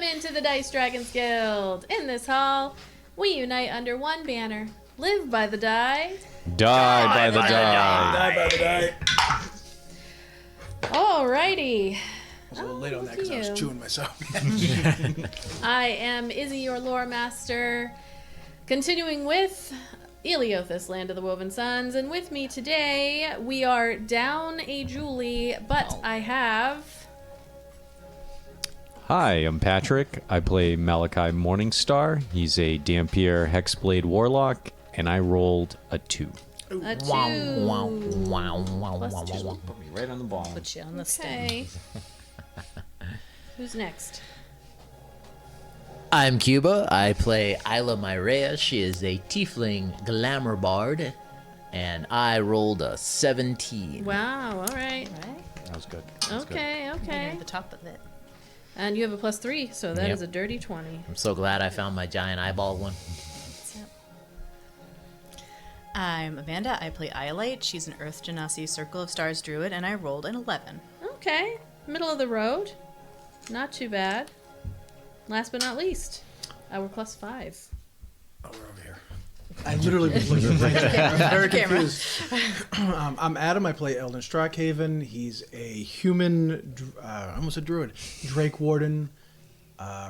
into the Dice Dragons Guild. In this hall, we unite under one banner. Live by the die. Die by the die. Die by the die. Alrighty. I was a little late on that look because I was at you. chewing myself. I am Izzi, your lore master. Continuing with Eleothis, Land of the Woven Sons. And with me today, we are down a Julie, but I have... Hi, I'm Patrick. I play Malachi Morningstar. He's a Dampier Hexblade Warlock, and I rolled a 2. A 2. Plus 2. Put me right on the ball. Put you on the stem. Okay. Who's next? I'm Cuba. I play Ayla Myrea. She is a tiefling glamour bard, and I rolled a 17. Wow, alright. That was good. That was Okay, You're okay. at the top of it. And you have a plus 3, so that Yep. is a dirty 20. I'm so glad I found my giant eyeball one. I'm Amanda. I play Iolite. She's an Earth Genasi Circle of Stars druid, and I rolled an 11. Okay, middle of the road. Not too bad. Last but not least, our plus 5. Oh, we're over here. I literally was looking right there. I'm very confused. I'm Adam. I play Eldon Strackhaven. He's a human, I almost said druid, Drake Warden,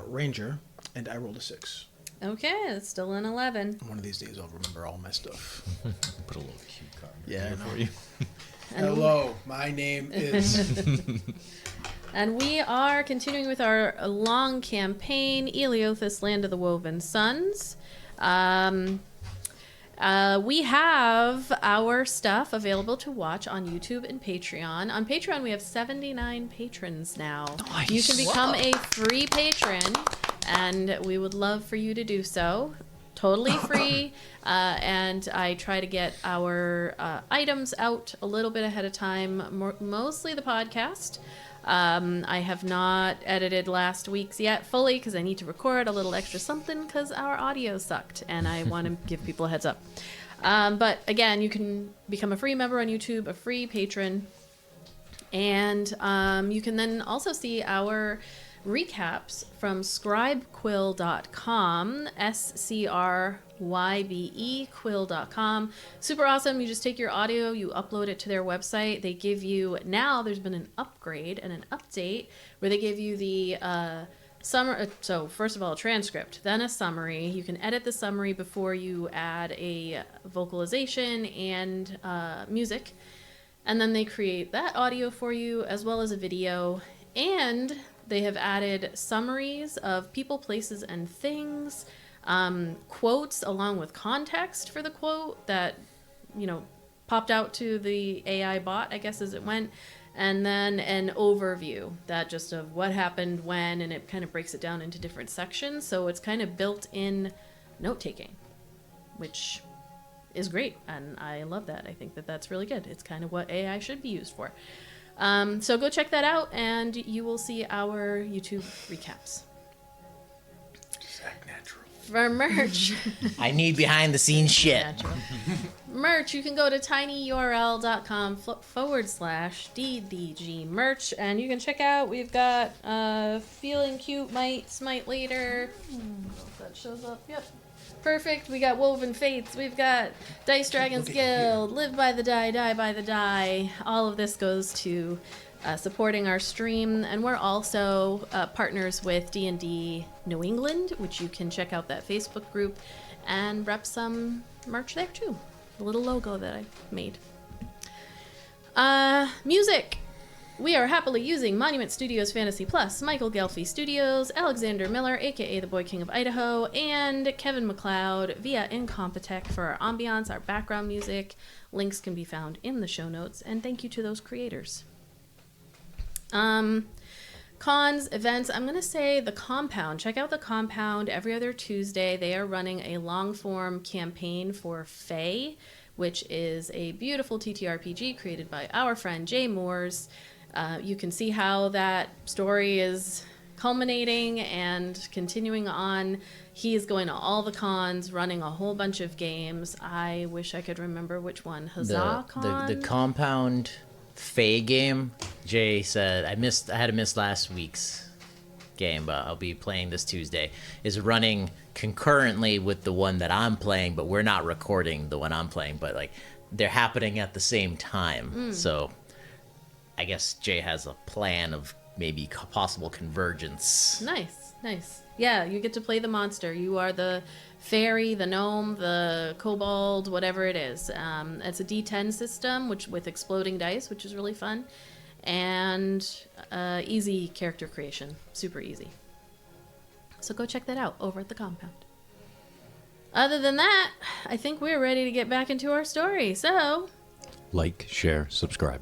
Ranger, and I rolled a 6. Okay, that's still an 11. One of these days I'll remember all my stuff. Put a little cue card Yeah, for you. Hello, my name is... And we are continuing with our long campaign, Eleothis, Land of the Woven Sons. We have our stuff available to watch on YouTube and Patreon. On Patreon, we have 79 patrons now. Nice. You can become a free patron, and we would love for you to do so. Totally free. And I try to get our items out a little bit ahead of time, mostly the podcast. I have not edited last week's yet fully because I need to record a little extra something because our audio sucked and I want to give people a heads up. But again, you can become a free member on YouTube, a free patron, and you can then also see our recaps from scribequill.com, SCRYBE quill.com. Super awesome. You just take your audio, you upload it to their website. They give you, now there's been an upgrade and an update where they give you the so first of all, a transcript, then a summary. You can edit the summary before you add a vocalization and music. And then they create that audio for you as well as a video. And they have added summaries of people, places, and things, quotes along with context for the quote that, popped out to the AI bot, I guess, as it went. And then an overview that just of what happened when, and it kind of breaks it down into different sections. So it's kind of built-in note-taking, which is great. And I love that. I think that that's really good. It's kind of what AI should be used for. So go check that out, and you will see our YouTube recaps. Exact natural. For merch, I need behind the scenes shit. merch, you can go to tinyurl.com/DDG merch, and you can check out, we've got Feeling Cute, Might Smite Later. I don't know if that shows up. Yep. Perfect. We got Woven Fates. We've got Dice Dragons Guild, Live by the Die, Die by the Die. All of this goes to supporting our stream, and we're also partners with D&D New England, which you can check out that Facebook group and rep some merch there too. A little logo that I made. Music. We are happily using Monument Studios Fantasy Plus, Michael Gelfi Studios, Alexander Miller, aka the Boy King of Idaho, and Kevin MacLeod via Incompetech for our ambiance, our background music. Links can be found in the show notes, and thank you to those creators. Cons, events, I'm going to say the Compound. Check out the Compound every other Tuesday. They are running a long-form campaign for Fae, which is a beautiful TTRPG created by our friend Jay Moores. You can see how that story is culminating and continuing on. He is going to all the cons, running a whole bunch of games. I wish I could remember which one. Huzzah Con? The Compound Fae game. Jay said I had to miss last week's game I'll be playing this Tuesday is running concurrently with the one that I'm playing, but we're not recording the one I'm playing, but like they're happening at the same time. So I guess Jay has a plan of maybe possible convergence. Nice. Yeah, you get to play the monster. You are the fairy, the gnome, the kobold, whatever it is. It's a D10 system, which with exploding dice, which is really fun, and easy character creation, super easy. So go check that out over at the compound. Other than that, I think we're ready to get back into our story. So, Like, share, subscribe.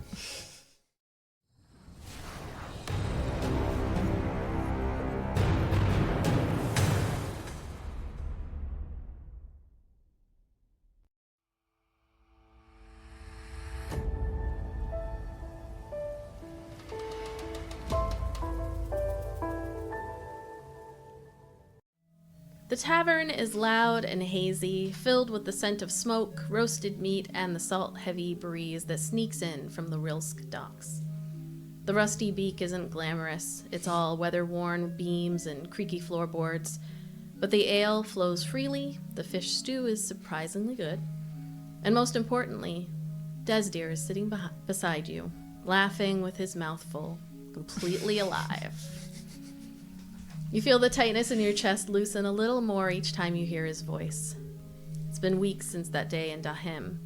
the tavern is loud and hazy, filled with the scent of smoke, roasted meat, and the salt-heavy breeze that sneaks in from the Rilsk docks. The rusty beak isn't glamorous. It's all weather-worn beams and creaky floorboards. But the ale flows freely, the fish stew is surprisingly good, and most importantly, Desdeer is sitting beside you, laughing with his mouth full, completely alive. You feel the tightness in your chest loosen a little more each time you hear his voice. It's been weeks since that day in Dahim.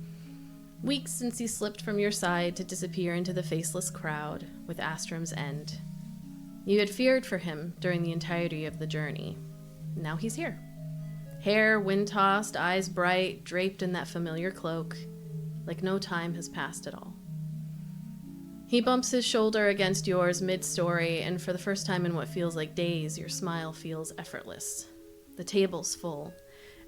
Weeks since he slipped from your side to disappear into the faceless crowd with Astrom's end. You had feared for him during the entirety of the journey. Now he's here. Hair wind-tossed, eyes bright, draped in that familiar cloak, like no time has passed at all. He bumps his shoulder against yours mid-story, and for the first time in what feels like days, your smile feels effortless. The table's full.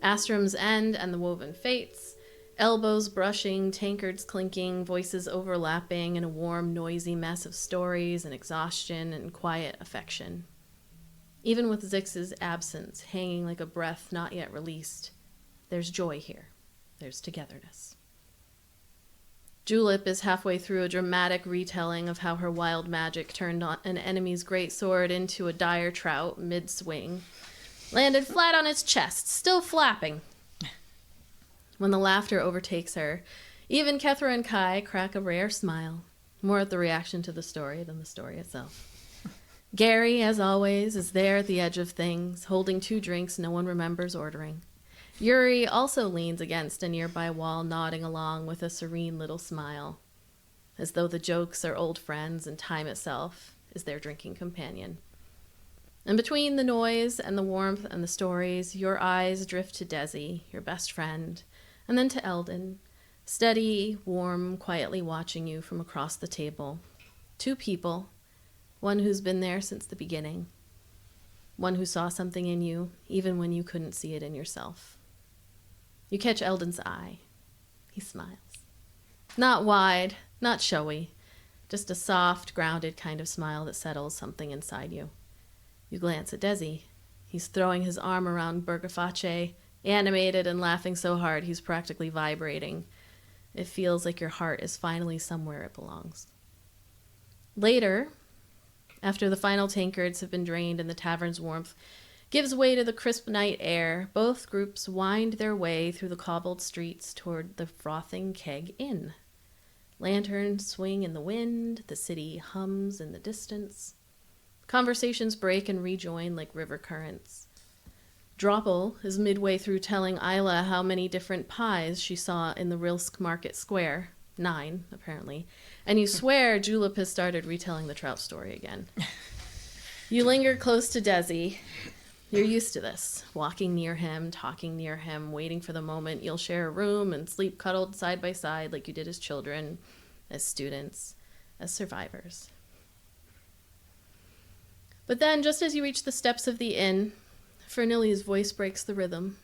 Astrom's end and the woven fates, elbows brushing, tankards clinking, voices overlapping in a warm, noisy mess of stories and exhaustion and quiet affection. Even with Zix's absence hanging like a breath not yet released, there's joy here. There's togetherness. Julep is halfway through a dramatic retelling of how her wild magic turned an enemy's great sword into a dire trout mid-swing, landed flat on its chest, still flapping. When the laughter overtakes her, even Kethra and Kai crack a rare smile, more at the reaction to the story than the story itself. Gary, as always, is there at the edge of things, holding 2 drinks no one remembers ordering. Yuri also leans against a nearby wall, nodding along with a serene little smile, as though the jokes are old friends and time itself is their drinking companion. And between the noise and the warmth and the stories, your eyes drift to Desi, your best friend, and then to Eldon, steady, warm, quietly watching you from across the table. 2 people, one who's been there since the beginning, one who saw something in you even when you couldn't see it in yourself. You catch Eldon's eye. He smiles. Not wide, not showy, just a soft, grounded kind of smile that settles something inside you. You glance at Desi. He's throwing his arm around Bergaface, animated and laughing so hard he's practically vibrating. It feels like your heart is finally somewhere it belongs. Later, after the final tankards have been drained and the tavern's warmth gives way to the crisp night air, both groups wind their way through the cobbled streets toward the frothing Keg Inn. Lanterns swing in the wind, the city hums in the distance. Conversations break and rejoin like river currents. Droppel is midway through telling Ayla how many different pies she saw in the Rilsk Market Square. 9, apparently. And you swear Julep has started retelling the trout story again. You linger close to Desi. You're used to this, walking near him, talking near him, waiting for the moment you'll share a room and sleep cuddled side by side like you did as children, as students, as survivors. But then, just as you reach the steps of the inn, Fernilli's voice breaks the rhythm.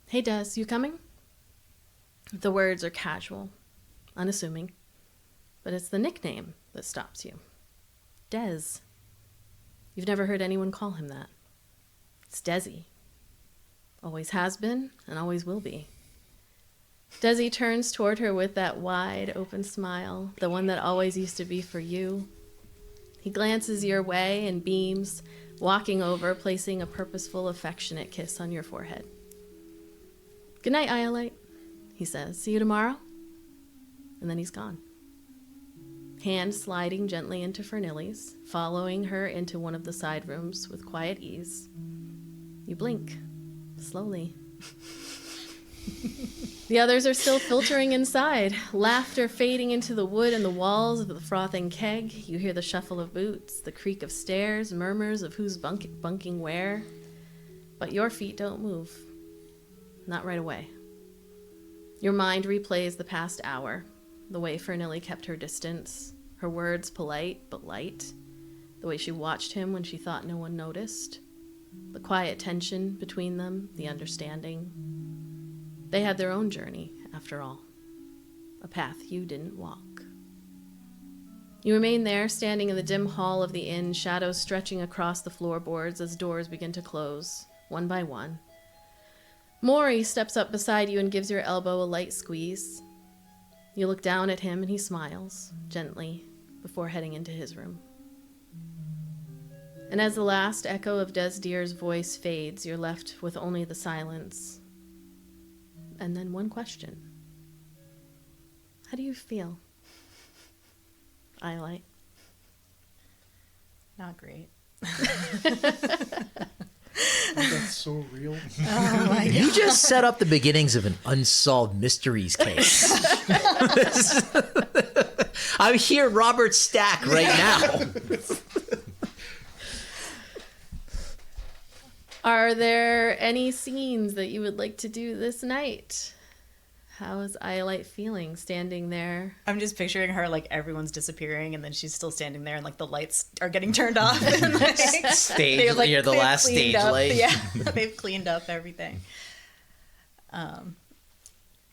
"Hey, Des, you coming?" The words are casual, unassuming, but it's the nickname that stops you. Des. You've never heard anyone call him that. It's Desi. Always has been and always will be. Desi turns toward her with that wide, open smile, the one that always used to be for you. He glances your way and beams, walking over, placing a purposeful, affectionate kiss on your forehead. "Good night, Iolite," he says. "See you tomorrow?" And then he's gone. Hand sliding gently into Fernilly's, following her into one of the side rooms with quiet ease. You blink, slowly. The others are still filtering inside, laughter fading into the wood and the walls of the frothing keg. You hear the shuffle of boots, the creak of stairs, murmurs of who's bunking where. But your feet don't move. Not right away. Your mind replays the past hour, the way Fernilly kept her distance, her words polite but light, the way she watched him when she thought no one noticed, the quiet tension between them, the understanding. They had their own journey, after all, a path you didn't walk. You remain there, standing in the dim hall of the inn, shadows stretching across the floorboards as doors begin to close, one by one. Maury steps up beside you and gives your elbow a light squeeze. You look down at him and he smiles, gently, before heading into his room. And as the last echo of Des Deer's voice fades, you're left with only the silence. And then one question. How do you feel, Iolite? Not great. That's so real. Oh my God. You just set up the beginnings of an unsolved mysteries case. I'm here, Robert Stack, right now. Are there any scenes that you would like to do this night? How is Iolite feeling standing there? I'm just picturing her like everyone's disappearing and then she's still standing there and like the lights are getting turned off. And, like, Stage, you're the they've last cleaned stage up, light. Yeah, they've cleaned up everything. I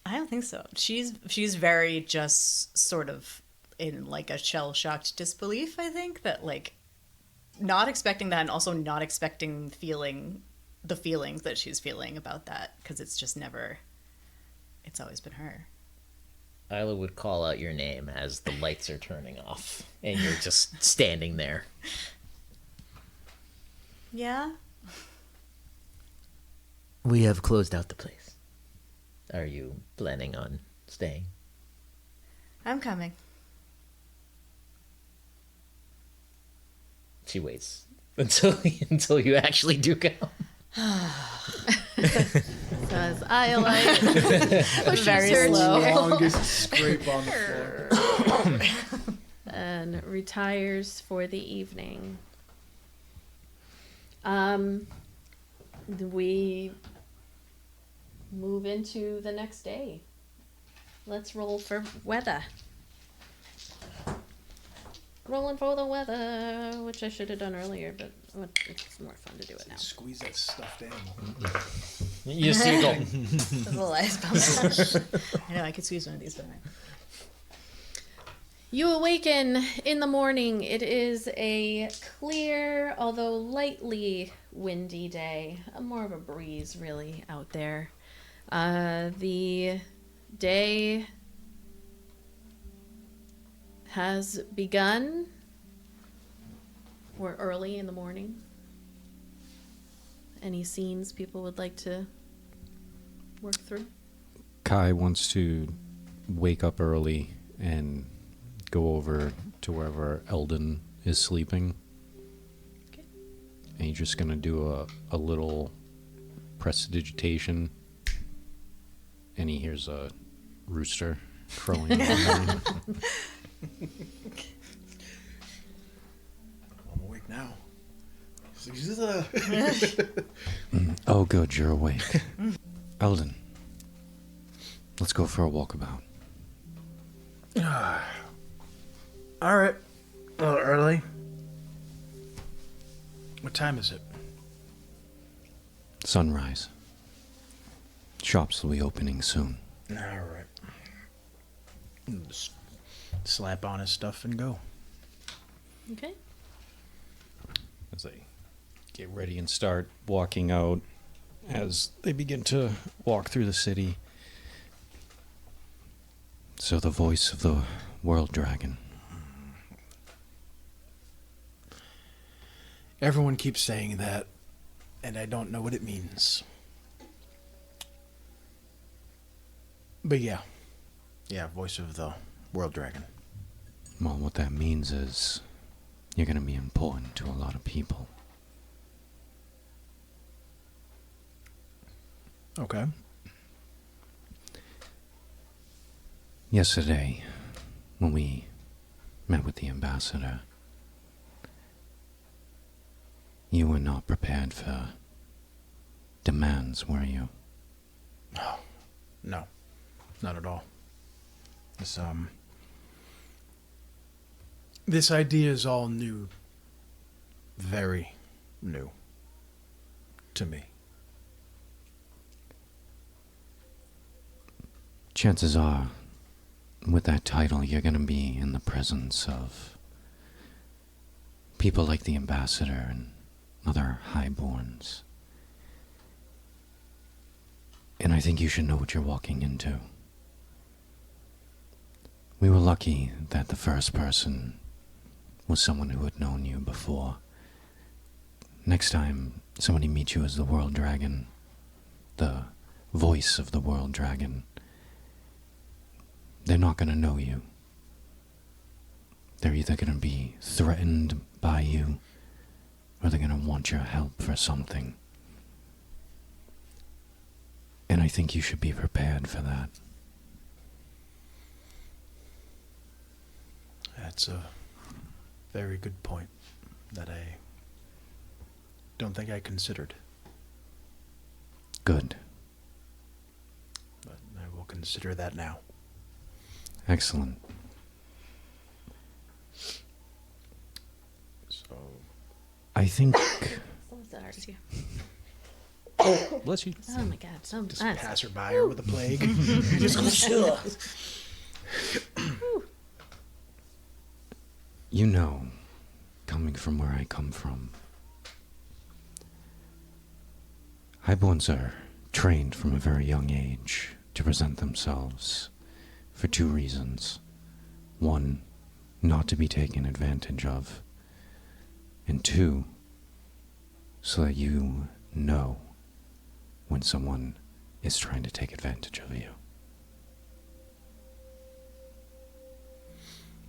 don't think so. She's very just sort of in like a shell-shocked disbelief, I think, that like not expecting that and also not expecting the feelings that she's feeling about that because it's just never, it's always been her. Ayla would call out your name as the lights are turning off and you're just standing there. Yeah? We have closed out the place. Are you planning on staying? I'm coming. She waits until you actually do go. Says Iolite. Pushes Very her slow. chair Longest scrape on the floor. and retires for the evening. We move into the next day. Let's roll for weather. Rolling for the weather, which I should have done earlier, but it's more fun to do it now. Squeeze that stuffed animal. You see go. The little ice bump. I know, I could squeeze one of these, but You awaken in the morning. It is a clear, although lightly windy day. More of a breeze, really, out there. The day has begun. We're early in the morning. Any scenes people would like to work through? Kai wants to wake up early and go over to wherever Eldon is sleeping. Okay. And he's just going to do a little prestidigitation. And he hears a rooster crowing in the morning. I'm awake now. Oh, good, you're awake. Eldon, let's go for a walkabout. All right. A little early. What time is it? Sunrise. Shops will be opening soon. All right. Just slap on his stuff and go. Okay. As they get ready and start walking out, as they begin to walk through the city. So the voice of the world dragon. Everyone keeps saying that, and I don't know what it means. But yeah. Yeah, voice of the world dragon. Well, what that means is you're going to be important to a lot of people. Okay. Yesterday, when we met with the ambassador, you were not prepared for demands, were you? No. Not at all. This idea is all new. Very new. To me. Chances are, with that title, you're going to be in the presence of people like the ambassador and other highborns. And I think you should know what you're walking into. We were lucky that the first person was someone who had known you before. Next time somebody meets you as the World Dragon, the voice of the World Dragon, they're not going to know you. They're either going to be threatened by you, or they're going to want your help for something. And I think you should be prepared for that. That's a very good point that I don't think I considered. Good. But I will consider that now. Excellent. So, I think... Sorry. Bless you. Oh my god, so just nice. pass her by her with a plague. You know, coming from where I come from, highborns are trained from a very young age to present themselves for two reasons. One, not to be taken advantage of. And two, so that you know when someone is trying to take advantage of you.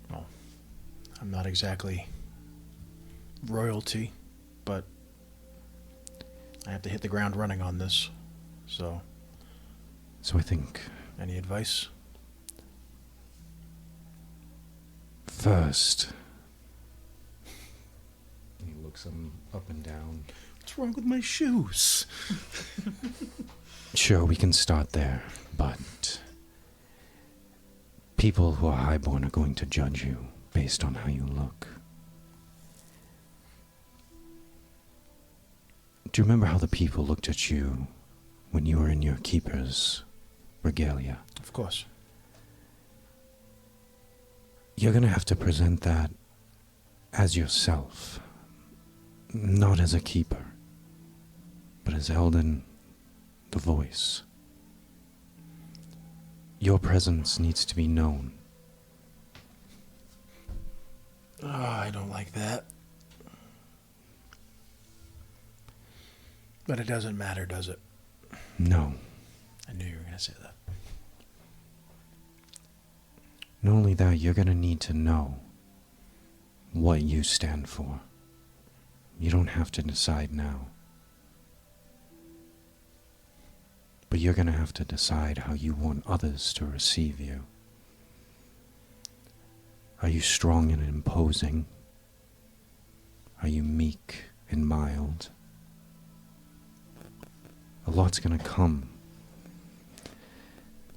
Well, I'm not exactly royalty, but I have to hit the ground running on this. So, So I think, any advice? first, he looks him up and down. What's wrong with my shoes? Sure, we can start there, but people who are highborn are going to judge you based on how you look. Do you remember how the people looked at you when you were in your keeper's regalia? Of course. You're going to have to present that as yourself, not as a keeper, but as Eldon, the voice. Your presence needs to be known. Oh, I don't like that. But it doesn't matter, does it? No. I knew you were going to say that. Not only that, you're going to need to know what you stand for. You don't have to decide now. But you're going to have to decide how you want others to receive you. Are you strong and imposing? Are you meek and mild? A lot's going to come.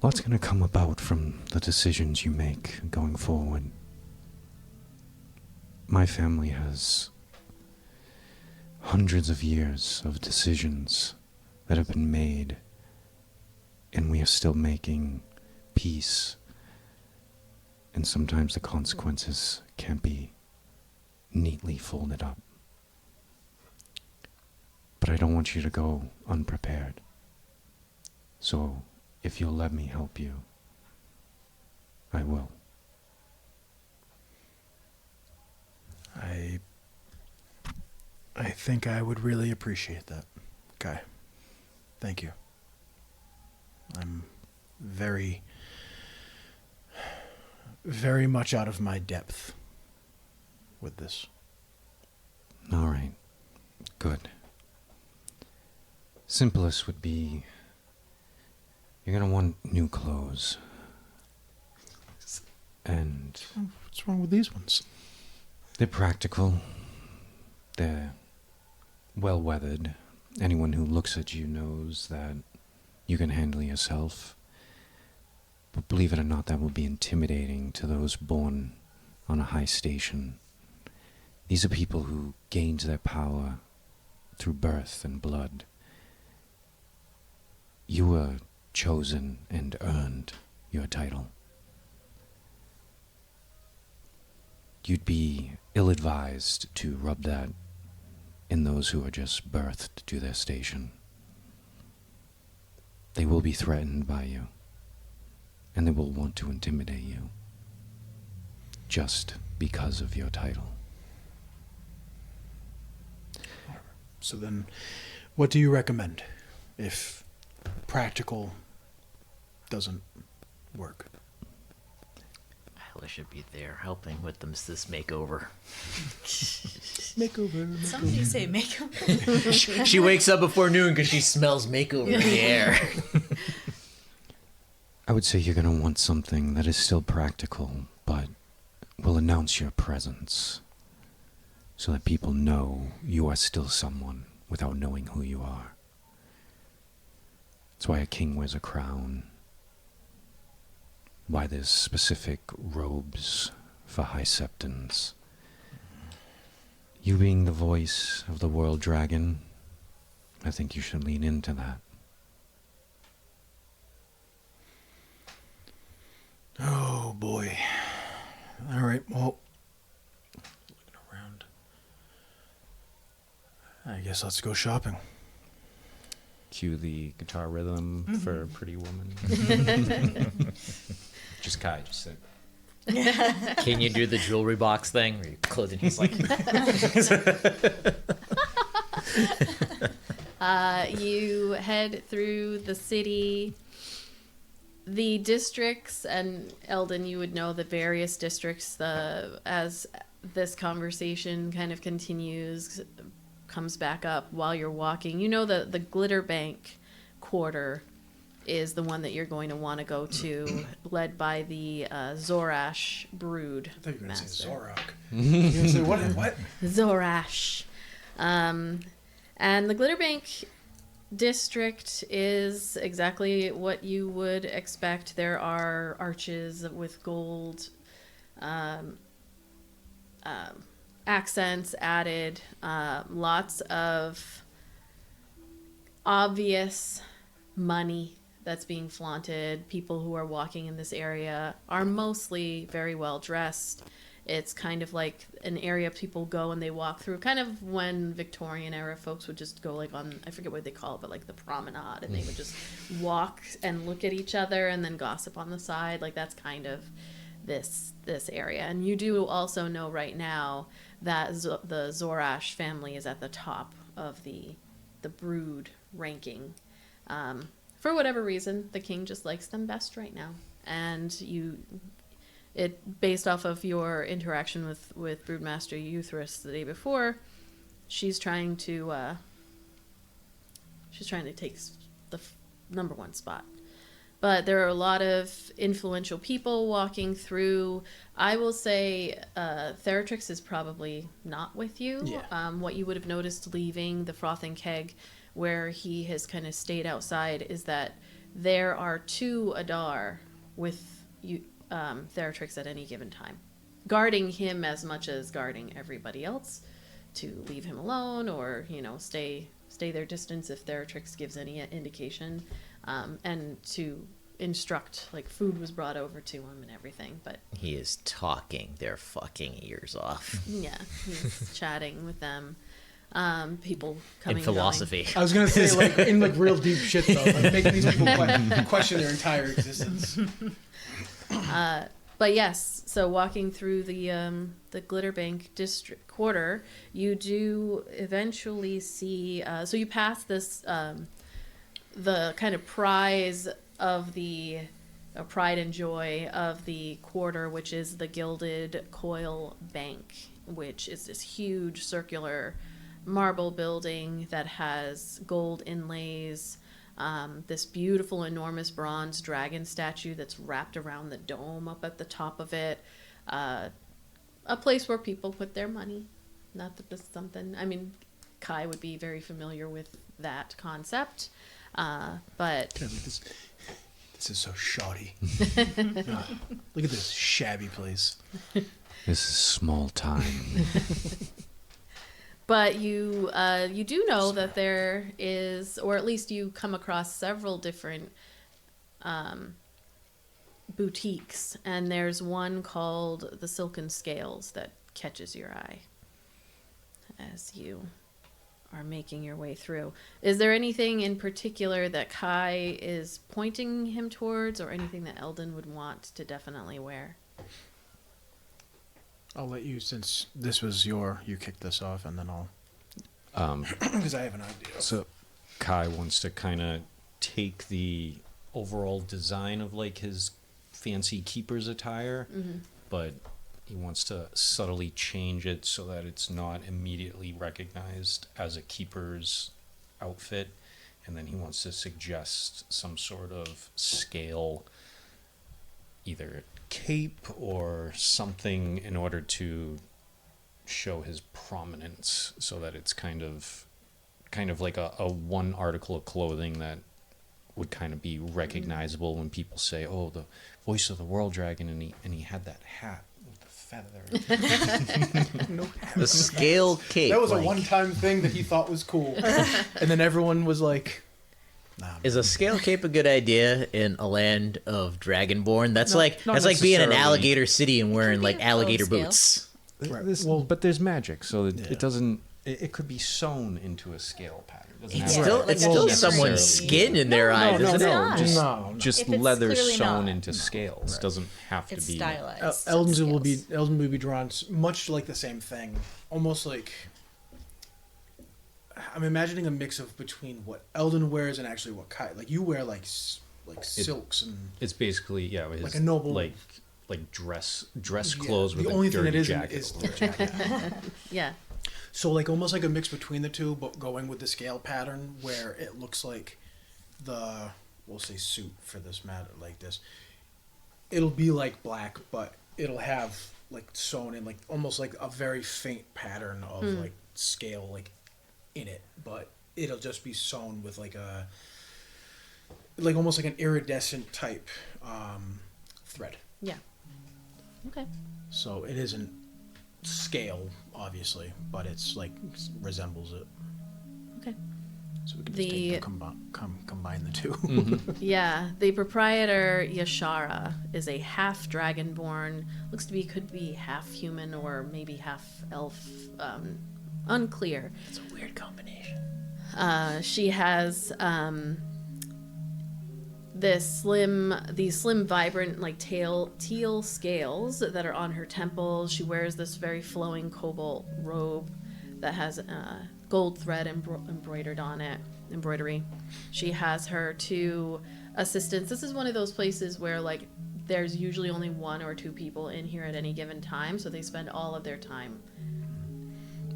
Lots going to come about from the decisions you make going forward. My family has hundreds of years of decisions that have been made, and we are still making peace. And sometimes the consequences can't be neatly folded up. But I don't want you to go unprepared. So, if you'll let me help you, I will. I think I would really appreciate that. Okay. Thank you. I'm very, very much out of my depth with this. All right. Good. Simplest would be you're going to want new clothes. And What's wrong with these ones? they're practical. They're well weathered. Anyone who looks at you knows that you can handle yourself. But believe it or not, that will be intimidating to those born on a high station. These are people who gained their power through birth and blood. You were chosen and earned your title. You'd be ill-advised to rub that in those who are just birthed to their station. They will be threatened by you, and they will want to intimidate you, just because of your title. So then, what do you recommend if practical doesn't work? Ayla should be there helping with this makeover. Makeover. Somebody say makeover. She wakes up before noon because she smells makeover in the air. I would say you're going to want something that is still practical, but will announce your presence, so that people know you are still someone without knowing who you are. That's why a king wears a crown, why there's specific robes for high septons. You being the voice of the world dragon, I think you should lean into that. Oh boy. All right. Well, looking around. I guess let's go shopping. Cue the guitar rhythm for Pretty Woman. Just Kai, just sit. Can you do the jewelry box thing where you close and he's like... You head through the city, the districts, and Eldon, you would know the various districts as this conversation kind of continues, comes back up while you're walking. You know the Glitter Bank quarter is the one that you're going to want to go to, led by the Zorash brood. I thought you were going to master. say Zorok. You were going to say what? Zorash. And the Glitterbank district is exactly what you would expect. There are arches with gold accents added, lots of obvious money that's being flaunted. People who are walking in this area are mostly very well dressed. It's kind of like an area people go and they walk through, kind of when Victorian era folks would just go like on, I forget what they call it, but like the promenade, and they would just walk and look at each other and then gossip on the side. Like that's kind of this area. And you do also know right now that the Zorash family is at the top of the brood ranking. For whatever reason, the king just likes them best right now. And based off of your interaction with Broodmaster Euthris the day before, she's trying to take the number one spot. But there are a lot of influential people walking through. I will say Theratrix is probably not with you. Yeah. What you would have noticed leaving the Frothing Keg, where he has kind of stayed outside, is that there are 2 Adar with you, Theratrix at any given time, guarding him as much as guarding everybody else, to leave him alone or stay their distance if Theratrix gives any indication, and to instruct, like food was brought over to him and everything. But He is talking their fucking ears off. yeah, he's chatting with them. People coming In philosophy. I was gonna say like in like real deep shit though, like making these people question their entire existence. But yes, so walking through the Glitterbank district quarter, you do eventually see. So you pass this the kind of prize of the pride and joy of the quarter, which is the Gilded Coil Bank, which is this huge circular marble building that has gold inlays. This beautiful, enormous bronze dragon statue that's wrapped around the dome up at the top of it. A place where people put their money. Not that this is something... I mean, Kai would be very familiar with that concept. But... This is so shoddy. Look at this shabby place. This is small time. But you do know that there is, or at least you come across several different boutiques, and there's one called the Silken Scales that catches your eye as you are making your way through. Is there anything in particular that Kai is pointing him towards, or anything that Eldon would want to definitely wear? I'll let you, since this was you kicked this off, and then I'll... Because I have an idea. So Kai wants to kind of take the overall design of like his fancy keeper's attire, but he wants to subtly change it so that it's not immediately recognized as a keeper's outfit. And then he wants to suggest some sort of scale, either cape or something, in order to show his prominence, so that it's kind of like a one article of clothing that would kind of be recognizable when people say, "Oh, the voice of the world dragon," and he had that hat with the feather. The scale cape. That was a like, one-time thing that he thought was cool. And then everyone was like, nah. Is a scale cape a good idea in a land of Dragonborn? That's No, like not that's like being in necessarily. alligator city and wearing Could be like a alligator scale. boots. Right. Well, but there's magic, so Yeah. it doesn't. It could be sewn into a scale pattern. It doesn't It's have still to- it's Like still a someone's necessarily- skin in their eyes, no, isn't no, it? no. Just, No. just If it's leather clearly sewn not. into scales. Doesn't have to It's be. stylized. Eldon's will scales. be Eldon will be drawn much like the same thing, almost like I'm imagining a mix of between what Eldon wears and actually what Kai, like you wear like silks and It's basically his, Like a noble- like dress Yeah, clothes the with only a thing that dirty isn't jacket. is the jacket. Yeah. So like almost like a mix between the two, but going with the scale pattern where it looks like the, we'll say suit for this matter, like this. It'll be like black, but it'll have like sewn in like almost like a very faint pattern of like scale like in it, but it'll just be sewn with like a like almost like an iridescent type thread. Yeah. Okay. So it isn't scale, obviously, but it's like resembles it. Okay. So we can just The- take the combine the two. Yeah, the proprietor Yashara is a half dragonborn. Looks to be could be half human or maybe half elf. Unclear. It's a weird combination. She has these slim, vibrant, like teal scales that are on her temples. She wears this very flowing cobalt robe that has gold thread embroidered on it. Embroidery. She has her two assistants. This is one of those places where like there's usually only one or two people in here at any given time, so they spend all of their time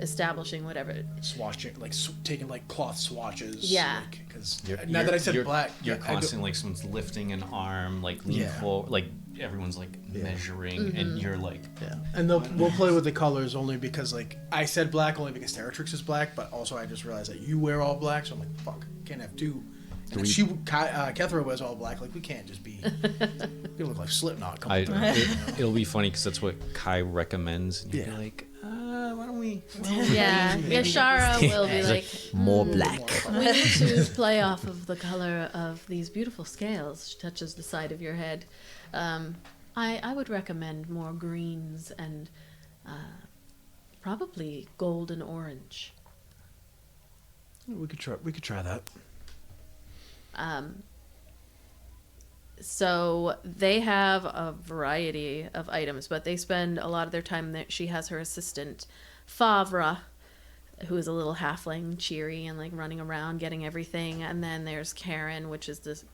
establishing whatever. Swatching, like taking like cloth swatches. Yeah. Because You're- now that I said you're- black, you're I don't- constantly like someone's lifting an arm, like lean Yeah. forward, like everyone's like measuring, and you're like, Yeah, and we'll play with the colors only because like I said black only because Territrix is black, but also I just realized that you wear all black, so I'm like, fuck, can't have two. And if Kethra wears all black, like we can't just be. We look like Slipknot. Coming through. it'll be funny because that's what Kai recommends, and you'll Yeah. be like, why don't we? Yeah, Yashara will be like, More black. we need to play off of the color of these beautiful scales. She touches the side of your head. I would recommend more greens and probably gold and orange. We could try that. So they have a variety of items, but they spend a lot of their time there. She has her assistant, Favre, who is a little halfling, cheery and like running around getting everything. And then there's Karen, which is this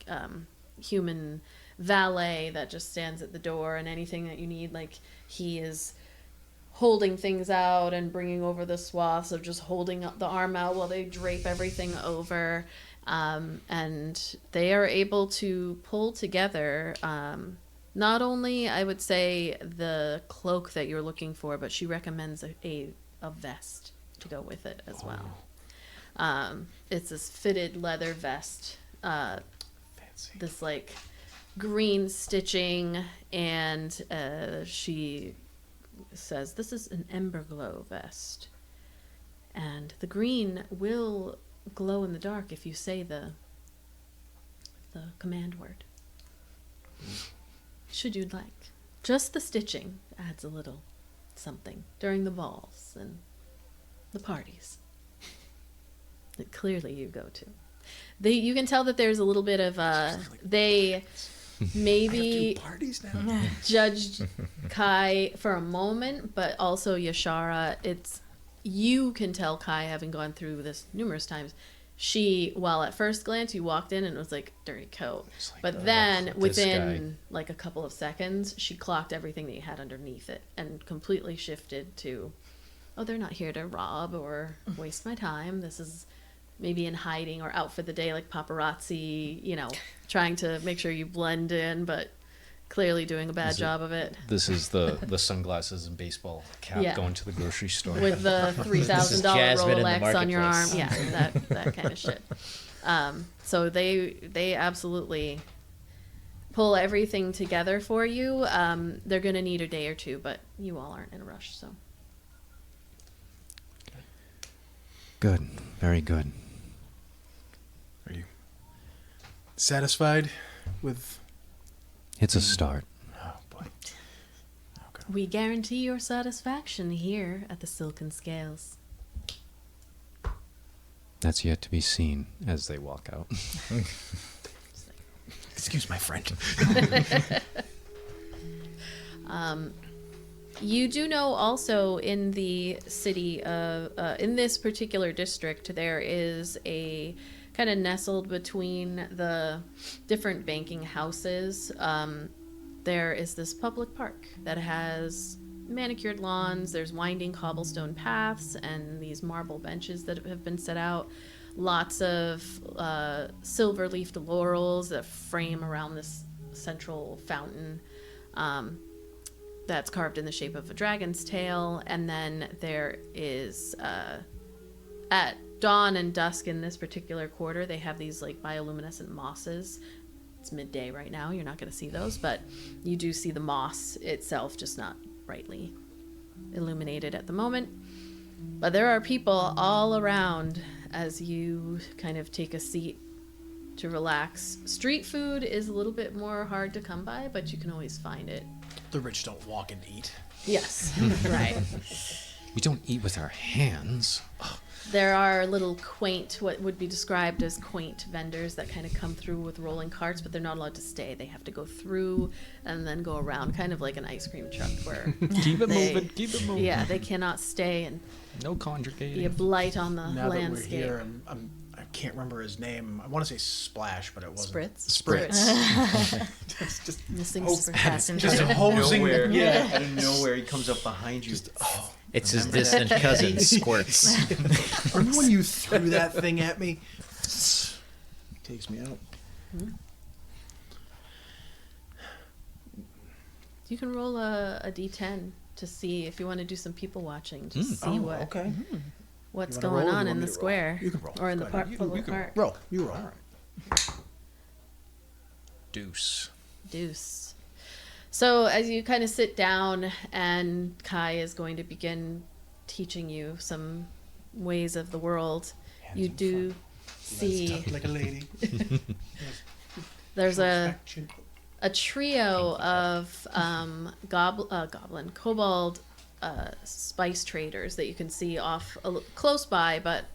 human valet that just stands at the door, and anything that you need, like he is holding things out and bringing over the swaths of just holding up the arm out while they drape everything over. And they are able to pull together not only, I would say, the cloak that you're looking for, but she recommends a vest to go with it as well. It's this fitted leather vest, Fancy. this like green stitching, and she says this is an ember glow vest, and the green will glow in the dark if you say the command word. Should you like. Just the stitching adds a little something during the balls and the parties that clearly you go to. You can tell that there's a little bit of they maybe Parties now. judged Kai for a moment, but also Yashara. You can tell Kai, having gone through this numerous times, while at first glance you walked in and it was like dirty coat, but then within like a couple of seconds she clocked everything that you had underneath it and completely shifted to, oh, they're not here to rob or waste my time. This is maybe in hiding or out for the day, like paparazzi, trying to make sure you blend in, but clearly doing a bad job of it. This is the sunglasses and baseball cap going to the grocery store. With the $3,000 Rolex on your arm. Yeah, that kind of shit. So they absolutely pull everything together for you. They're going to need a day or two, but you all aren't in a rush, so. Good. Very good. Are you satisfied with? It's a start. Oh boy. Okay. We guarantee your satisfaction here at the Silken Scales. That's yet to be seen as they walk out. Excuse my friend. You do know also in the city of, in this particular district, there is a kind of nestled between the different banking houses. There is this public park that has manicured lawns. There's winding cobblestone paths and these marble benches that have been set out. Lots of silver-leafed laurels that frame around this central fountain. That's carved in the shape of a dragon's tail. And then there is, at dawn and dusk in this particular quarter, they have these like bioluminescent mosses. It's midday right now, you're not going to see those, but you do see the moss itself, just not brightly illuminated at the moment. But there are people all around as you kind of take a seat to relax. Street food is a little bit more hard to come by, but you can always find it. The rich don't walk and eat. Yes, right. We don't eat with our hands. There are little quaint, what would be described as quaint vendors that kind of come through with rolling carts, but they're not allowed to stay. They have to go through and then go around, kind of like an ice cream truck where Keep it moving, keep it moving. Yeah, they cannot stay and No conjugating. be a blight on the Now landscape. that we're here, I can't remember his name. I want to say Splash, but it wasn't. Spritz. just Missing Hose- passenger. just hosing. Nowhere. Yeah. Out of nowhere, he comes up behind you. It's his distant cousin, Squirts. Remember when you threw that thing at me? Takes me out. You can roll a d10 to see if you want to do some people watching, to see Okay. what's You wanna going roll or on you in want the me to roll? square You can roll. or in the Go ahead. park. You Public park. Roll. You roll. Deuce. Deuce. So as you kind of sit down, and Kai is going to begin teaching you some ways of the world, Hands you in do see Tucked like a lady. there's a Action. trio of kobold spice traders that you can see off close by, but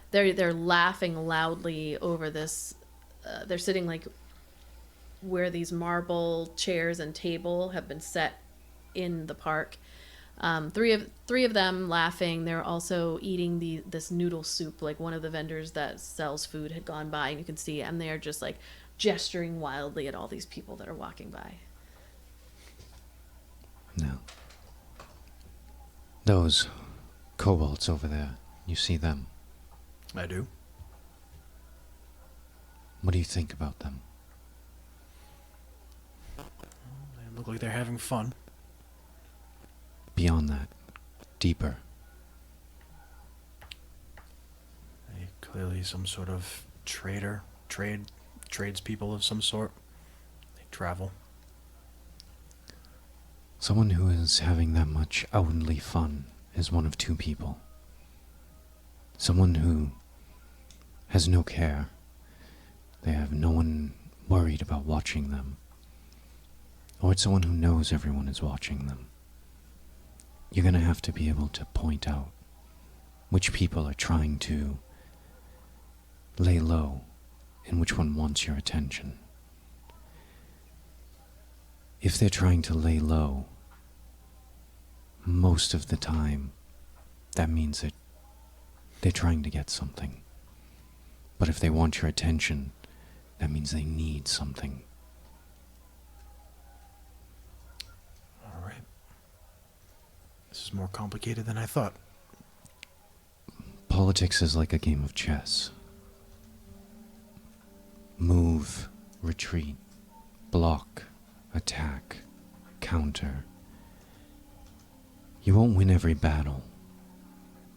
they're laughing loudly over this. They're sitting like where these marble chairs and table have been set in the park. Three of them laughing. They're also eating this noodle soup. Like one of the vendors that sells food had gone by, and you can see, and they are just like gesturing wildly at all these people that are walking by. Now, those kobolds over there, you see them? I do. What do you think about them? They look like they're having fun. Beyond that, deeper. They clearly some sort of tradespeople of some sort. They travel. Someone who is having that much outwardly fun is one of two people. Someone who has no care. They have no one worried about watching them. Or it's someone who knows everyone is watching them. You're going to have to be able to point out which people are trying to lay low and which one wants your attention. If they're trying to lay low, most of the time, that means that they're trying to get something. But if they want your attention, that means they need something. All right. This is more complicated than I thought. Politics is like a game of chess. Move, retreat, block, attack, counter. You won't win every battle.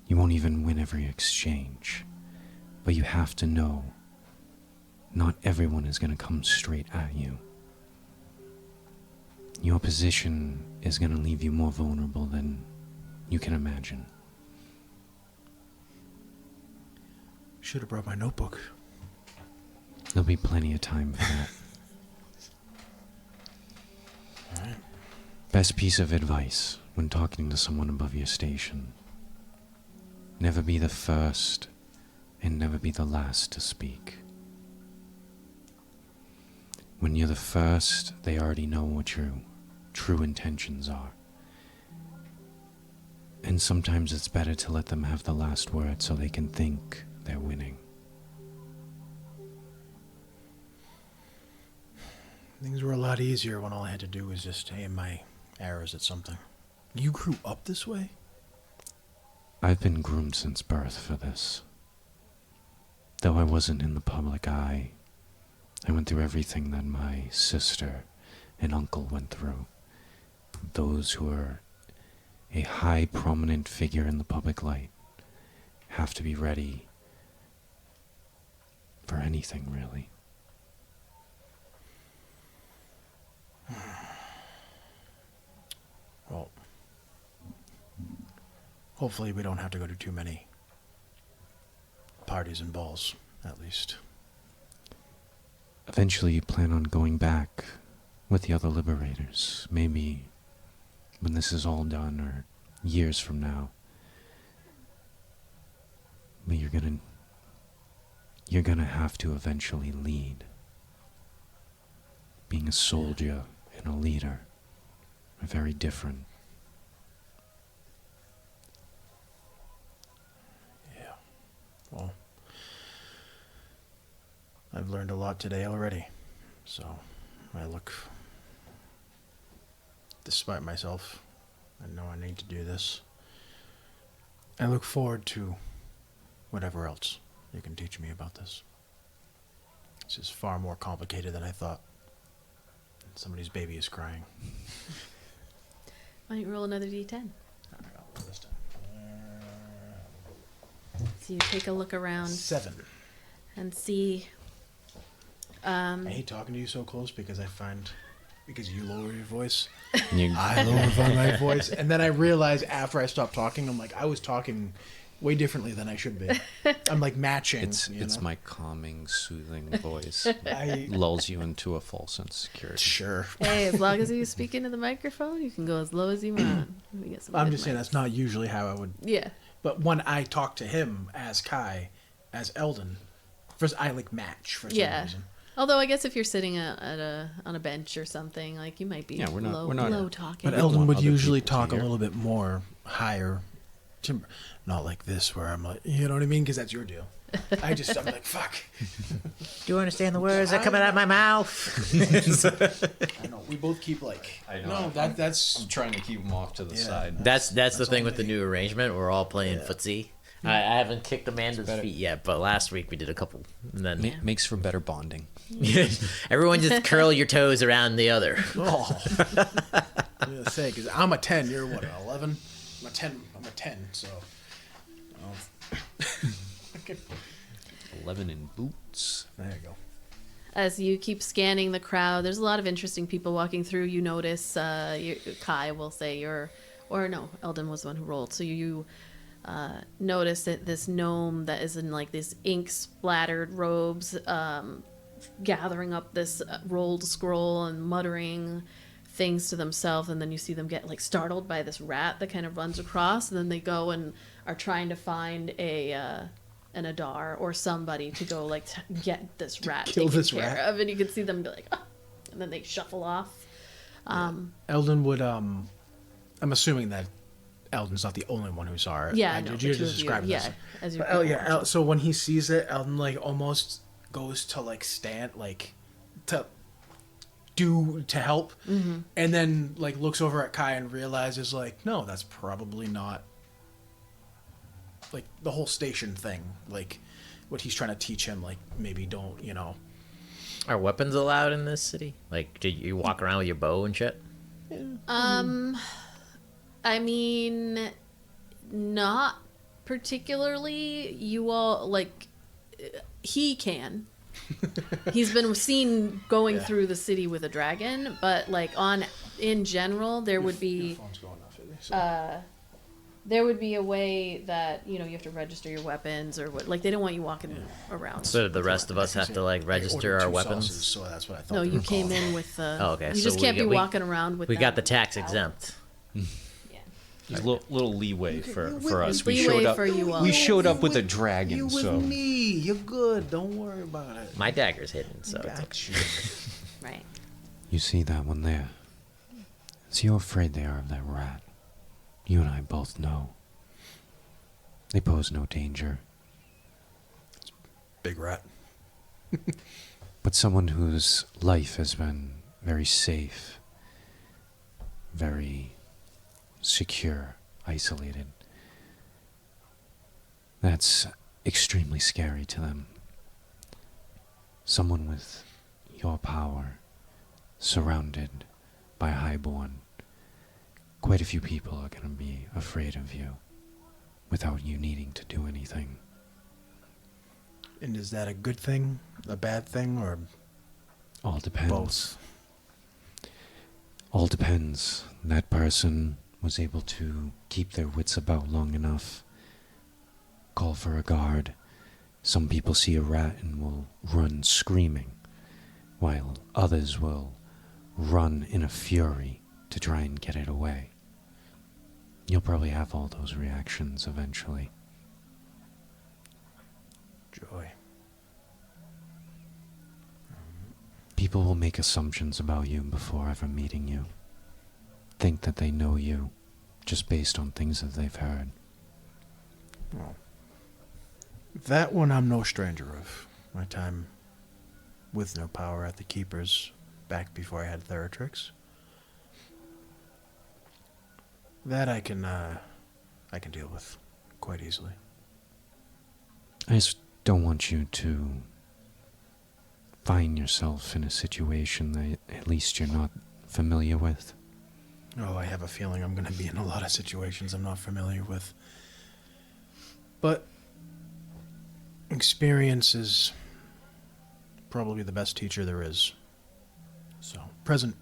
You won't even win every exchange. But you have to know not everyone is going to come straight at you. Your position is going to leave you more vulnerable than you can imagine. Should have brought my notebook. There'll be plenty of time for that. All right. Best piece of advice when talking to someone above your station: never be the first and never be the last to speak. When you're the first, they already know what your true intentions are. And sometimes it's better to let them have the last word so they can think they're winning. Things were a lot easier when all I had to do was just aim my arrows at something. You grew up this way? I've been groomed since birth for this. Though I wasn't in the public eye, I went through everything that my sister and uncle went through. Those who are a high prominent figure in the public light have to be ready for anything, really. Well, hopefully we don't have to go to too many parties and balls, at least. Eventually you plan on going back with the other liberators, maybe when this is all done or years from now. But you're gonna have to eventually lead. Being a soldier and a leader are very different. Yeah. Well, I've learned a lot today already. So, despite myself, I know I need to do this. I look forward to whatever else you can teach me about this. This is far more complicated than I thought. Somebody's baby is crying. Why don't you roll another d10? All right, I'll roll this time. So you take a look around 7. and see. I hate talking to you so close because you lower your voice. You, I lower my voice. And then I realize after I stop talking, I'm like, I was talking way differently than I should be. I'm like matching. it's my calming, soothing voice. I Lulls you into a false sense of security. Sure. Hey, as long as you speak into the microphone, you can go as low as you want. We get some I'm good just saying mics. that's not usually how I would. Yeah. But when I talk to him as Kai, as Eldon, first I like match for some Yeah. reason. Although I guess if you're sitting on a bench or something, like you might be Yeah, we're not- low talking. But Eldon want would other usually people to talk a hear. little bit more higher timbre. Not like this where I'm like, you know what I mean? Because that's your deal. I'm like, fuck. Do you understand the words that are coming out of my mouth? I know. We both keep like, I know. no, that's... I'm trying to keep them off to the Yeah. side. That's the all thing with the me. new arrangement. We're all playing footsie. I haven't kicked Amanda's feet yet, but last week we did a couple. And then Makes for better bonding. everyone just curl your toes around the other. Oh. I'm going to say, because I'm a 10. You're what, an 11? I'm a 10, so... Oh. 11 in boots. There you go. As you keep scanning the crowd, there's a lot of interesting people walking through. You notice, Kai will say, Eldon was the one who rolled. So you notice that this gnome that is in like these ink splattered robes, gathering up this rolled scroll and muttering things to themselves, and then you see them get like startled by this rat that kind of runs across, and then they go and are trying to find an Adar or somebody to go like get this rat kill taken this care rat. of, and you can see them be like, "Ah," and then they shuffle off. Eldon would, I'm assuming that Eldon's not the only one who saw it. Yeah, no, You're the two just of you, describing yeah, this. as you're But, so when he sees it, Eldon like almost goes to like stand like to help, Mm-hmm. and then like looks over at Kai and realizes like, no, that's probably not like the whole station thing. Like what he's trying to teach him, like maybe don't, you know. Are weapons allowed in this city? Like, did you walk around with your bow and shit? I mean, not particularly. You all like he can. He's been seen going through the city with a dragon, but like in general, there would be Phone's going off, so. there would be a way that you have to register your weapons or what. Like they don't want you walking around. So the rest of us have to like I register ordered our 2 weapons. sauces, so that's what I thought. No, they you were came called. in with the. Oh, okay. You So just we can't got- be we- walking around with. We got them the tax out. exempt. Yeah. There's a little leeway for us. Leeway We showed up. for you all. We showed up with a You dragon, with so me. You're good. Don't worry about it. My dagger's hidden, so it's okay. Got you. Right. You see that one there? See how afraid they are of that rat? You and I both know. They pose no danger. Big rat. But someone whose life has been very safe, very secure, isolated, that's extremely scary to them. Someone with your power, surrounded by Highborn, quite a few people are going to be afraid of you without you needing to do anything. And is that a good thing, a bad thing, or All depends. both? All depends. That person was able to keep their wits about long enough, call for a guard. Some people see a rat and will run screaming, while others will run in a fury to try and get it away. You'll probably have all those reactions eventually. Joy. People will make assumptions about you before ever meeting you. Think that they know you just based on things that they've heard. Well, that one I'm no stranger of. My time with no power at the Keepers back before I had Theratrix. That I can deal with quite easily. I just don't want you to find yourself in a situation that at least you're not familiar with. Oh, I have a feeling I'm going to be in a lot of situations I'm not familiar with. But experience is probably the best teacher there is. So, present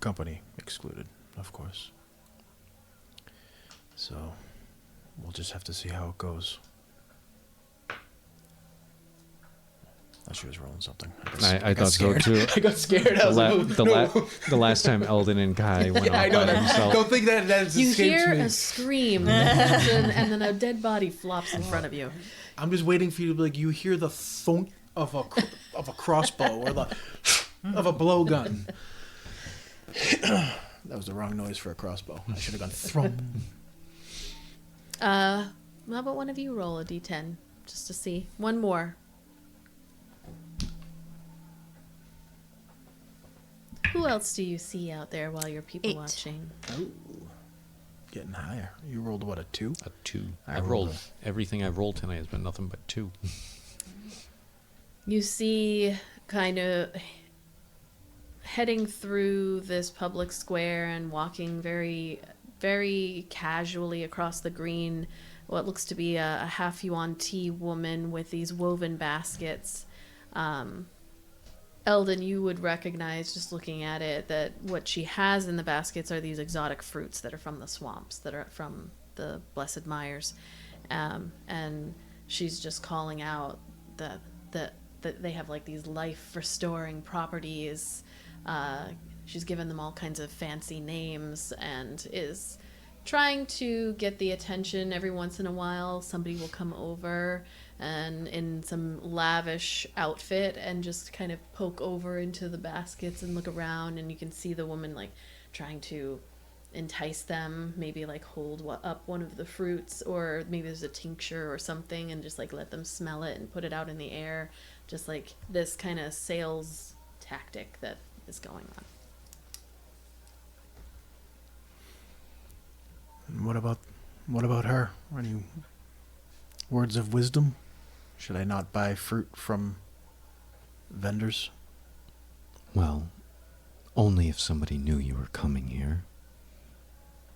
company excluded, of course. So, we'll just have to see how it goes. I thought she was rolling something. I thought so too. I got scared. I was The last time Eldon and Kai went I off know by that. themselves. Don't think that You escapes hear me. a scream, and then a dead body flops in front of you. I'm just waiting for you to be like, you hear the thunk, of a crossbow or of a blowgun. That was the wrong noise for a crossbow. I should have gone thrum. How about one of you roll a d10 just to see? One more. Who else do you see out there while you're people 8. watching? Oh, getting higher. You rolled what, a 2? A 2. I I've rolled rolled everything I've rolled tonight has been nothing but 2. You see kind of heading through this public square and walking very, very casually across the green, what looks to be a half yuan tea woman with these woven baskets. Eldon, you would recognize just looking at it that what she has in the baskets are these exotic fruits that are from the swamps, that are from the Blessed Mires. And she's just calling out that they have like these life restoring properties. She's given them all kinds of fancy names and is trying to get the attention. Every once in a while somebody will come over and in some lavish outfit and just kind of poke over into the baskets and look around, and you can see the woman like trying to entice them, maybe like hold up one of the fruits, or maybe there's a tincture or something, and just like let them smell it and put it out in the air, just like this kind of sales tactic that is going on. And what about her? Any words of wisdom? Should I not buy fruit from vendors? Well, only if somebody knew you were coming here.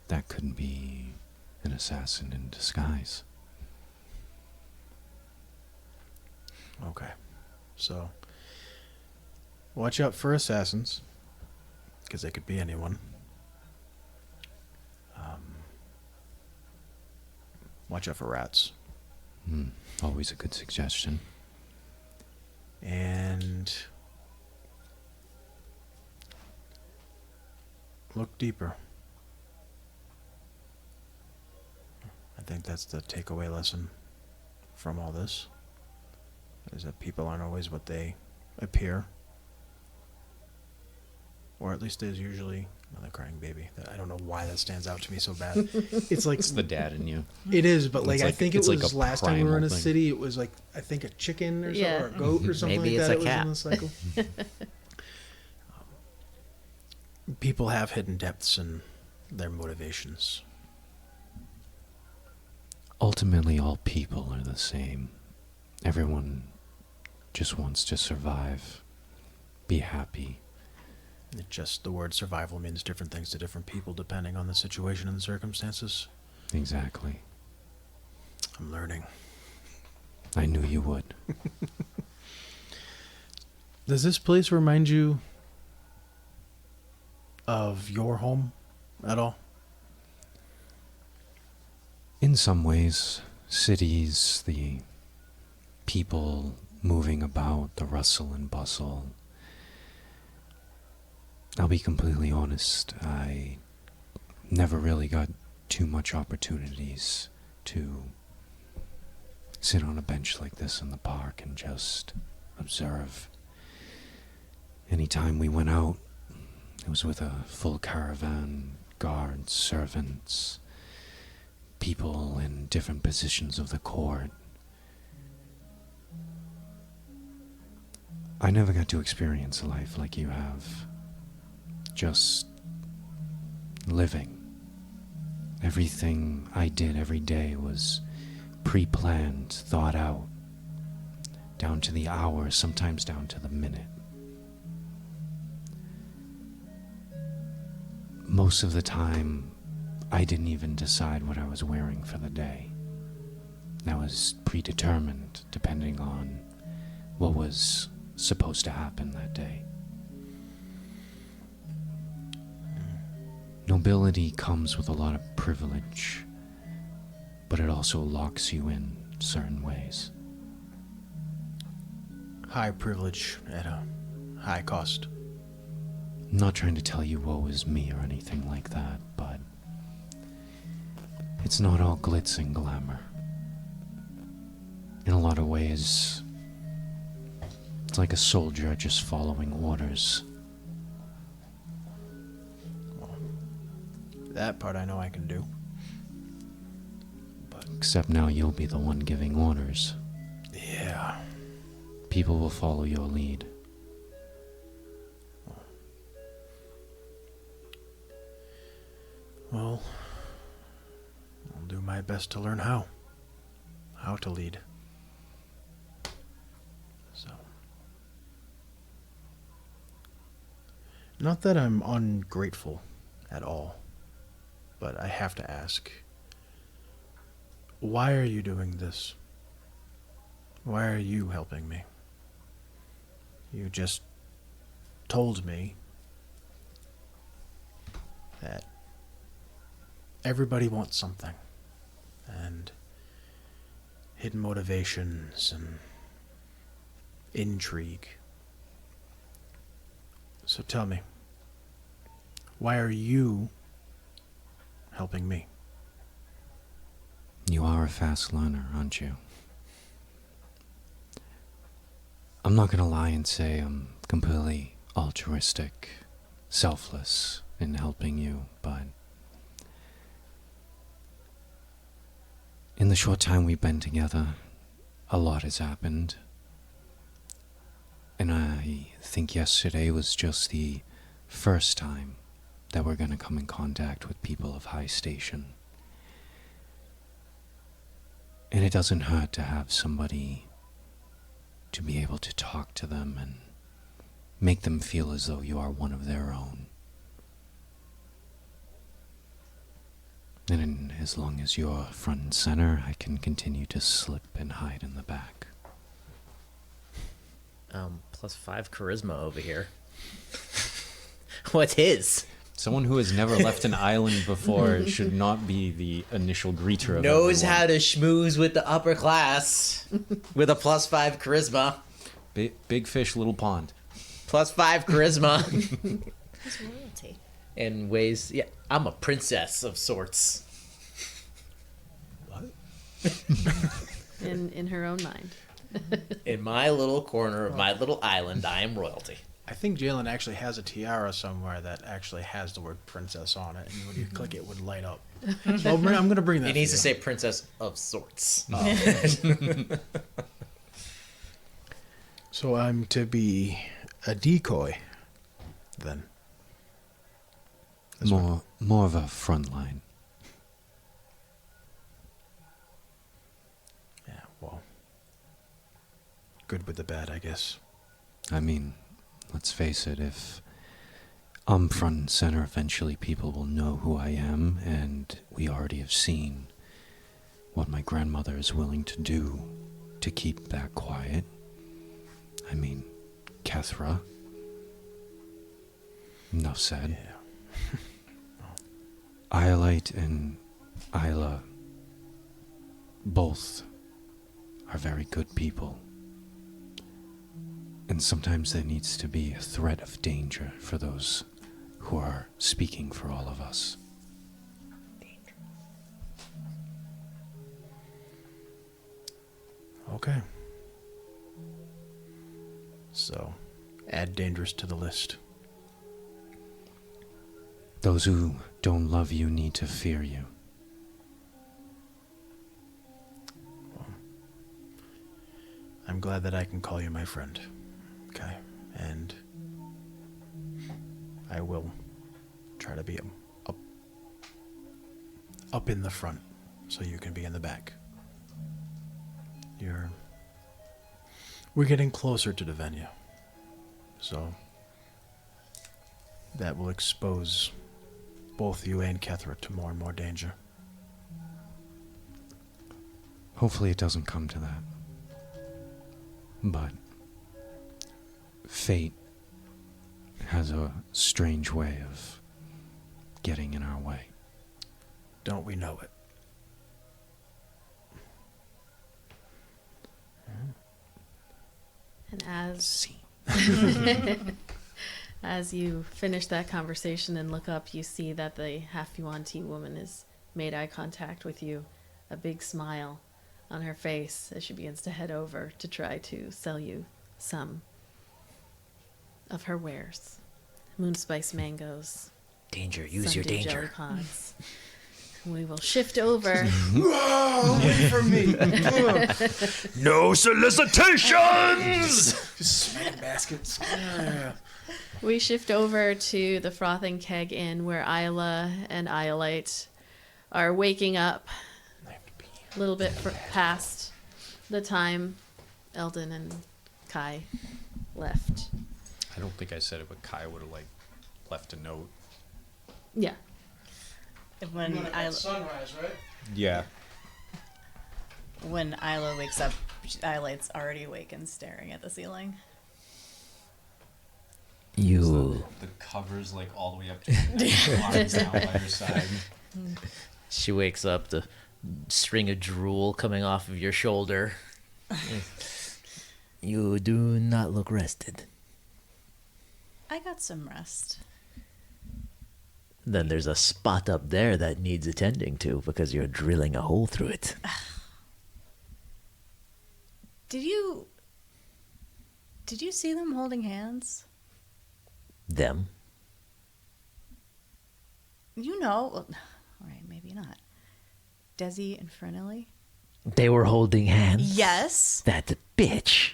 That couldn't be an assassin in disguise. Okay. So, watch out for assassins, because they could be anyone. Watch out for rats. Always a good suggestion. And look deeper. I think that's the takeaway lesson from all this, is that people aren't always what they appear. Or at least there's usually another crying baby. I don't know why that stands out to me so bad. It's like It's the dad in you. it is, but like It's I like- think it it's was like a last time we were in a primal thing. city. It was like I think a chicken or something, Yeah. or a goat or something Maybe like it's that. a It was in the cycle. People have hidden depths in their motivations. Ultimately, all people are the same. Everyone just wants to survive, be happy. It just the word survival means different things to different people depending on the situation and the circumstances. Exactly. I'm learning. I knew you would. Does this place remind you of your home at all? In some ways, cities, the people moving about, the rustle and bustle. I'll be completely honest, I never really got too much opportunities to sit on a bench like this in the park and just observe. Anytime we went out, it was with a full caravan, guards, servants, people in different positions of the court. I never got to experience life like you have. Just living. Everything I did every day was pre-planned, thought out, down to the hour, sometimes down to the minute. Most of the time, I didn't even decide what I was wearing for the day. That was predetermined, depending on what was supposed to happen that day. Nobility comes with a lot of privilege, but it also locks you in certain ways. High privilege at a high cost. I'm not trying to tell you woe is me or anything like that, but it's not all glitz and glamour. In a lot of ways, like a soldier just following orders. That part I know I can do. Except now you'll be the one giving orders. Yeah. People will follow your lead. Well, I'll do my best to learn how to lead. So, not that I'm ungrateful at all, but I have to ask, why are you doing this? Why are you helping me? You just told me that everybody wants something, and hidden motivations and intrigue. So tell me, why are you helping me? You are a fast learner, aren't you? I'm not gonna lie and say I'm completely altruistic, selfless in helping you, but in the short time we've been together, a lot has happened. And I think yesterday was just the first time that we're gonna come in contact with people of high station. And it doesn't hurt to have somebody to be able to talk to them and make them feel as though you are one of their own. And as long as you're front and center, I can continue to slip and hide in the back. +5 charisma over here. What's his? Someone who has never left an island before should not be the initial greeter of Knows everyone. how to schmooze with the upper class with a +5 charisma. Big fish, little pond. +5 charisma. His royalty. In ways, yeah, I'm a princess of sorts. In her own mind. In my little corner of my little island, I am royalty. I think Jalen actually has a tiara somewhere that actually has the word princess on it, and when you click it would light up. So I'm going to bring that. It needs to you. say princess of sorts. So I'm to be a decoy, then. That's what- More of a front line. Yeah, well, good with the bad, I guess. I mean, let's face it, if I'm front and center, eventually people will know who I am, and we already have seen what my grandmother is willing to do to keep that quiet. I mean, Kethra. Enough said. Yeah. Iolite and Ayla both are very good people. And sometimes there needs to be a threat of danger for those who are speaking for all of us. Okay. So, add dangerous to the list. Those who don't love you need to fear you. I'm glad that I can call you my friend. Okay. And I will try to be up in the front so you can be in the back. We're getting closer to the venue. So that will expose both you and Kethra to more and more danger. Hopefully it doesn't come to that. But fate has a strange way of getting in our way. Don't we know it? And as you finish that conversation and look up, you see that the half Yuan-Ti woman has made eye contact with you, a big smile on her face as she begins to head over to try to sell you some of her wares. Moon spice mangoes. Danger, use your Sundew jelly danger. pods. We will shift over. Whoa, wait for me. No solicitations! Just smacking baskets. Yeah. We shift over to the Frothing Keg Inn where Ayla and Iolite are waking up a little bit past the time Eldon and Kai left. I don't think I said it, but Kai would have, like, left a note. Yeah. When Ayla, Sunrise, right? Yeah. when Ayla wakes up, Iolite's already awake and staring at the ceiling. You. The cover's, like, all the way up to the lines down by her side. She wakes up, the string of drool coming off of your shoulder. You do not look rested. I got some rest. Then there's a spot up there that needs attending to because you're drilling a hole through it. Did you see them holding hands? Them? You know, well, all right, maybe not. Desi and Frenelli? They were holding hands? Yes. That bitch.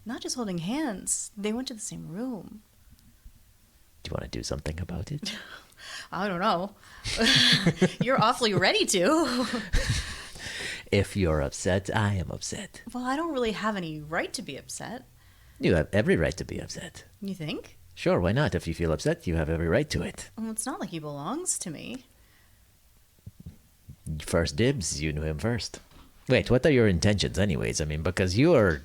Not just holding hands. They went to the same room. Do you want to do something about it? I don't know. You're awfully ready to. If you're upset, I am upset. Well, I don't really have any right to be upset. You have every right to be upset. You think? Sure, why not? If you feel upset, you have every right to it. Well, it's not like he belongs to me. First dibs, you knew him first. Wait, what are your intentions anyways? I mean, because you are,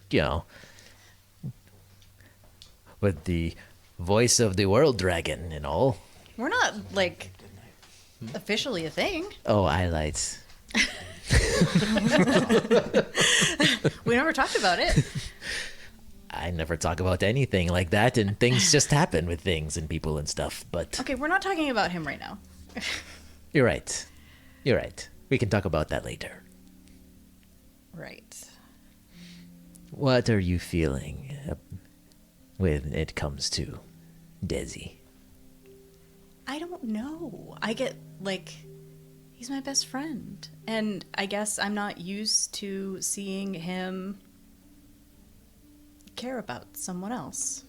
with the voice of the world dragon and all. We're not, like, officially a thing. Oh, Iolite. We never talked about it. I never talk about anything like that, and things just happen with things and people and stuff, but... Okay, we're not talking about him right now. You're right. You're right. We can talk about that later. Right. What are you feeling when it comes to Desi? I don't know. I get, like, he's my best friend. And I guess I'm not used to seeing him care about someone else.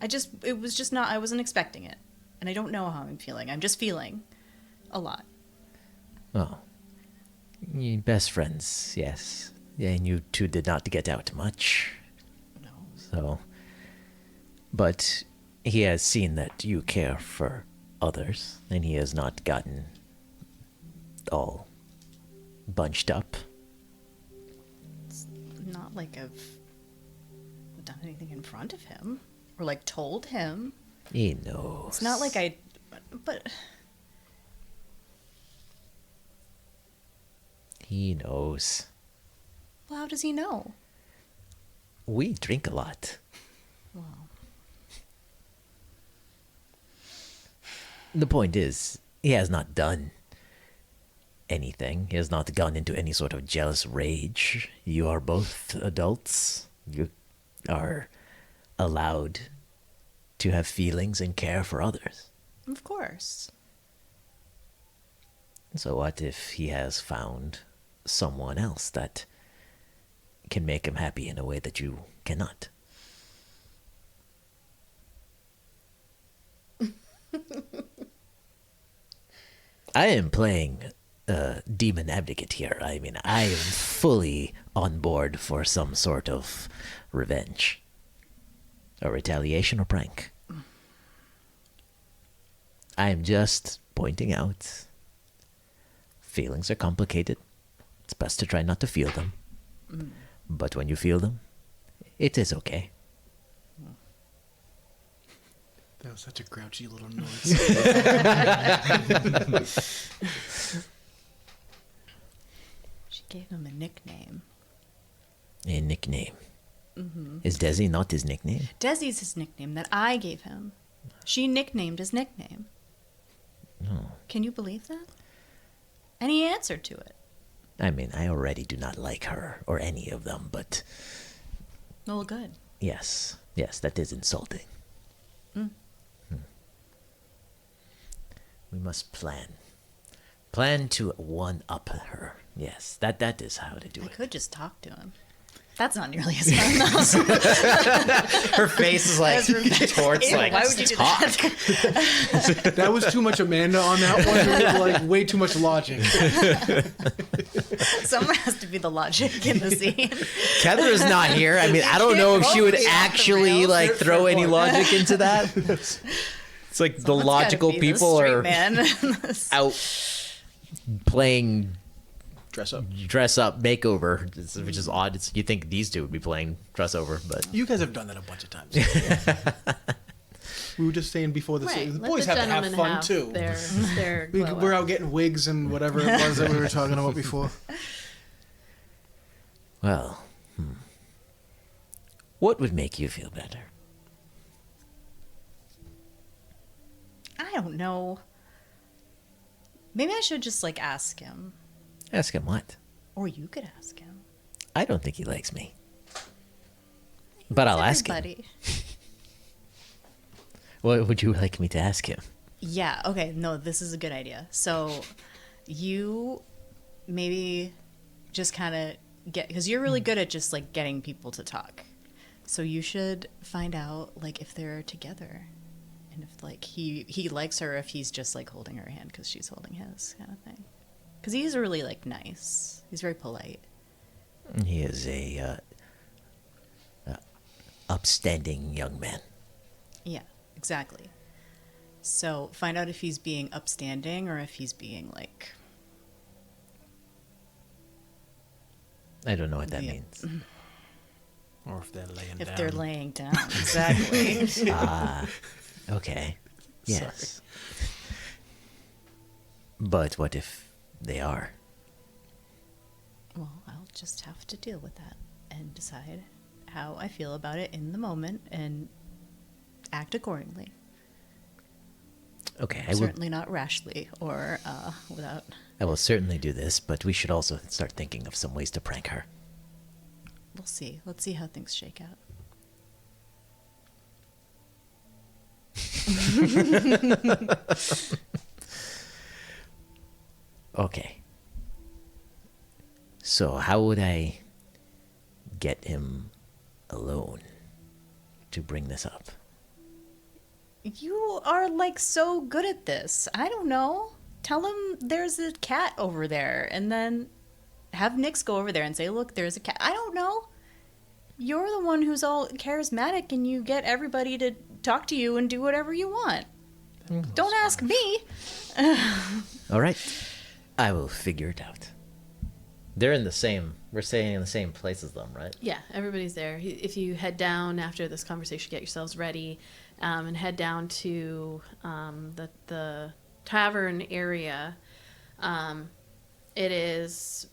I wasn't expecting it. And I don't know how I'm feeling. I'm just feeling a lot. Oh. You best friends, yes. Yeah, and you two did not get out much. No. So... But he has seen that you care for others, and he has not gotten all bunched up. It's not like I've done anything in front of him. Or, like, told him. He knows. It's not like I... But... He knows. Well, how does he know? We drink a lot. Well... The point is, he has not done anything. He has not gone into any sort of jealous rage. You are both adults. You are allowed to have feelings and care for others. Of course. So what if he has found someone else that can make him happy in a way that you cannot? I am playing demon advocate here. I mean, I am fully on board for some sort of revenge. Or retaliation or prank. I am just pointing out feelings are complicated. It's best to try not to feel them. But when you feel them, it is okay. That was such a grouchy little noise. She gave him a nickname. A nickname. Is Desi not his nickname? Desi's his nickname that I gave him. She nicknamed his nickname. No. Can you believe that? And he answered to it. I mean, I already do not like her or any of them, but Well, good. yes. Yes, that is insulting. We must plan. Plan to one-up her. Yes, that is how to do I it. could just talk to him. That's not nearly as fun, though. Her face is like towards Ew, like, why would you do that? That was too much Amanda on that one. There was, like way too much logic. Someone has to be the logic in the scene. Ketra's not here. I mean, I don't know if she would Totally off the actually rails. like throw any point. logic into that. It's like the Someone's gotta logical be the people straight are man. out playing Dress up. dress up makeover, which is odd. You think these two would be playing dress over, but You guys have done that a bunch of times. We were just saying before the Right. the Let boys the have to have gentlemen fun have too. Their glow We're up. out getting wigs and whatever it was that we were talking about before. well, what would make you feel better? I don't know. Maybe I should just like ask him. Ask him what? Or you could ask him. I don't think he likes me, but I'll ask him. Everybody. What would you like me to ask him? Yeah, okay, no, this is a good idea. So you maybe just kind of get, because you're really good at just like getting people to talk. So you should find out like if they're together and if like he likes her, if he's just like holding her hand because she's holding his kind of thing. Because he's really like nice. He's very polite. He is a upstanding young man. Yeah, exactly. So find out if he's being upstanding or if he's being like, I don't know what that Yeah. means. Or if they're laying if down. they're laying down. Exactly. Okay. Yes. But what if they are? Well, I'll just have to deal with that and decide how I feel about it in the moment and act accordingly. Okay, I will. Certainly not rashly or without. I will certainly do this, but we should also start thinking of some ways to prank her. We'll see. Let's see how things shake out. Okay. So how would I get him alone to bring this up? You are like so good at this. I don't know. Tell him there's a cat over there and then have Nix go over there and say, look, there's a cat. I don't know. You're the one who's all charismatic and you get everybody to talk to you and do whatever you want. Don't ask me. All right. I will figure it out. They're in the same, we're staying in the same place as them, right? Yeah, everybody's there. If you head down after this conversation, get yourselves ready, and head down to the tavern area. It's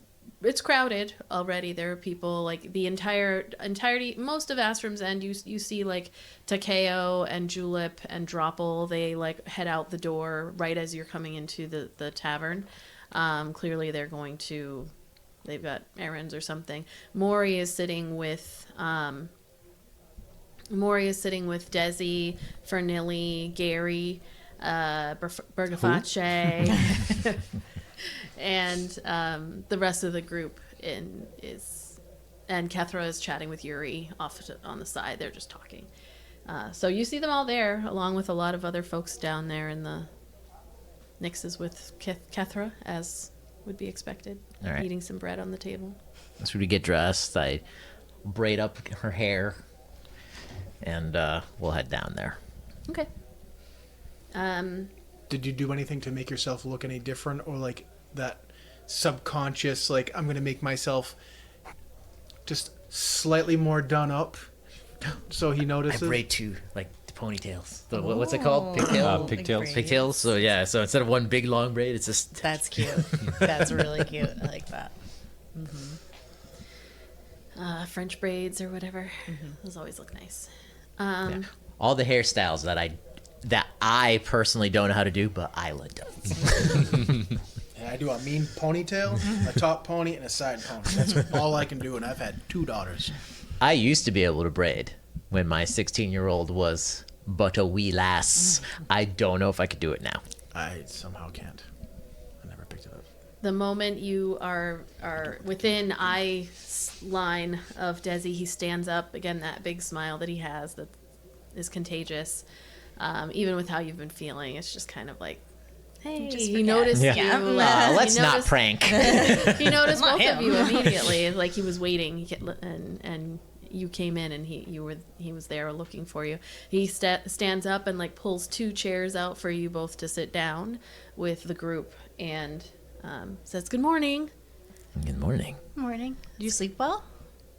crowded already. There are people like the entirety. Most of Astrum's End, you see like Takeo and Julep and Dropple. They like head out the door right as you're coming into the tavern. Clearly, they've got errands or something. Mori is sitting with Desi, Fernilli, Gary, Bergaface, and the rest of the group and Kethra is chatting with Yuri on the side. They're just talking. So you see them all there, along with a lot of other folks down there in the Nix is with Kethra, as would be expected, All right. eating some bread on the table. So we get dressed, I braid up her hair, and we'll head down there. Okay. Did you do anything to make yourself look any different, or like that subconscious, like I'm gonna make myself just slightly more done up, so he I notices? braid two, like, ponytails. What's it called? Pigtails? Pigtails. Pigtails. So yeah, so instead of one big long braid, it's just That's cute. That's really cute. I like that. French braids or whatever. Those always look nice. yeah. All the hairstyles that I personally don't know how to do, but Ayla does. And I do a mean ponytail, a top pony, and a side pony. That's all I can do, and I've had 2 daughters. I used to be able to braid, when my 16-year-old was but a wee lass. I don't know if I could do it now. I somehow can't. I never picked it up. The moment you are within eye line of Desi, he stands up again. That big smile that he has that is contagious. Even with how you've been feeling, it's just kind of like, hey, Just he forget. noticed you. Let's He not noticed- prank. He noticed Not both of him. you immediately. Like he was waiting, and you came in, and he was there looking for you. He stands up and like pulls 2 chairs out for you both to sit down with the group, and says, "Good morning." Good morning. Morning. Did you sleep well?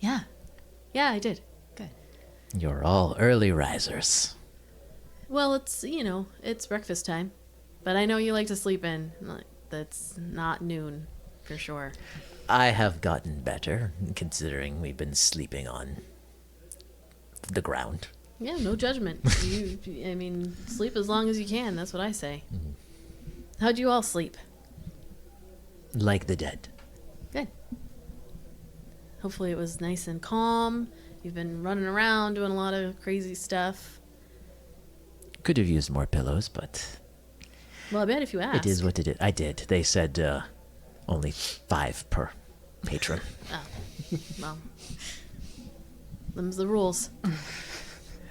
Yeah, I did. Good. You're all early risers. Well, it's breakfast time, but I know you like to sleep in. Like, that's not noon, for sure. I have gotten better, considering we've been sleeping on the ground. Yeah, no judgment. I mean, sleep as long as you can. That's what I say. How'd you all sleep? Like the dead. Good. Hopefully it was nice and calm. You've been running around doing a lot of crazy stuff. Could have used more pillows, but Well, I bet if you asked. it is what it is. I did. They said only 5 per patron. Well, them's the rules.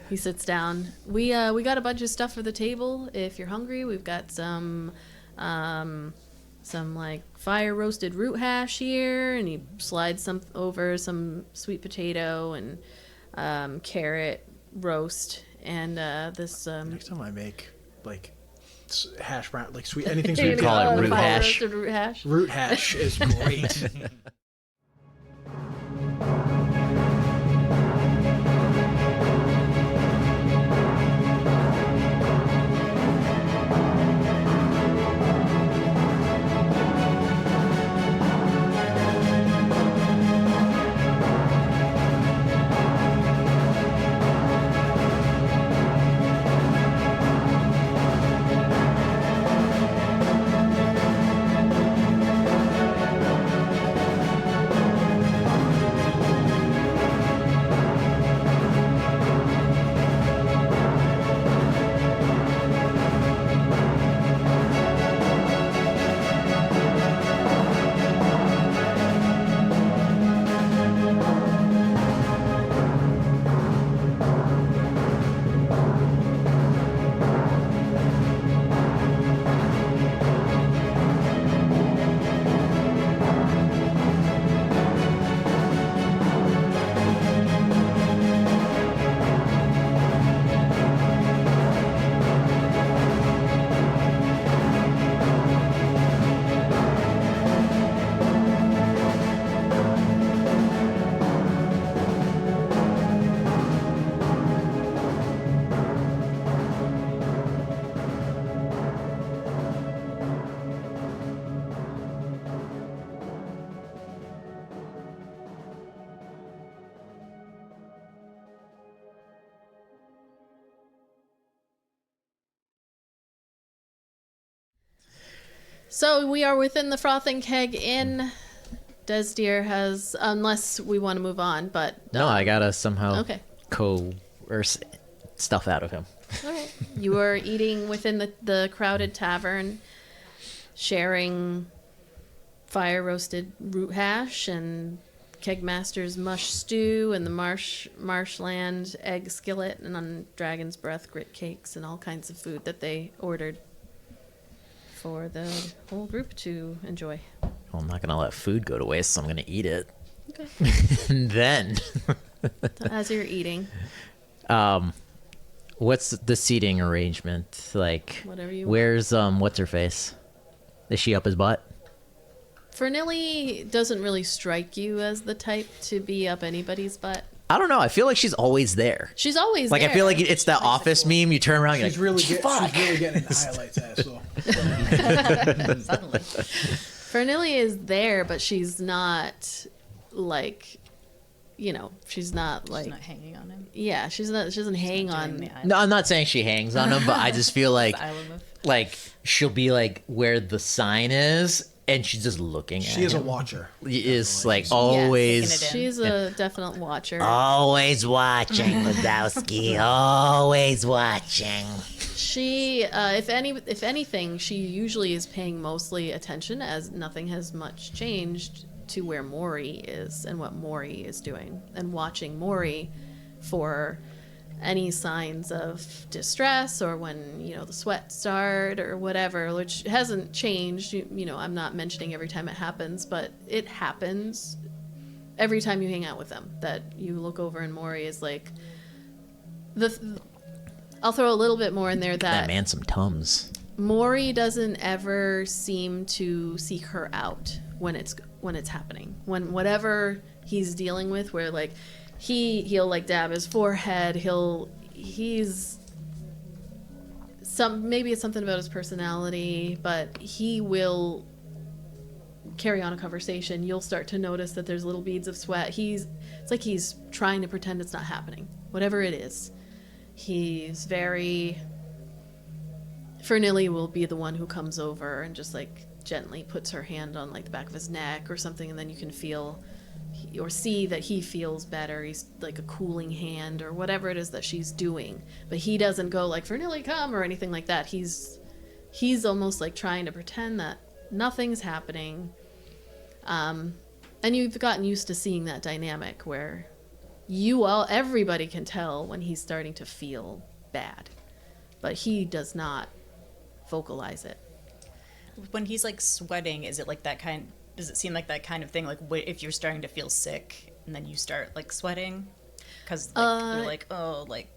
He sits down. We got a bunch of stuff for the table. If you're hungry, we've got some like fire roasted root hash here, and he slides some over some sweet potato and carrot roast and this. Next time I make like hash brown, like sweet anything You're sweet. gonna call it go root fire hash. roasted root hash. Root hash is great. So we are within the Frothing Keg Inn. Desdeer has, unless we want to move on, but No, I gotta somehow okay. coerce stuff out of him. All right. You are eating within the crowded tavern, sharing fire roasted root hash and Kegmaster's mush stew and the marshland egg skillet and on dragon's breath grit cakes and all kinds of food that they ordered for the whole group to enjoy. Well, I'm not gonna let food go to waste, so I'm gonna eat it. Okay. And then, So as you're eating, what's the seating arrangement like? Whatever you want. Where's what's her face? Is she up his butt? Fernilli doesn't really strike you as the type to be up anybody's butt. I don't know. I feel like she's always there. She's always Like there. I feel like it's that Office meme. You turn around, you're She's like, really, fuck. she's really getting into highlights, asshole. Suddenly. Fernilli is there, but she's not like, she's not like, She's not hanging on him. yeah, she doesn't hang Enjoying on. the island. No, I'm not saying she hangs on him, but I just feel like The island of- like she'll be like where the sign is, And she's just looking at She is a him. watcher. Is like taking always, it in. She's a definite watcher. always watching, Wazowski. Always watching. She, if anything, she usually is paying mostly attention, as nothing has much changed, to where Maury is and what Maury is doing, and watching Maury for any signs of distress, or when the sweat start or whatever, which hasn't changed. I'm not mentioning every time it happens, but it happens every time you hang out with them, that you look over and Maury is like I'll throw a little bit more in there That man some Tums. Maury doesn't ever seem to seek her out when it's happening. When whatever he's dealing with, where like he'll like dab his forehead, maybe it's something about his personality, but he will carry on a conversation. You'll start to notice that there's little beads of sweat. It's like he's trying to pretend it's not happening. Whatever it is. He's very... Fernilly will be the one who comes over and just like gently puts her hand on like the back of his neck or something, and then you can feel or see that he feels better. He's like a cooling hand or whatever it is that she's doing, but he doesn't go like Fernilly come or anything like that. He's almost like trying to pretend that nothing's happening, and you've gotten used to seeing that dynamic where everybody can tell when he's starting to feel bad, but he does not vocalize it. When he's like sweating, is it like that kind? Does it seem like that kind of thing? Like if you're starting to feel sick and then you start like sweating, because you're like, oh, like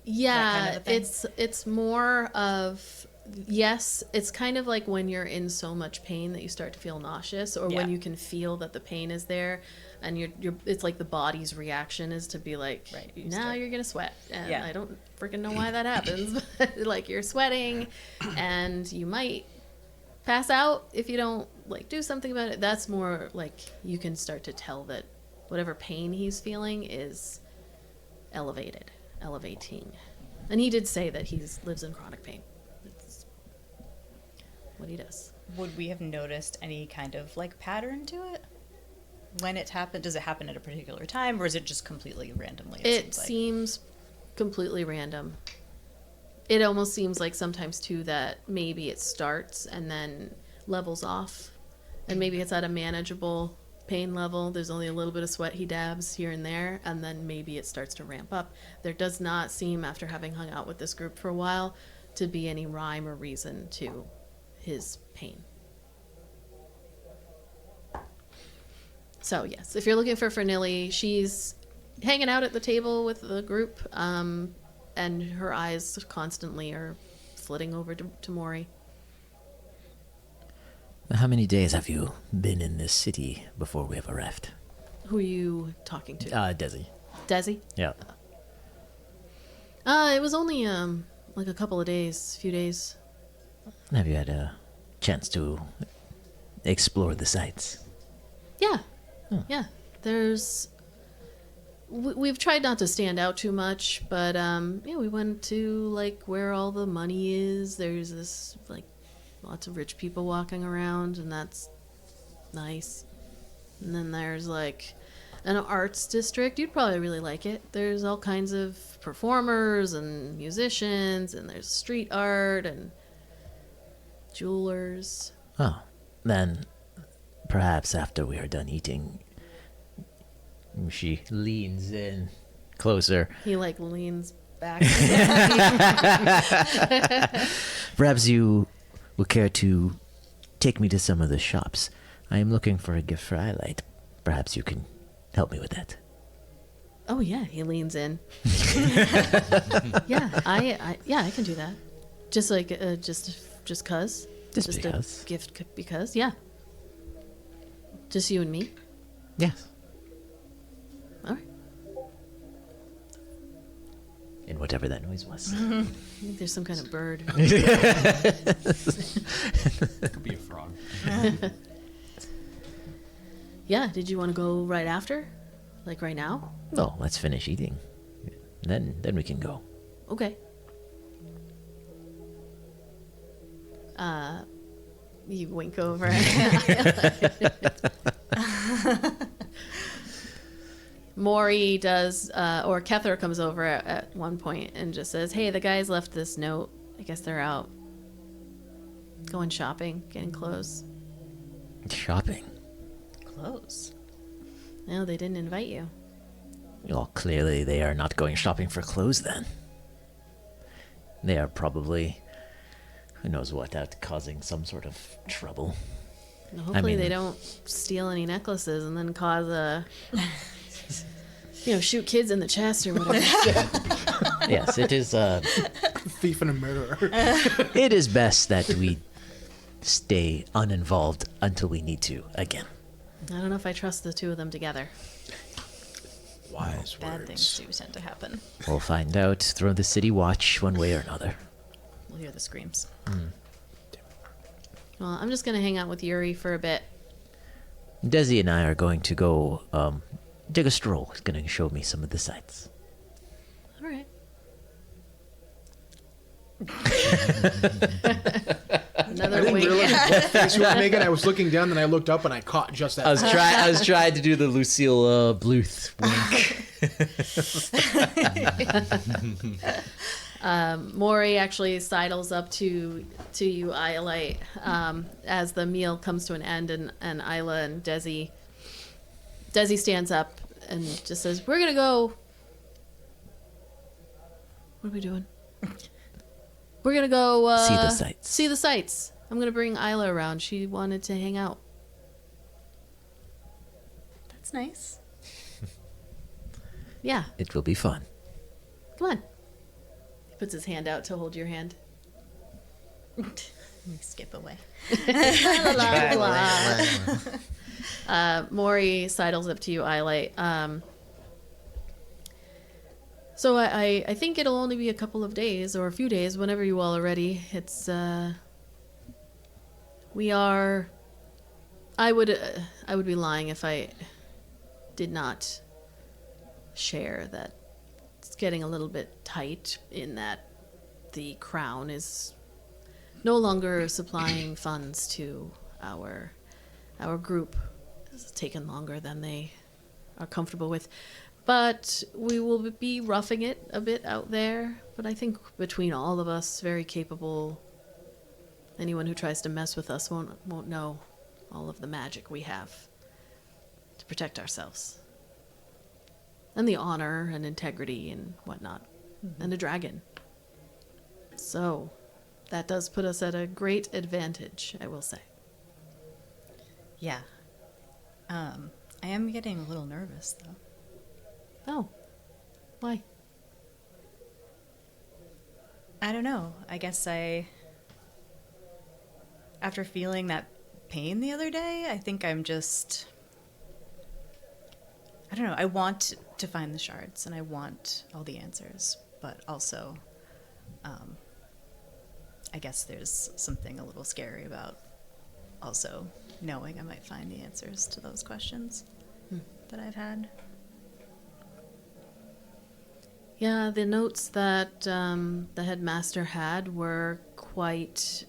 yeah, that kind of a thing? it's more of, yes, it's kind of like when you're in so much pain that you start to feel nauseous, or when Yeah. you can feel that the pain is there, and you're it's like the body's reaction is to be like, Right, now you're gonna sweat, and Yeah. I don't freaking know why that happens, but like you're sweating and you might pass out if you don't like do something about it. That's more like you can start to tell that whatever pain he's feeling is elevating. And he did say that he lives in chronic pain. It's what he does. Would we have noticed any kind of like pattern to it when it happened? Does it happen at a particular time, or is it just completely randomly? It seems seems completely random. It almost seems like sometimes too that maybe it starts and then levels off, and maybe it's at a manageable pain level. There's only a little bit of sweat he dabs here and there, and then maybe it starts to ramp up. There does not seem, after having hung out with this group for a while, to be any rhyme or reason to his pain. So yes, if you're looking for Fernilly, she's hanging out at the table with the group, and her eyes constantly are flitting over to Maury. How many days have you been in this city before we ever left? Who are you talking to? Desi. Desi? Yeah. It was only like a couple of days, few days. Have you had a chance to explore the sites? Yeah. Yeah. We've tried not to stand out too much, but yeah, we went to like where all the money is. There's this like lots of rich people walking around, and that's nice. And then there's like an arts district. You'd probably really like it. There's all kinds of performers and musicians, and there's street art and jewelers. Oh, then perhaps after we are done eating, she leans in closer. He like leans back. Perhaps you would care to take me to some of the shops. I am looking for a gift for Iolite. Perhaps you can help me with that. Oh yeah, he leans in. Yeah, I can do that. Just like just cause. Just because. A gift because, yeah. Just you and me. Yes. All right. And whatever that noise was. I think there's some kind of bird. Could be a frog. Yeah. Did you want to go right after, like right now? Well, let's finish eating. Then we can go. You wink over. Maury does, or Kethra comes over at one point and just says, "Hey, the guys left this note. I guess they're out going shopping, getting clothes." Shopping. Clothes. No, they didn't invite you. Well, clearly they are not going shopping for clothes then. They are probably, who knows what, out causing some sort of trouble. Hopefully they don't steal any necklaces and then cause a, shoot kids in the chest or whatever. Yes, it is. Thief and a murderer. It is best that we stay uninvolved until we need to again. I don't know if I trust the two of them together. Wise Bad words. things do tend to happen. We'll find out through the city watch one way or another. We'll hear the screams. Well, I'm just going to hang out with Yuri for a bit. Desi and I are going to go take a stroll. He's going to show me some of the sights. All right. I Another didn't wink. realize what face you were making. I was looking down, then I looked up and I caught just that. I was trying to do the Lucille Bluth wink. Maury actually sidles up to you, Iolite, as the meal comes to an end, and Ayla and Desi stands up and just says, "We're gonna go." What are we doing? We're gonna go See the sights. See the sights. I'm gonna bring Ayla around. She wanted to hang out. That's nice. Yeah, It will be fun. come on. He puts his hand out to hold your hand. Skip away. Maury sidles up to you, Iolite. So I think it'll only be a couple of days or a few days, whenever you all are ready. It's I would be lying if I did not share that it's getting a little bit tight in that the crown is no longer supplying funds to our group. It's taken longer than they are comfortable with. But we will be roughing it a bit out there. But I think between all of us, very capable. Anyone who tries to mess with us won't know all of the magic we have to protect ourselves. And the honor and integrity and whatnot. And a dragon. So, that does put us at a great advantage, I will say. Yeah. I am getting a little nervous, though. Oh. Why? I don't know. I guess after feeling that pain the other day, I think I'm just... I don't know. I want to find the shards, and I want all the answers, but also, I guess there's something a little scary about also knowing I might find the answers to those questions that I've had. Yeah, the notes that the headmaster had were quite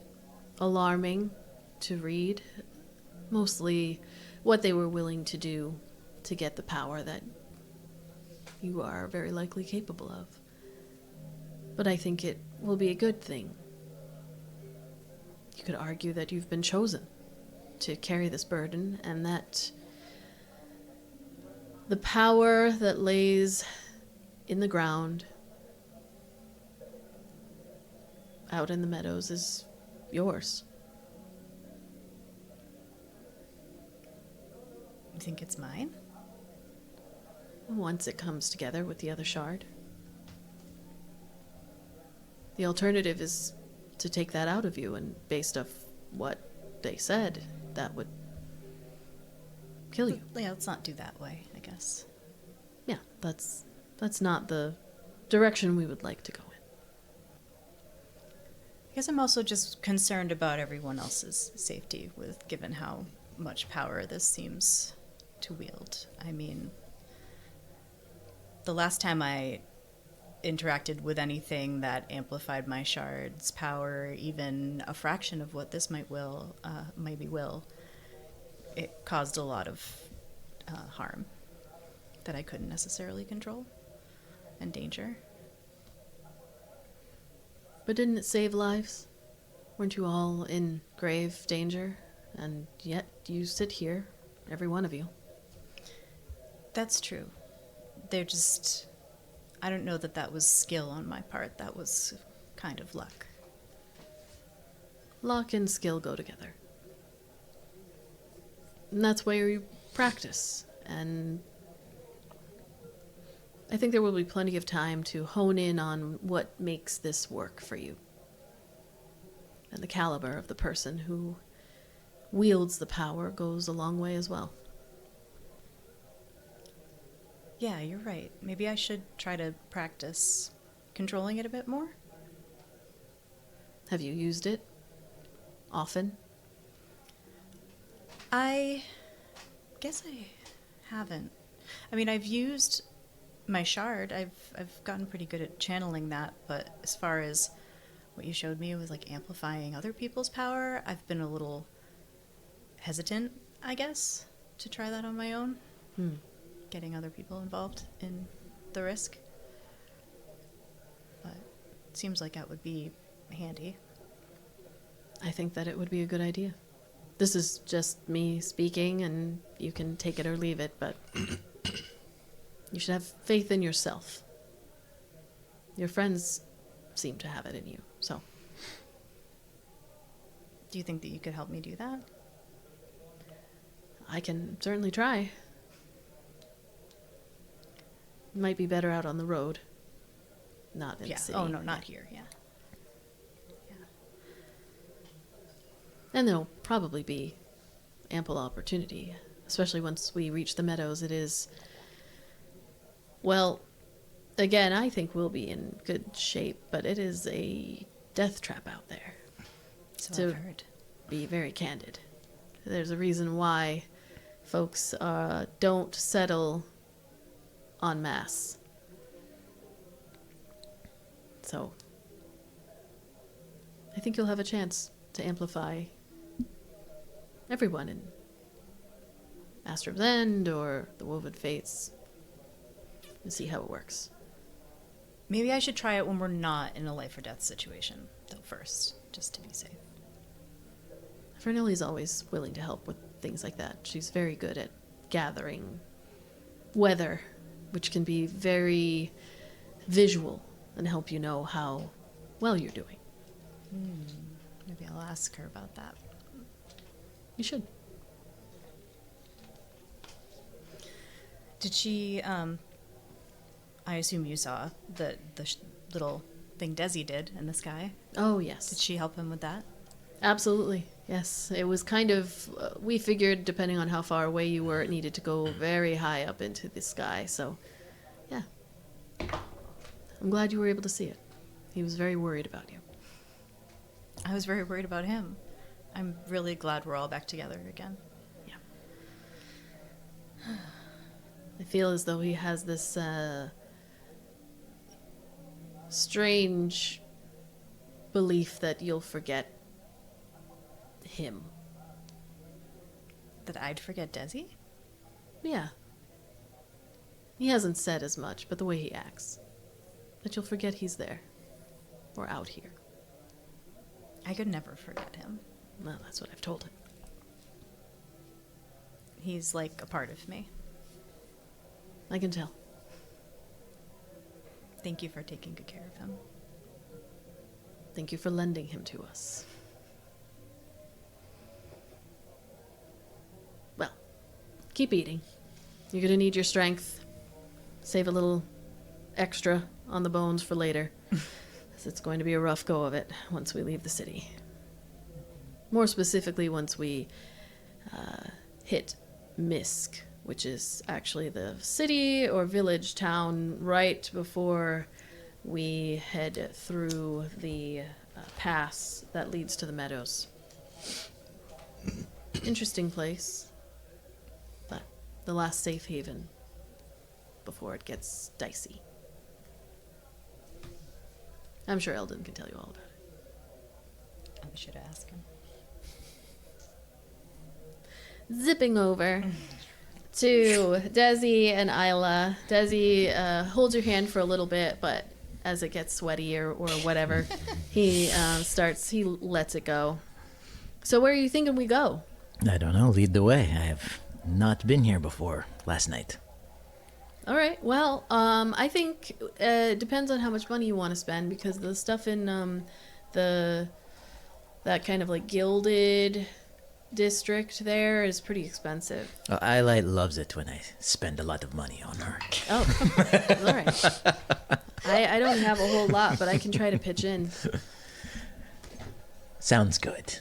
alarming to read. Mostly what they were willing to do to get the power that you are very likely capable of. But I think it will be a good thing. You could argue that you've been chosen to carry this burden, and that the power that lays in the ground out in the meadows is yours. You think it's mine? Once it comes together with the other shard. The alternative is to take that out of you, and based off what they said, that would kill you. Yeah, let's not do that way, I guess. Yeah, that's not the direction we would like to go in. I guess I'm also just concerned about everyone else's safety, given how much power this seems to wield. I mean, the last time I interacted with anything that amplified my shard's power, even a fraction of what this maybe will, it caused a lot of harm that I couldn't necessarily control, and danger. But didn't it save lives? Weren't you all in grave danger? And yet you sit here, every one of you. That's true. They're just... I don't know that was skill on my part. That was kind of luck. Luck and skill go together. And that's where you practice. And I think there will be plenty of time to hone in on what makes this work for you. And the caliber of the person who wields the power goes a long way as well. Yeah, you're right. Maybe I should try to practice controlling it a bit more. Have you used it often? I guess I haven't. I mean, I've used my shard. I've gotten pretty good at channeling that, but as far as what you showed me was like amplifying other people's power, I've been a little hesitant, I guess, to try that on my own. Getting other people involved in the risk. But it seems like that would be handy. I think that it would be a good idea. This is just me speaking, and you can take it or leave it, but you should have faith in yourself. Your friends seem to have it in you, so. Do you think that you could help me do that? I can certainly try. Might be better out on the road. Not in the city. Oh, no, not here, yeah. And there'll probably be ample opportunity, especially once we reach the meadows. It is... Well, again, I think we'll be in good shape, but it is a death trap out there. So I've heard. Be very candid. There's a reason why folks don't settle en masse. So, I think you'll have a chance to amplify everyone in Astrum's End or the Woven Fates and see how it works. Maybe I should try it when we're not in a life or death situation, though, first, just to be safe. Fernelli's always willing to help with things like that. She's very good at gathering weather, which can be very visual and help you know how well you're doing. Maybe I'll ask her about that. You should. Did she, I assume you saw the little thing Desi did in the sky. Oh, yes. Did she help him with that? Absolutely, yes. It was kind of, we figured depending on how far away you were, it needed to go very high up into the sky, so, yeah. I'm glad you were able to see it. He was very worried about you. I was very worried about him. I'm really glad we're all back together again. Yeah. I feel as though he has this, strange belief that you'll forget him. That I'd forget Desi? Yeah. He hasn't said as much, but the way he acts. That you'll forget he's there. Or out here. I could never forget him. Well, that's what I've told him. He's like a part of me. I can tell. Thank you for taking good care of him. Thank you for lending him to us. Well, keep eating. You're gonna need your strength. Save a little extra on the bones for later. It's going to be a rough go of it once we leave the city. More specifically, once we hit Misk, which is actually the city or village town right before we head through the pass that leads to the meadows. Interesting place, but the last safe haven before it gets dicey. I'm sure Eldon can tell you all about it. We should ask him. Zipping over to Desi and Ayla. Desi holds your hand for a little bit, but as it gets sweaty or whatever, he lets it go. So where are you thinking we go? I don't know. Lead the way. I have not been here before last night. All right. Well, I think it depends on how much money you want to spend, because the stuff in that kind of like gilded district there is pretty expensive. Ayla loves it when I spend a lot of money on her. Oh, all right. I don't have a whole lot, but I can try to pitch in. Sounds good.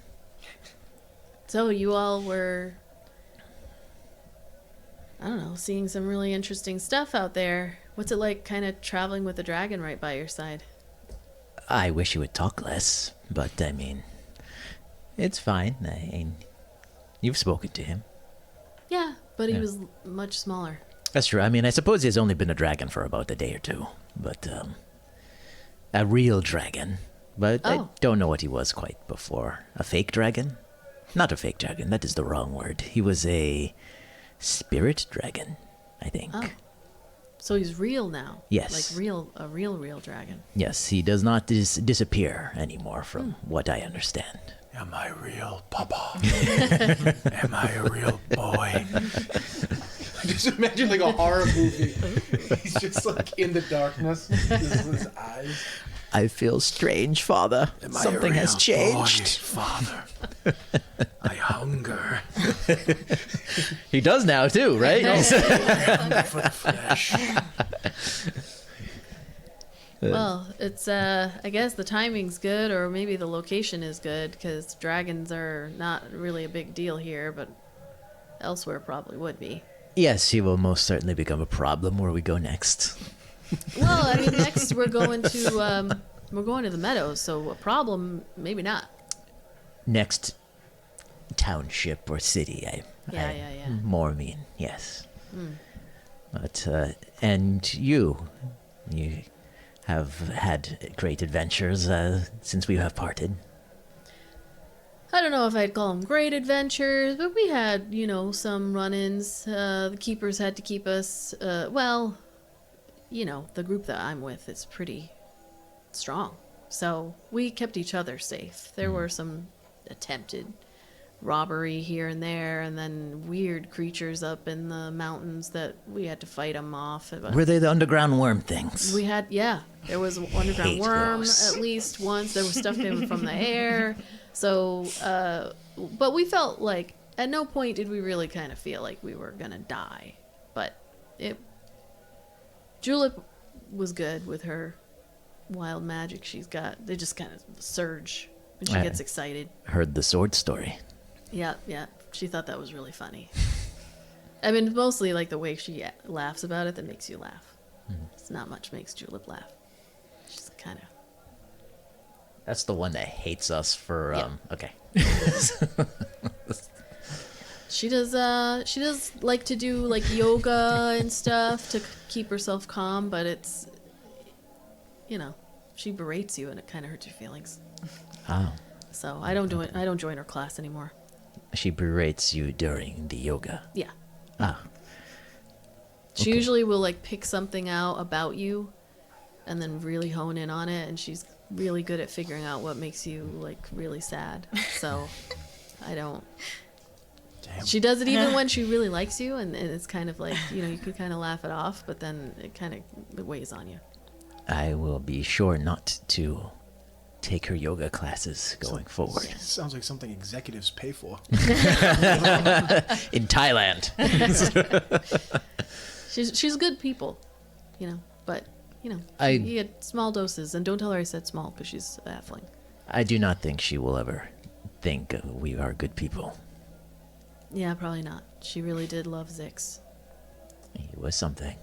So you all were, I don't know, seeing some really interesting stuff out there. What's it like kind of traveling with a dragon right by your side? I wish you would talk less, but I mean, it's fine. You've spoken to him. Yeah, but he Yeah. was much smaller. That's true. I mean, I suppose he's only been a dragon for about a day or two, but a real dragon. But I Oh. don't know what he was quite before. A fake dragon? Not a fake dragon. That is the wrong word. He was a spirit dragon, I think. Oh. So he's real now. Yes. Like a real dragon. Yes, he does not disappear anymore, from what I understand. Am I real, Papa? Am I a real boy? Just imagine like a horror movie. He's just like in the darkness. This is his eyes. I feel strange, Father. Am Something I a has real changed. boy, Father? I hunger. He does now, too, right? Hunger for the flesh. Well, it's I guess the timing's good, or maybe the location is good, because dragons are not really a big deal here, but elsewhere probably would be. Yes, he will most certainly become a problem where we go next. Well, I mean, next we're going to the meadows, so a problem maybe not. Next township or city, I Yeah. more mean, yes. But, and you have had great adventures since we have parted. I don't know if I'd call them great adventures, but we had, some run-ins. The keepers had to keep us, the group that I'm with is pretty strong. So we kept each other safe. There were some attempted robbery here and there, and then weird creatures up in the mountains that we had to fight them off. Were they the underground worm things? We had, there was an underground Hate worm those. at least once. There was stuff coming from the air. So, but we felt like at no point did we really kind of feel like we were gonna die. But Julep was good with her wild magic she's got. They just kind of surge when she gets excited. Heard the sword story. Yeah. She thought that was really funny. I mean, mostly like the way she laughs about it that makes you laugh. It's not much makes Julep laugh. She's kind of. That's the one that hates us for, Yeah. okay. She does like to do like yoga and stuff to keep herself calm, but it's, she berates you and it kind of hurts your feelings. Oh. So I don't join her class anymore. She berates you during the yoga. Yeah. Ah. She Okay. usually will like pick something out about you and then really hone in on it, and she's really good at figuring out what makes you like really sad. So I don't. Damn. She does it even when she really likes you, and it's kind of like, you could kind of laugh it off, but then it kind of weighs on you. I will be sure not to take her yoga classes going forward. Sounds like something executives pay for. In Thailand. She's good people, but you get small doses, and don't tell her I said small because she's a halfling. I do not think she will ever think we are good people. Yeah, probably not. She really did love Zix. He was something.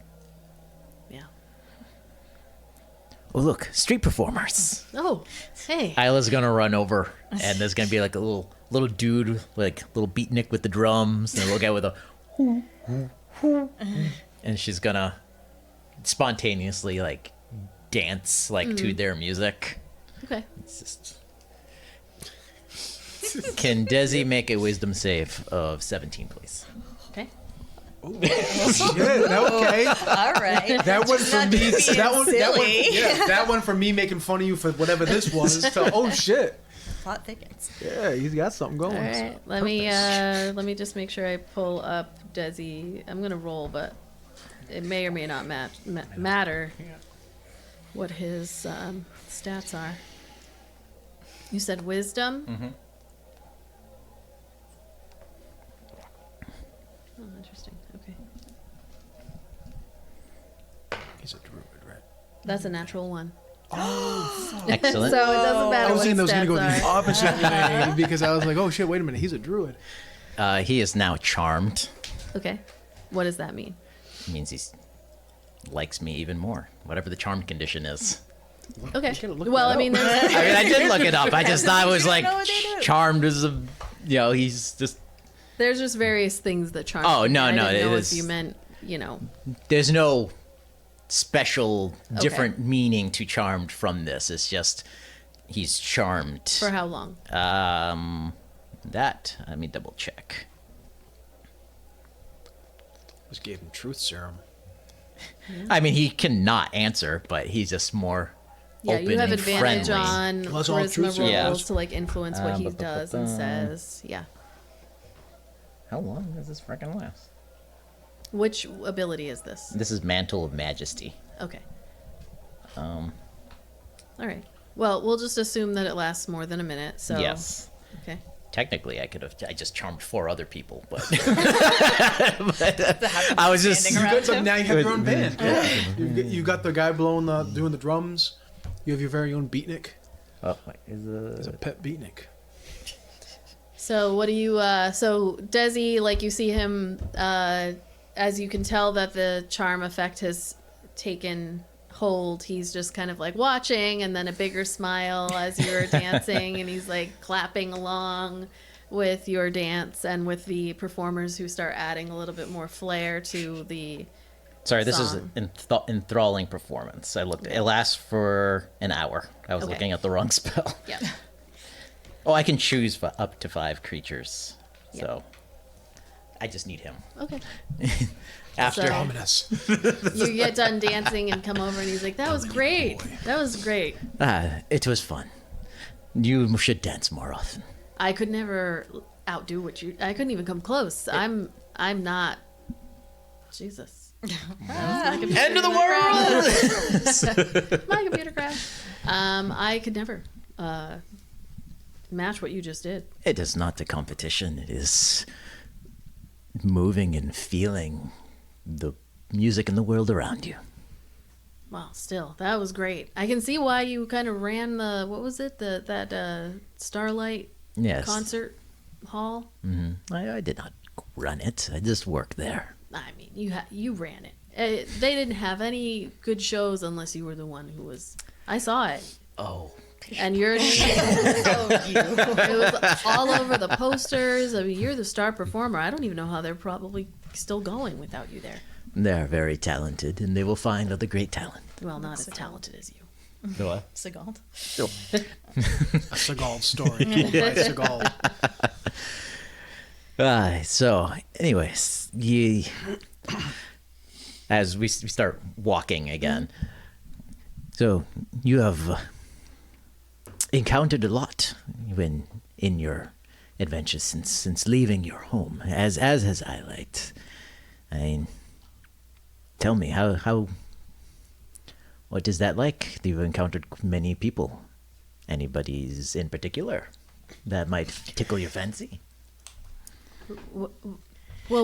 Yeah. Oh, look, street performers. Oh, hey. Ayla's gonna run over, and there's gonna be like a little dude, like little beatnik with the drums, and a little guy with a and she's gonna spontaneously like dance like to their music. Okay. It's just... Can Desi make a wisdom save of 17, please? Okay. Yeah, okay. All right. That one for Not me. being silly. That one for me making fun of you for whatever this was. So, oh shit. Plot thickens. Yeah, he's got something going. All right. Let me just make sure I pull up Desi. I'm gonna roll, but it may or may not matter what his stats are. You said wisdom. Mm-hmm. Oh, interesting. Okay. He's a druid, right? That's a natural one. Excellent. So it doesn't matter I was what thinking that was his gonna go stats the are. opposite way because I was like, oh shit, wait a minute, he's a druid. He is now charmed. Okay. What does that mean? It means he likes me even more, whatever the charmed condition is. Okay. gotta look Well, that I mean, there's, I mean, I did look it up. I just thought it was You like don't know what they do. charmed is a, he's just. there's just various things that charm. Oh, you. no, I no, didn't know it if is- you meant, There's no special Okay. different meaning to charmed from this. It's just he's charmed. for how long? That let me double check. Just gave him truth serum. I mean, he cannot answer, but he's just more Yeah, open you have and advantage friendly. on Well, that's all charisma truth rolls serum. to like influence what he does and ba-ba-ba-ba. says. Yeah. How long does this freaking last? Which ability is this? This is Mantle of Majesty. Okay. All right. Well, we'll just assume that it lasts more than a minute. So Yes. Okay. Technically, I just charmed 4 other people, but I was just- You got some, now you have your own band. Yeah. You got the guy doing the drums. You have your very own beatnik. oh, wait, is It's a pet beatnik. So what do you? So Desi, like you see him, as you can tell that the charm effect has taken hold. He's just kind of like watching, and then a bigger smile as you're dancing, and he's like clapping along with your dance and with the performers who start adding a little bit more flair to the. Sorry, this song. is enthralling performance. I looked. It lasts for an hour. I was Okay. looking at the wrong spell. Yeah. Oh, I can choose for up to 5 creatures. So I just need him. Okay. After So- Ominous. You get done dancing and come over, and he's like, "That was great. That was great." it was fun. You should dance more often. I could never outdo what you. I couldn't even come close. I'm not. Jesus. End of the world. My computer crashed. I could never match what you just did. It is not a competition. It is moving and feeling the music in the world around you. Well, still, that was great. I can see why you kind of ran the what was it that Starlight Yes. concert hall. I did not run it. I just worked there. I mean, you ran it. They didn't have any good shows unless you were the one who was. I saw it. Oh. And you're it was all over the posters. I mean, you're the star performer. I don't even know how they're probably still going without you there. They're very talented, and they will find other great talent. Well, not as talented as you. Sigald. A Seagal story. By Seagal. So, anyways, as we start walking again, so you have encountered a lot when in your adventures since leaving your home, as has Iolite. I mean, tell me how what is that like? You've encountered many people. Anybody's in particular that might tickle your fancy? Well,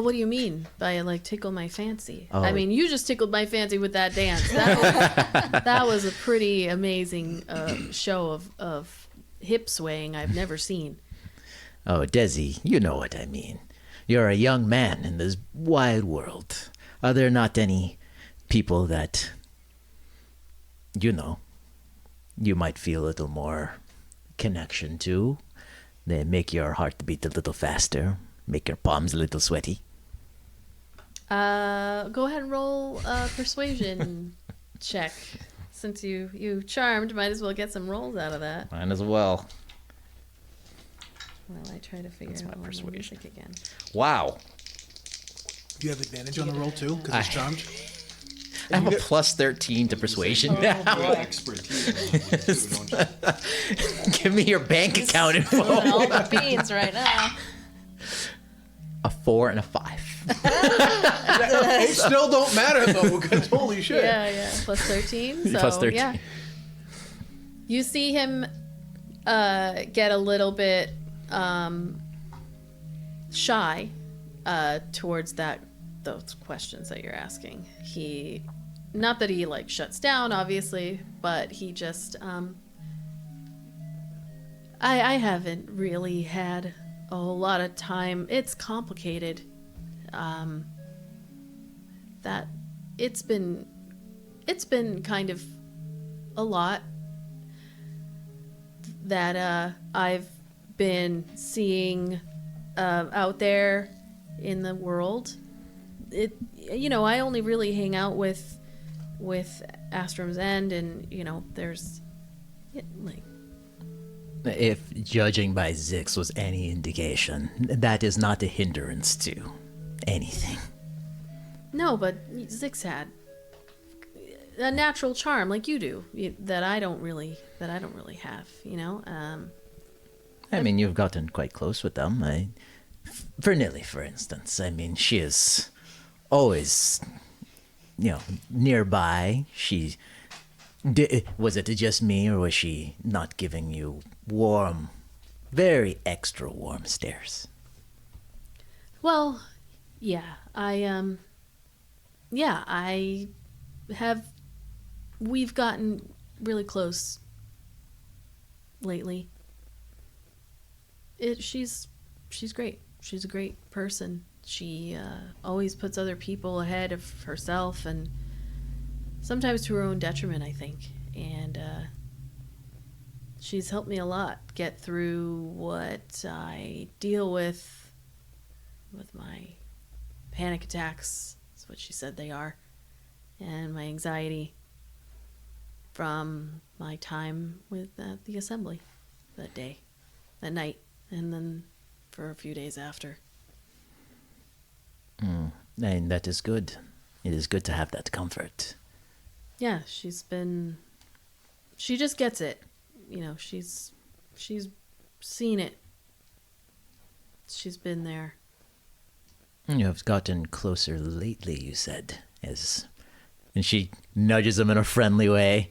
what do you mean by like tickle my fancy? Oh. I mean, you just tickled my fancy with that dance. That was a pretty amazing show of hip swaying I've never seen. Oh, Desi, you know what I mean. You're a young man in this wide world. Are there not any people that, you might feel a little more connection to? They make your heart beat a little faster, make your palms a little sweaty. Go ahead and roll a persuasion check. since you charmed, might as well get some rolls out of that. Mine as well. While I try to figure That's my out the persuasion. music again. Wow. Do you have advantage on the roll too? Because it's charmed. I have a plus 13 to persuasion now. Give me your bank account info. Spilling all the beans right now. A 4 and a 5. They still don't matter though. Because holy shit. Yeah. Plus 13. So, Plus 13. Yeah. You see him get a little bit shy towards those questions that you're asking. Not that he like shuts down, obviously, but he just I haven't really had a whole lot of time. It's complicated. That it's been kind of a lot that I've been seeing out there in the world. I only really hang out with Astrom's End, and there's like, If judging by Zix was any indication, that is not a hindrance to anything. no, but Zix had a natural charm like you do that I don't really have. I mean, you've gotten quite close with them. Vernilli, for instance. I mean, she is always, nearby. Was it just me, or was she not giving you warm, very extra warm stares? Well, yeah, I have. We've gotten really close lately. She's great. She's a great person. She always puts other people ahead of herself, and sometimes to her own detriment, I think. And she's helped me a lot get through what I deal with my panic attacks. That's what she said they are. And my anxiety from my time with the assembly that night, and then for a few days after. And that is good. It is good to have that comfort. Yeah, she just gets it. She's seen it. She's been there. You have gotten closer lately, you said. And she nudges him in a friendly way.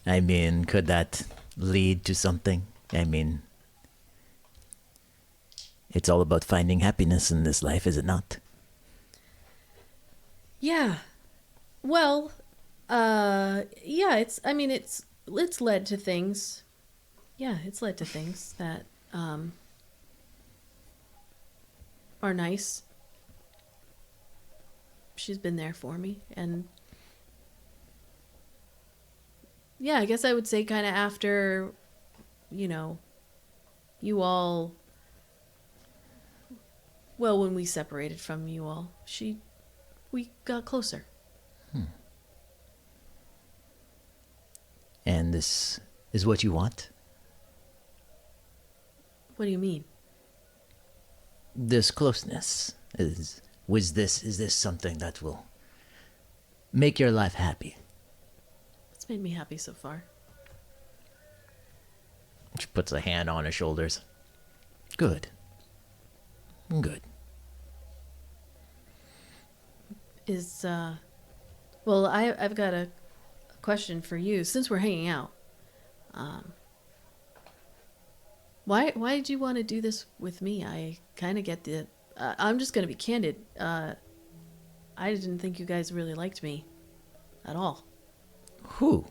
I mean, could that lead to something? I mean, it's all about finding happiness in this life, is it not? Yeah. Well, yeah, it's led to things. Yeah, it's led to things that are nice. She's been there for me, and yeah, I guess I would say kind of after, you all, well, when we separated from you all, we got closer. And this is what you want? What do you mean? This closeness. Is this something that will make your life happy? It's made me happy so far. She puts a hand on his shoulders. Good. Good. Well, I've got a question for you. Since we're hanging out, why did you want to do this with me? I kind of get the. I'm just gonna be candid. I didn't think you guys really liked me, at all. Who?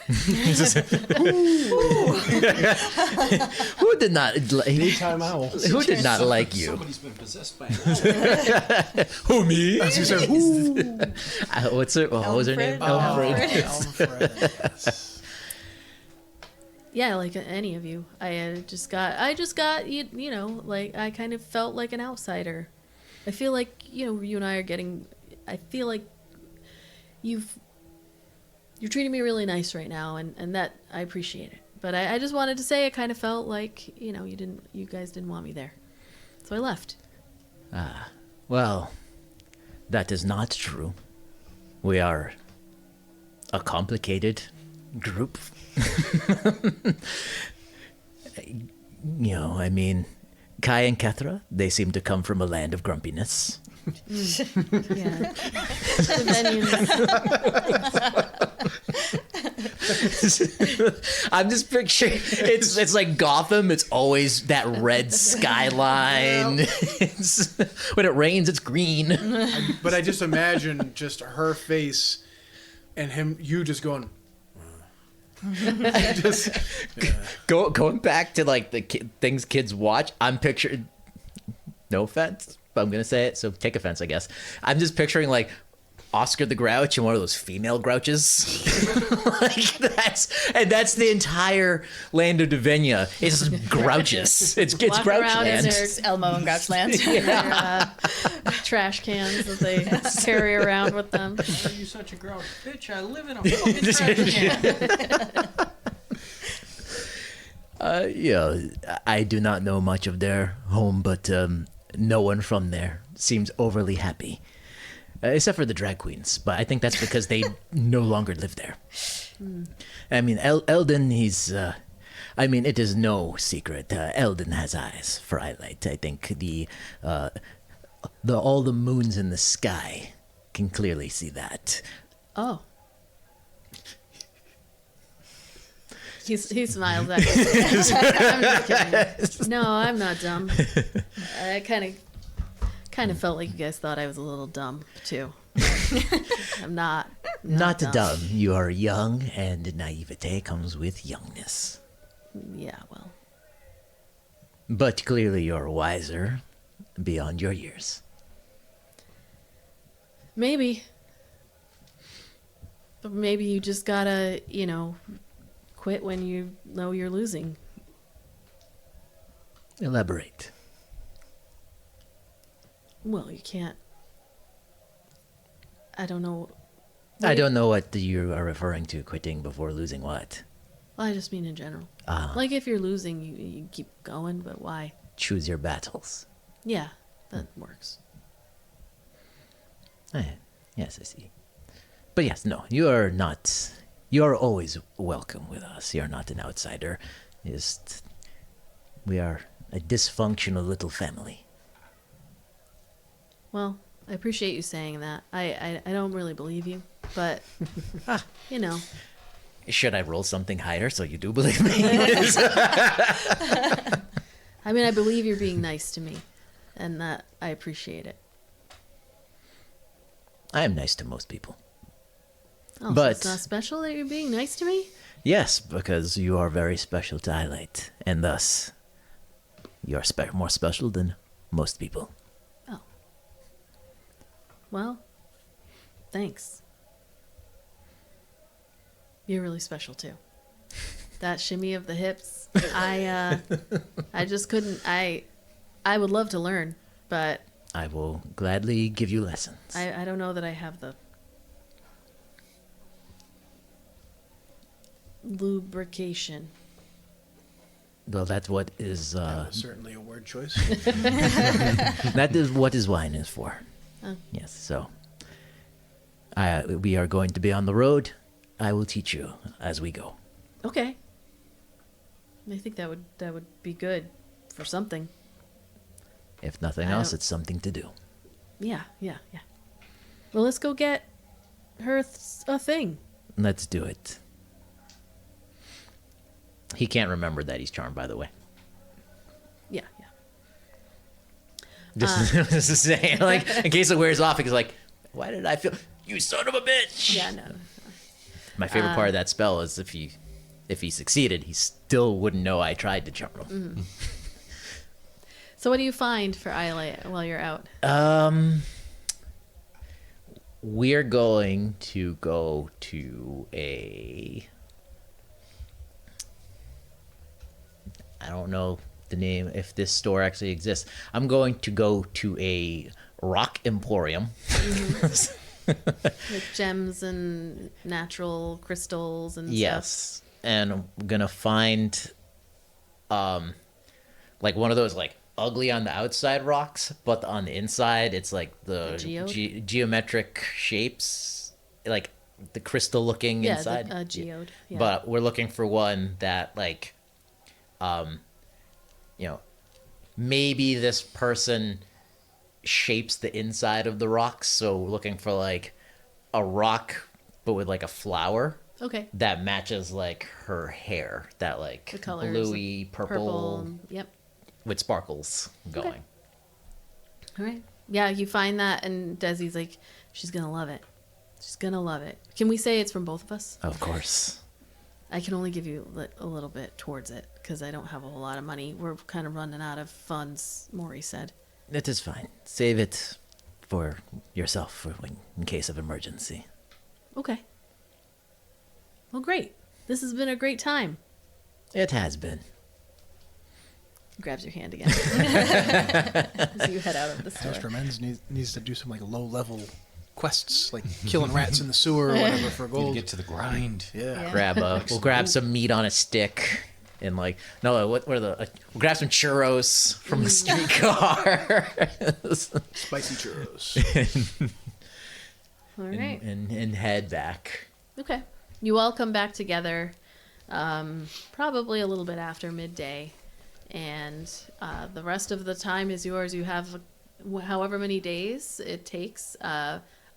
Who did not Daytime owl. Who did not like you? Somebody's been possessed by an Who, me? As you said, "Ooh." What was her name? Alfred. Alfred. Yes. Yeah, like any of you. I just got like I kind of felt like an outsider. I feel like, you and I are getting, I feel like you're treating me really nice right now, and that I appreciate it. But I just wanted to say, I kind of felt like, you guys didn't want me there, so I left. Well, that is not true. We are a complicated group. I mean, Kai and Kethra, they seem to come from a land of grumpiness. Yeah. The minions. I'm just picturing it's like Gotham. It's always that red skyline. When it rains, it's green. But I just imagine just her face and you just going. Just Going back to like the things kids watch, I'm picturing. No offense, but I'm gonna say it, so take offense, I guess. I'm just picturing like Oscar the Grouch and one of those female grouches. That's the entire land of Divina. It's just grouches. It's Walk Grouch around land. in There's Elmo and Grouchland. their trash cans that they carry around with them. Why are you such a grouch? Bitch, I live in a fucking trash can. I do not know much of their home, but no one from there seems overly happy. Except for the drag queens, but I think that's because they no longer live there. I mean, Eldon, he's... it is no secret. Eldon has eyes for Iolite. I think all the moons in the sky can clearly see that. Oh. He smiles at me. I'm just kidding. No, I'm not dumb. I kind of felt like you guys thought I was a little dumb too. I'm not. Not dumb. You are young, and naivete comes with youngness. Yeah, well. But clearly you're wiser beyond your years. Maybe. But maybe you just gotta, quit when you know you're losing. Elaborate. Well, you can't. I don't know. I don't know what you are referring to, quitting before losing what. Well, I just mean in general. Like if you're losing, you keep going, but why? Choose your battles. Yeah, that works. Yes, I see. But yes, no, you are not. You are always welcome with us. You are not an outsider. We are a dysfunctional little family. Well, I appreciate you saying that. I don't really believe you, but Should I roll something higher so you do believe me? I mean, I believe you're being nice to me, and that I appreciate it. I am nice to most people. Oh, But- so it's not special that you're being nice to me? Yes, because you are very special to Iolite, and thus you are more special than most people. Oh. Well, thanks. You're really special too. That shimmy of the hips, I just couldn't. I would love to learn, but I will gladly give you lessons. I don't know that I have the lubrication. Well, that's what is That was certainly a word choice. that is what his wine is for. Oh. Yes, so we are going to be on the road. I will teach you as we go. Okay. I think that would be good for something. If nothing I else, don't- it's something to do. Yeah. Well, let's go get her a thing. Let's do it. He can't remember that he's charmed, by the way. Yeah. Just to say, like, in case it wears off, he's like, why did I feel... You son of a bitch! Yeah, no. My favorite part of that spell is if he succeeded, he still wouldn't know I tried to charm him. So what do you find for Ayla while you're out? We're going to go to I don't know the name, if this store actually exists. I'm going to go to a rock emporium. Like gems and natural crystals and stuff. Yes, and I'm gonna find, like one of those like ugly on the outside rocks, but on the inside it's like the geode? geometric shapes, like the crystal looking Yeah, inside. the geode. Yeah. But we're looking for one that like, maybe this person shapes the inside of the rocks. So we're looking for like a rock, but with like a flower Okay. that matches like her hair, that like The colors. bluey purple, Yep. with sparkles going. All right. Yeah, you find that, and Desi's like, she's gonna love it. She's gonna love it. Can we say it's from both of us? Of course. I can only give you a little bit towards it because I don't have a whole lot of money. We're kind of running out of funds, Maury said. It is fine. Save it for yourself in case of emergency. Okay. Well, great. This has been a great time. It has been. Grabs your hand again as you head out of the store. Master Menz needs to do some like low level quests, like killing rats in the sewer or whatever for Need to gold. get to the grind. Yeah. We'll grab some meat on a stick and like we'll grab some churros from the streetcar. Spicy churros. All right. and head back. Okay. You all come back together probably a little bit after midday. And the rest of the time is yours. You have however many days it takes.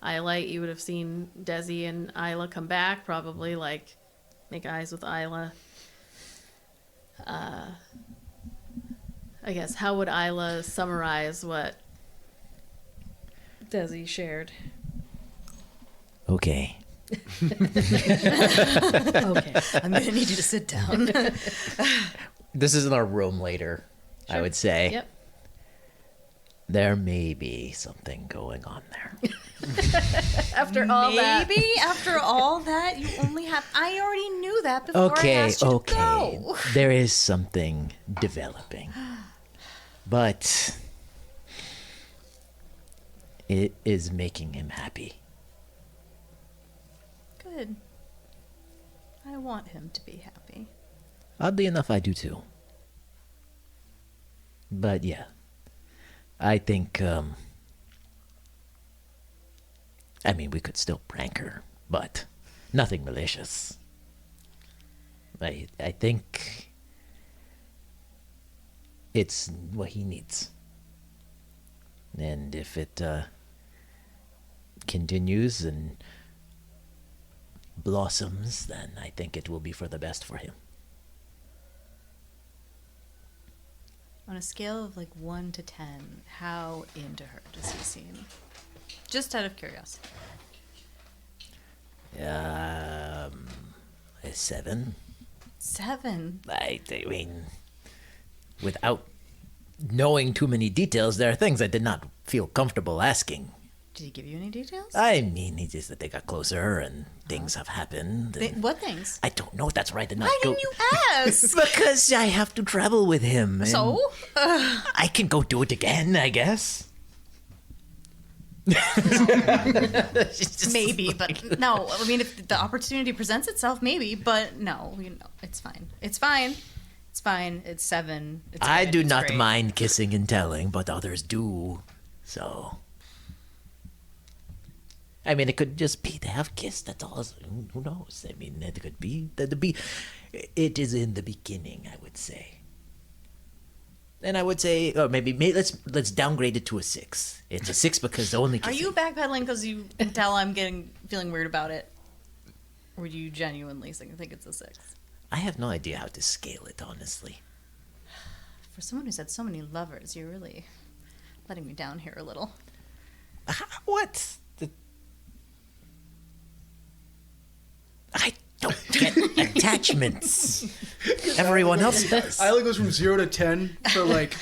Iolite, you would have seen Desi and Ayla come back, probably like make eyes with Ayla. I guess, how would Ayla summarize what Desi shared? Okay. Okay. I'm gonna need you to sit down. This is in our room later, I Sure. would say. Yep. There may be something going on there. After all that. Maybe after all that, you only have. I already knew that before I Okay, asked you to okay. go. There is something developing. But it is making him happy. Good. I want him to be happy. Oddly enough, I do too. But yeah, I think, I mean, we could still prank her, but nothing malicious. I think it's what he needs. And if it continues and blossoms, then I think it will be for the best for him. On a scale of like 1 to 10, how into her does he seem? Just out of curiosity. A 7. 7. I mean, without knowing too many details, there are things I did not feel comfortable asking. Did he give you any details? I mean, he just that they got closer and things have happened. And What things? I don't know. That's right. Why didn't you ask? Because I have to travel with him. and So? I can go do it again, I guess. Maybe, but no. I mean, if the opportunity presents itself, maybe, but no. It's fine. It's fine. It's fine. It's 7. It's I good. do It's not great. mind kissing and telling, but others do. So, I mean, it could just be they have kissed. That's all. Who knows? I mean, it could be It is in the beginning, I would say. And I would say, or maybe let's downgrade it to a 6. It's a 6 because only. Are Kissing. you backpedaling because you can tell I'm feeling weird about it? Or do you genuinely think it's a 6? I have no idea how to scale it, honestly. For someone who's had so many lovers, you're really letting me down here a little. What? I don't get attachments. Everyone else does. Ayla goes from 0 to 10 for like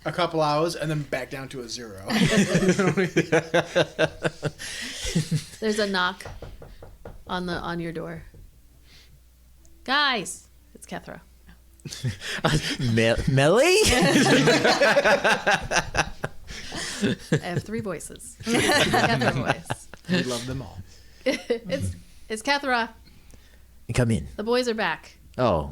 a couple hours and then back down to a 0. There's a knock on your door. Guys, it's Kethra. Melly? I have 3 voices. Kethra voice. We love them all. It's Kethra. Come in. The boys are back. Oh,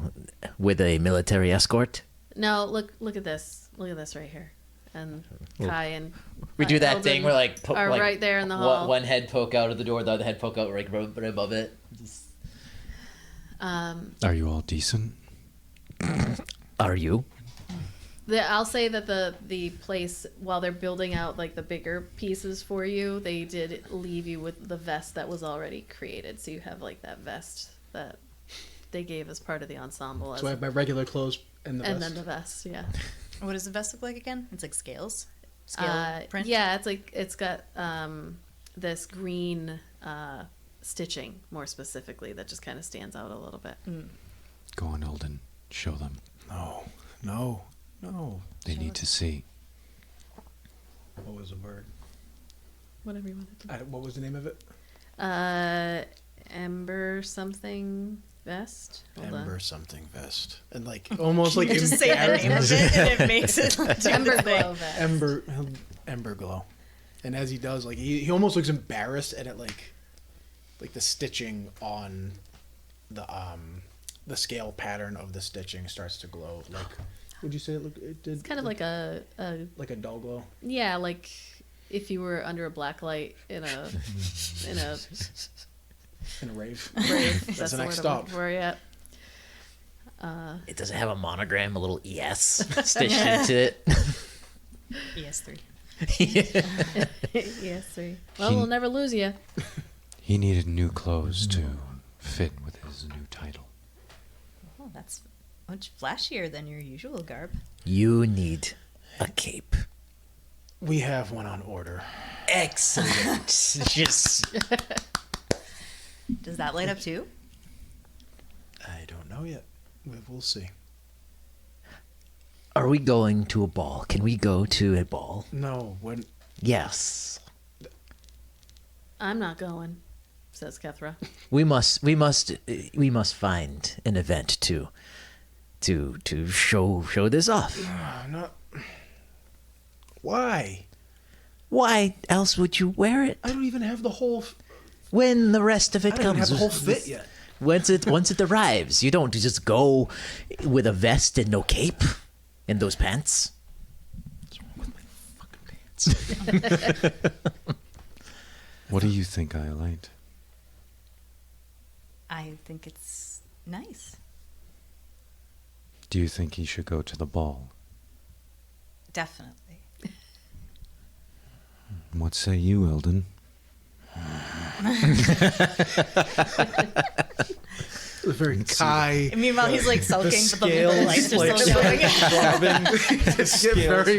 with a military escort? No, look at this. Look at this right here. And Kai and We do that Eldon thing where like are right there in the hall. One head poke out of the door, the other head poke out right above it. Are you all decent? Are you? I'll say that the place, while they're building out like the bigger pieces for you, they did leave you with the vest that was already created. So you have like that vest that they gave as part of the ensemble. So I have my regular clothes and the vest. And then the vest, yeah. What does the vest look like again? It's like scales? Scale print? Yeah, it's got this green stitching, more specifically, that just kind of stands out a little bit. Go on, Eldon. Show them. No. They need to see. What was the word? Whatever you wanted. What was the name of it? Ember something vest. Hold on. Ember something vest. And like almost like Just say the name of it and it makes it do Ember the thing. glow vest. Ember glow. And as he does, like he almost looks embarrassed, and it like the stitching on the scale pattern of the stitching starts to glow. Like, would you say it did? It's kind of like a dull glow. yeah, like if you were under a black light in a rave. rave. That's That's the the next word stop. I'm looking for, yeah. It doesn't have a monogram, a little ES stitched into it. ES3. Yes, sir. Well, we'll never lose you. He needed new clothes to fit with his new title. Oh, that's much flashier than your usual garb. You need a cape. We have one on order. Excellent. Just Does that light up too? I don't know yet. We'll see. Are we going to a ball? Can we go to a ball? No, when Yes. I'm not going, says Kethra. We must find an event to show this off. I'm not. Why? Why else would you wear it? I don't even have the whole. When the rest of it I don't even comes, have the whole fit yet. once it arrives, you don't just go with a vest and no cape and those pants. What do you think, Iolite? I think it's nice. Do you think he should go to the ball? Definitely. What say you, Eldon? Very Kai. And meanwhile, he's like sulking, but the scales, lights are like, still going.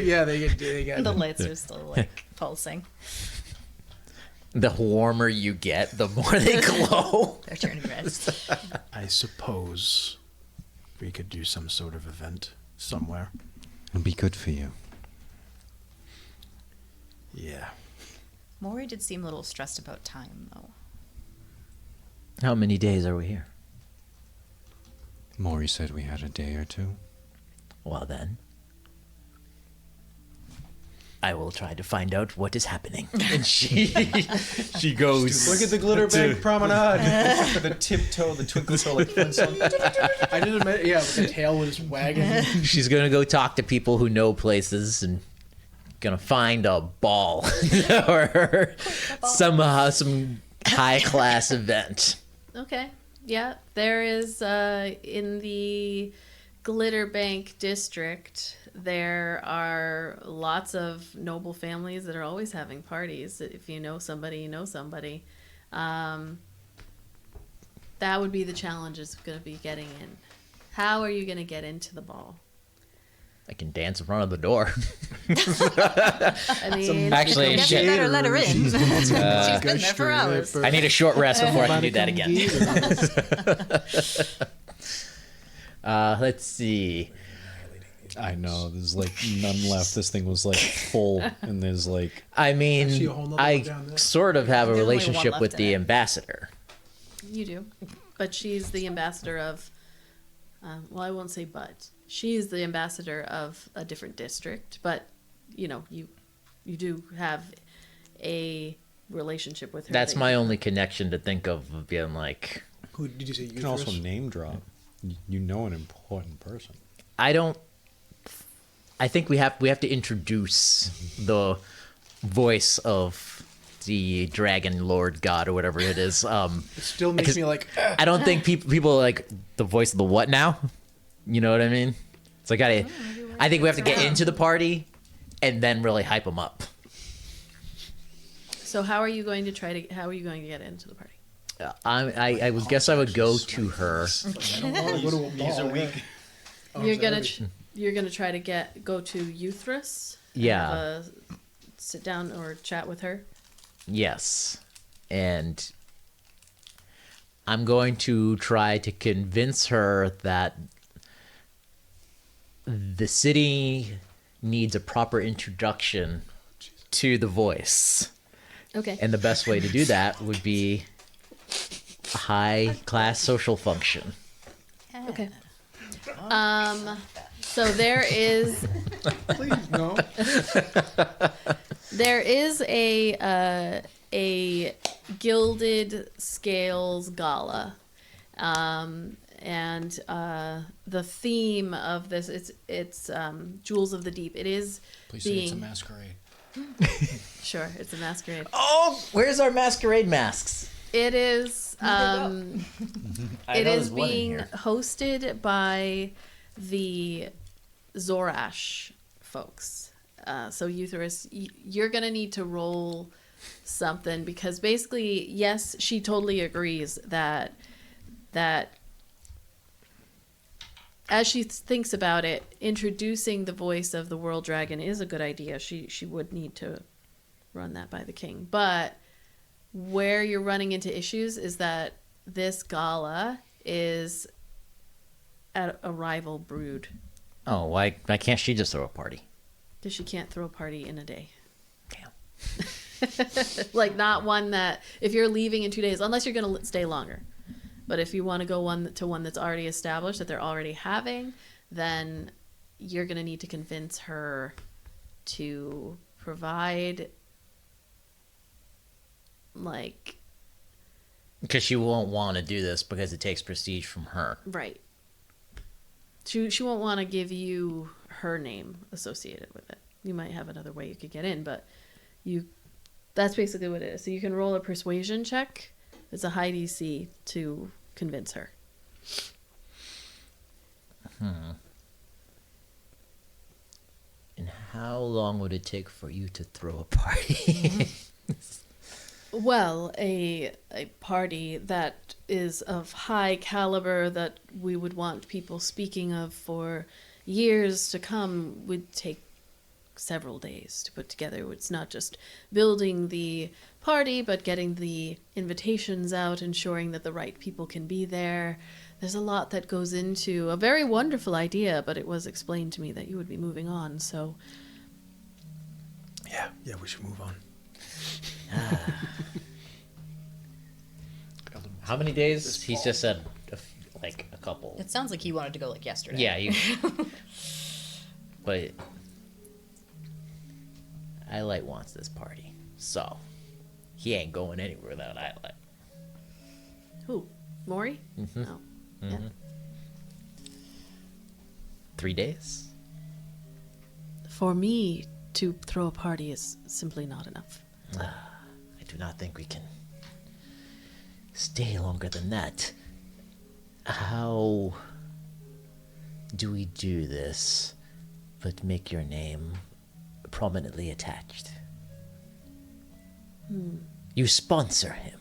They get The lights are still like pulsing. The warmer you get, the more they glow. They're turning red. I suppose we could do some sort of event somewhere. It'll be good for you. Yeah. Maury did seem a little stressed about time, though. How many days are we here? Maury said we had a day or two. Well then, I will try to find out what is happening. And she goes. Look at the glitter bank promenade. The tiptoe, the twinkle toe, like Flintstone. I didn't admit, yeah, the tail was wagging. She's gonna go talk to people who know places and gonna find a ball or somehow some high class event. Okay. Yeah, there is in the Glitter Bank district, there are lots of noble families that are always having parties. If you know somebody, you know somebody. That would be the challenge, is going to be getting in. How are you going to get into the ball? I can dance in front of the door. I mean, Actually, I guess shit. you better let her in. She's been there for hours. I need a short rest before I can do that again. Let's see. I know, there's like none left. This thing was like full, and there's like. I see a mean, whole nother one I down there. sort of have a There's only one relationship left with in the it. ambassador. you do. But she's the ambassador of, well, I won't say but. She's the ambassador of a different district. But, you know, you do have a relationship with her. That's that my you- only connection to think of being like, Who did you say? You can also name drop. You know an important person. I think we have to introduce the voice of the dragon lord god or whatever it is. It still makes me like. I don't think people like the voice of the what now. You know what I mean? So I think we have to get into the party and then really hype them up. So how are you going to get into the party? I would guess I would go to her. I don't want to go to a ball. He's a weak. You're gonna try to go to Euthris. Yeah. Sit down or chat with her. Yes. And I'm going to try to convince her that the city needs a proper introduction to the voice. Okay. And the best way to do that would be a high-class social function. Okay. So there is Please, no. there is a gilded scales gala, and the theme of this it's Jewels of the Deep. It is Please say it's a being masquerade. sure it's a masquerade. Oh, where's our masquerade masks? It is it know is there's one in being here. hosted by the Zorash folks. So Euthris, you're gonna need to roll something because basically, yes, she totally agrees that as she thinks about it, introducing the voice of the world dragon is a good idea. She would need to run that by the king. But where you're running into issues is that this gala is at a rival brood. Oh, why can't she just throw a party? Because she can't throw a party in a day. Damn. Like not one that if you're leaving in 2 days, unless you're going to stay longer. But if you want to go one that's already established that they're already having, then you're going to need to convince her to provide like Because she won't want to do this because it takes prestige from her. right. She won't want to give you her name associated with it. You might have another way you could get in, but that's basically what it is. So you can roll a persuasion check. It's a high DC to convince her. And how long would it take for you to throw a party? Well, a party that is of high caliber that we would want people speaking of for years to come would take several days to put together. It's not just building the party, but getting the invitations out, ensuring that the right people can be there. There's a lot that goes into a very wonderful idea, but it was explained to me that you would be moving on, so Yeah, we should move on. How many days? He's just said like a couple. It sounds like he wanted to go like yesterday. Yeah, you. But Iolite wants this party, so he ain't going anywhere without Iolite. who? Maury? Mm-hmm. Oh. Yeah. 3 days? For me to throw a party is simply not enough. I do not think we can stay longer than that. How do we do this, but make your name prominently attached? You sponsor him.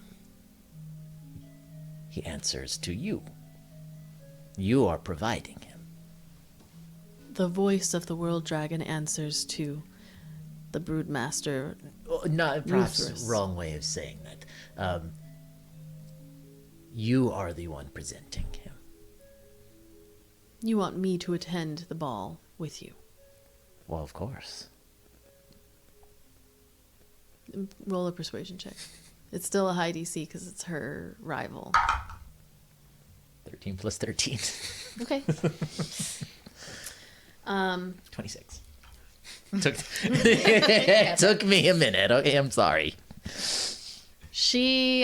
He answers to you. You are providing him. The voice of the world dragon answers to the broodmaster. Oh, not perhaps Euthris. wrong way of saying that. You are the one presenting him. You want me to attend the ball with you. Well, of course. Roll a persuasion check. It's still a high DC because it's her rival. 13 plus 13. Okay. 26. Took me a minute. Okay, I'm sorry. She,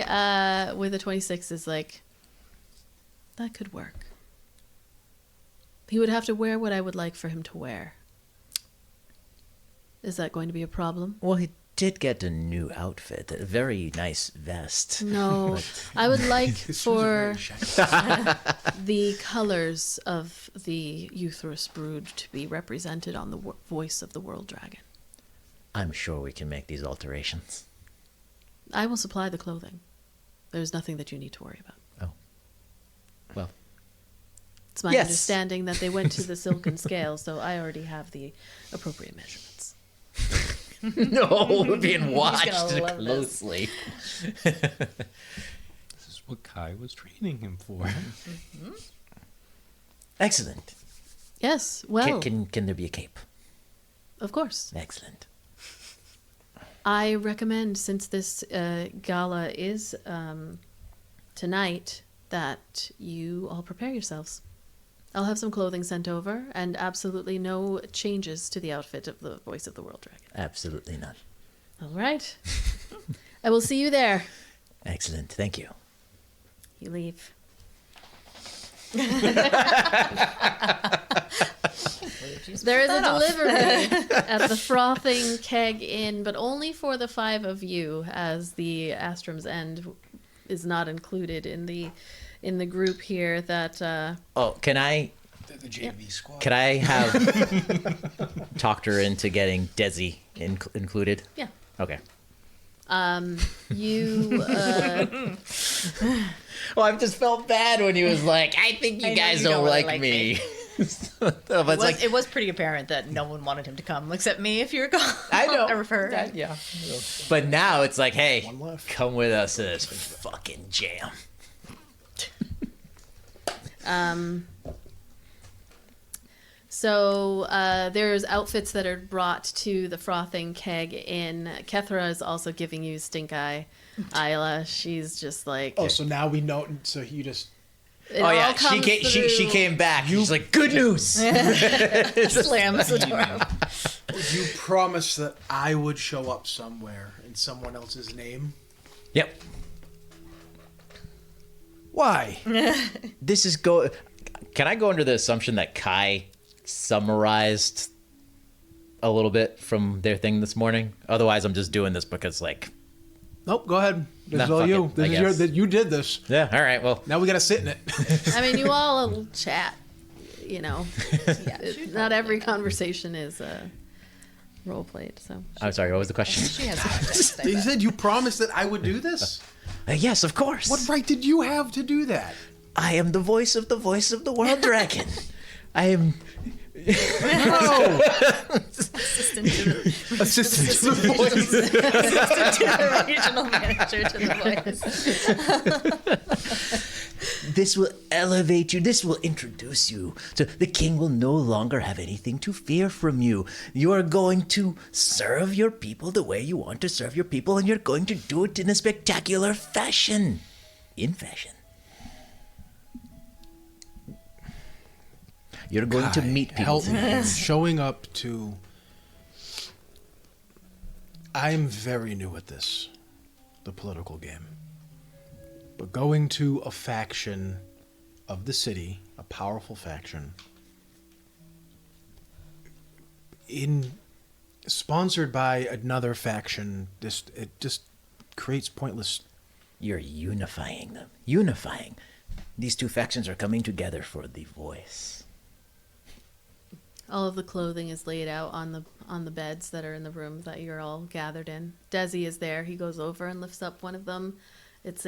with a 26, is like, that could work. He would have to wear what I would like for him to wear. Is that going to be a problem? Well, he did get a new outfit, a very nice vest. No. I would like This was very for shiny. the colors of the Euthyrus brood to be represented on the voice of the world dragon. I'm sure we can make these alterations. I will supply the clothing. There's nothing that you need to worry about. Oh. Well. It's my Yes. understanding that they went to the silken scale, so I already have the appropriate measurements. No, we're being watched gonna love this. closely. This is what Kai was training him for. Excellent. Yes, well, Can there be a cape? of course. Excellent. I recommend, since this gala is tonight, that you all prepare yourselves. I'll have some clothing sent over, and absolutely no changes to the outfit of the voice of the world dragon. Absolutely not. All right. I will see you there. Excellent. Thank you. You leave. There is a delivery at the Frothing Keg Inn, but only for the 5 of you, as the Astrom's End is not included in the group here. That Oh, can I The JV squad. can I have talked her into getting Desi included? yeah. Okay. You Well, I just felt bad when he was like, "I think you I know guys you don't don't really like like me." It it was pretty apparent that no one wanted him to come except me, if you recall. I know. Or her. Yeah. But now it's like, hey, One left. come with us to this fucking jam. So there's outfits that are brought to the Frothing Keg Inn. Kethra is also giving you stink eye. Ayla, she's just like, Oh, so now we know. So you just. it Oh all yeah, comes she through. came back. She's like, good news. Slams the door. You promised that I would show up somewhere in someone else's name. Yep. Why? This is Can I go under the assumption that Kai summarized a little bit from their thing this morning? Otherwise, I'm just doing this because, like, Nope. Go ahead. This is Nah, all fuck you. it, This I is your. guess. You did this. yeah, all right, well, Now we gotta sit in it. I mean, you all will chat, you know. Yeah, Not every conversation is role played, so. I'm sorry, what was the question? She has context, I He bet. said you promised that I would do this. Yes, of course. What right did you have to do that? I am the voice of the world dragon. I am. No. Assistant to the, Assistant to the voice. assistant to the regional manager to the voice. This will elevate you. This will introduce you to the king. Will no longer have anything to fear from you. You are going to serve your people the way you want to serve your people, and you're going to do it in a spectacular fashion. In fashion. You're going to meet people. Help me. tonight. Showing up to. I'm very new at this, the political game. But going to a faction of the city, a powerful faction, sponsored by another faction, it just creates pointless. You're unifying them. Unifying. These two factions are coming together for the voice. All of the clothing is laid out on the beds that are in the room that you're all gathered in. Desi is there. He goes over and lifts up one of them. It's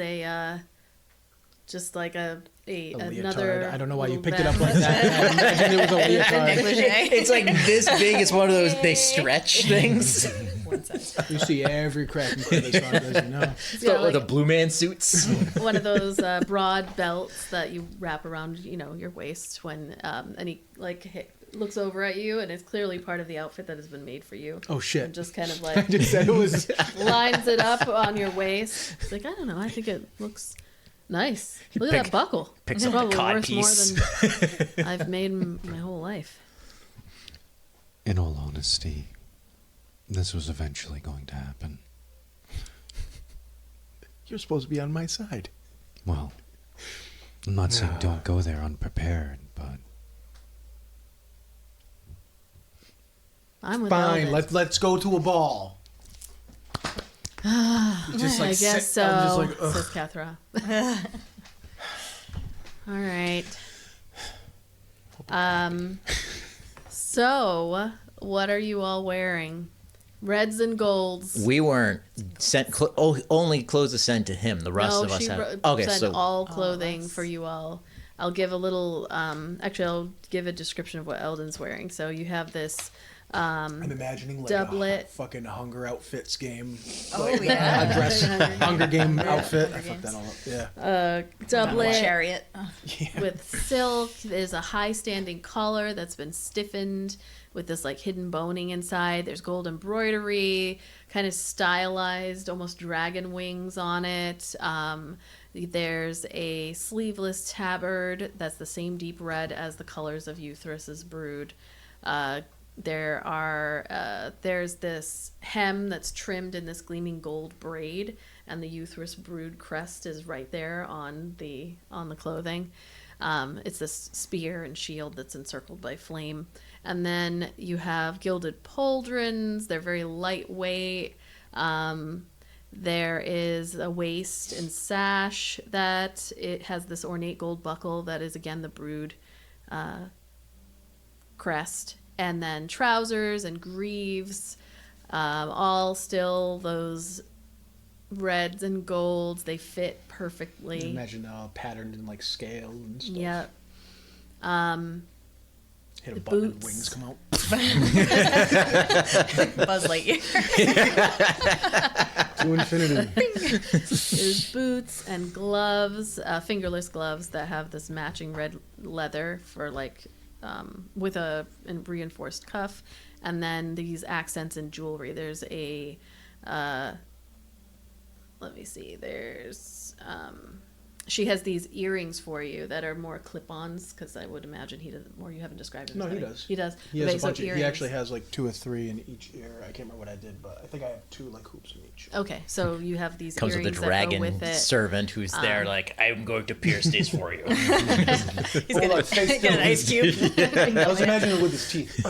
just like A another. leotard. I don't know why you little picked it up bag. like that. I imagine it was a leotard. Negligee. It's like this big. It's one of those they stretch things. One size. You see every crack and crevice on Desi now. Yeah, like the blue man suits. one of those broad belts that you wrap around, your waist when and he looks over at you, and it's clearly part of the outfit that has been made for you. Oh shit! And just kind of I like just said it was. lines it up on your waist. It's like, I don't know. I think it looks nice. Look at that buckle. picks It's up the probably cod worth piece. more than I've made my whole life. In all honesty, this was eventually going to happen. You're supposed to be on my side. Well, I'm not saying don't go there unprepared, but I'm with Fine, Eldon. let's go to a ball. Just I guess so, I'm just like, ugh. says Kethra. All right. So, what are you all wearing? Reds and golds. We weren't sent. Only clothes are sent to him. The rest No, of us she have. Okay, sent so all clothing us. for you all. I'll give a little. Actually, I'll give a description of what Eldon's wearing. So you have this. I'm imagining like Doublet. a fucking Hunger Outfits game. Oh, like, yeah. A dress Hunger Game outfit. Hunger I fucked that Games. all up. Yeah. Doublet Chariot. with silk. There's a high standing collar that's been stiffened with this like hidden boning inside. There's gold embroidery, kind of stylized, almost dragon wings on it. There's a sleeveless tabard that's the same deep red as the colors of Euthrus's brood. There's this hem that's trimmed in this gleaming gold braid, and the Euthrus brood crest is right there on the clothing. It's this spear and shield that's encircled by flame. And then you have gilded pauldrons. They're very lightweight. There is a waist and sash that it has this ornate gold buckle that is again the brood crest. And then trousers and greaves, all still those reds and golds. They fit perfectly. Imagine patterned in like scale and stuff. Yep. Hit a the button and boots. wings come out. Buzz Lightyear. To infinity. There's boots and gloves, fingerless gloves that have this matching red leather for like, with a reinforced cuff, and then these accents in jewelry. There's a, let me see. There's, she has these earrings for you that are more clip-ons because I would imagine he doesn't. Or you haven't described him. No, as he having- does. He does. He has Okay, a so bunch of, he earrings. actually has like 2 or 3 in each ear. I can't remember what I did, but I think I have 2 like hoops in each. Okay, so you have these comes with earrings a that go dragon with it. servant who's there, like, I'm going to pierce these for you. He's gonna get an ice cube. I was imagining it with his teeth.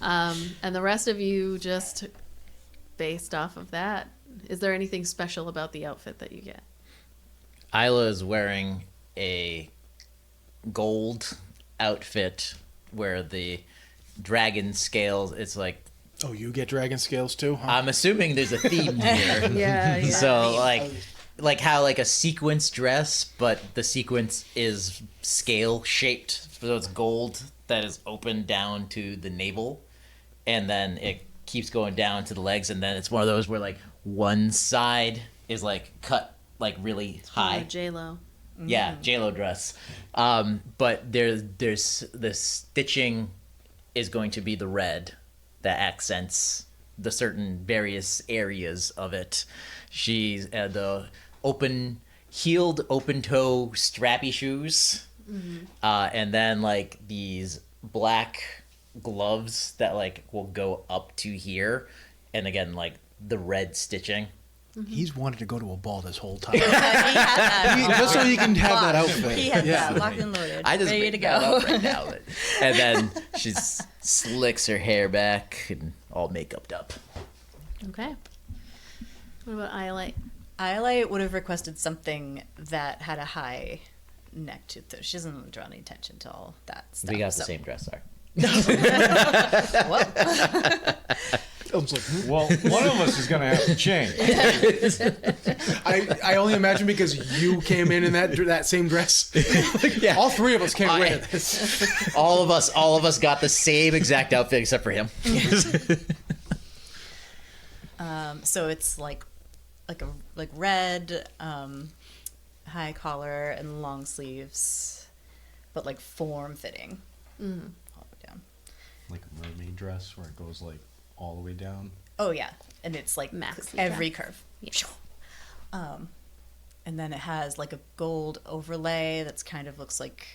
And the rest of you just based off of that. Is there anything special about the outfit that you get? Ayla is wearing a gold outfit where the dragon scales, it's like, Oh, you get dragon scales too, huh? I'm assuming there's a theme here. Yeah. So like how like a sequence dress, but the sequence is scale shaped, so it's gold that is open down to the navel, and then it keeps going down to the legs, and then it's one of those where like one side is like cut like really high. J-Lo. Yeah, J-Lo dress. But there's the stitching is going to be the red that accents the certain various areas of it. She's the heeled open toe strappy shoes, and then like these black gloves that like will go up to here, and again like the red stitching. He's wanted to go to a ball this whole time. He had that Just so he can have that outfit. He had Yeah. that locked and loaded. I just ready made to that go. up right now. And then she slicks her hair back and all makeuped up. Okay. What about Iolite? Ayla would have requested something that had a high neck to it. She doesn't draw any attention to all that stuff. We got the so- same dress, sorry. I was like, Well, one of us is going to have to change. I only imagine because you came in that same dress. Yeah. All 3 of us can't wear this. All of us got the same exact outfit except for him. So it's like red, high collar and long sleeves, but like form fitting. All the way down. Like a mermaid dress where it goes like all the way down. Oh yeah, and it's like Maxi every cap. curve. And then it has like a gold overlay that's kind of looks like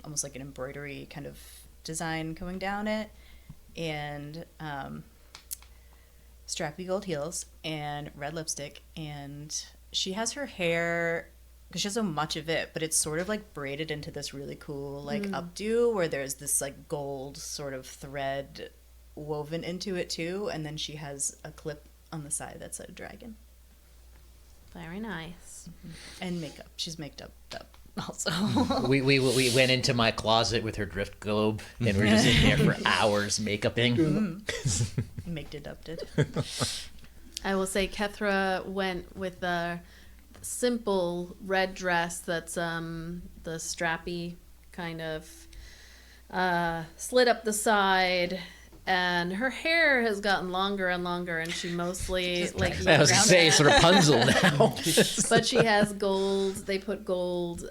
almost like an embroidery kind of design going down it, and strappy gold heels and red lipstick and she has her hair, because she has so much of it, but it's sort of like braided into this really cool like updo where there's this like gold sort of thread woven into it too, and then she has a clip on the side that's a dragon. Very nice. And makeup. She's maked up also. We went into my closet with her drift globe, and we're just in there for hours makeuping. Maked it up, did. I will say Kethra went with a simple red dress that's the strappy kind of slit up the side, and her hair has gotten longer and longer, and she mostly like I was gonna say it's Rapunzel now. but she has gold. They put gold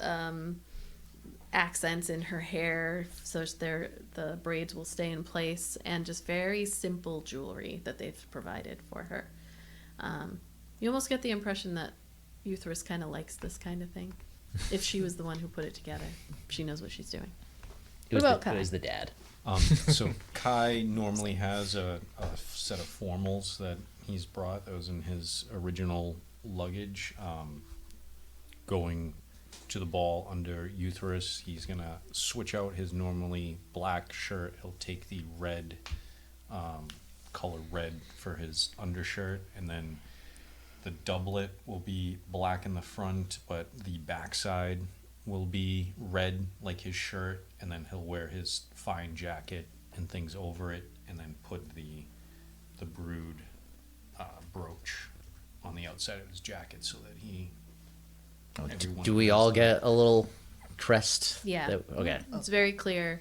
accents in her hair so the braids will stay in place, and just very simple jewelry that they've provided for her. You almost get the impression that Euthris kind of likes this kind of thing. If she was the one who put it together, she knows what she's doing. It was, What about the, Kai? it was the dad. So Kai normally has a set of formals that he's brought. That was in his original luggage. Going to the ball under Euthris, he's gonna switch out his normally black shirt. He'll take the red, color red for his undershirt, and then the doublet will be black in the front, but the backside will be red like his shirt, and then he'll wear his fine jacket and things over it, and then put the brood brooch on the outside of his jacket so that he. Do we all get a little crest? Yeah. Okay. It's very clear.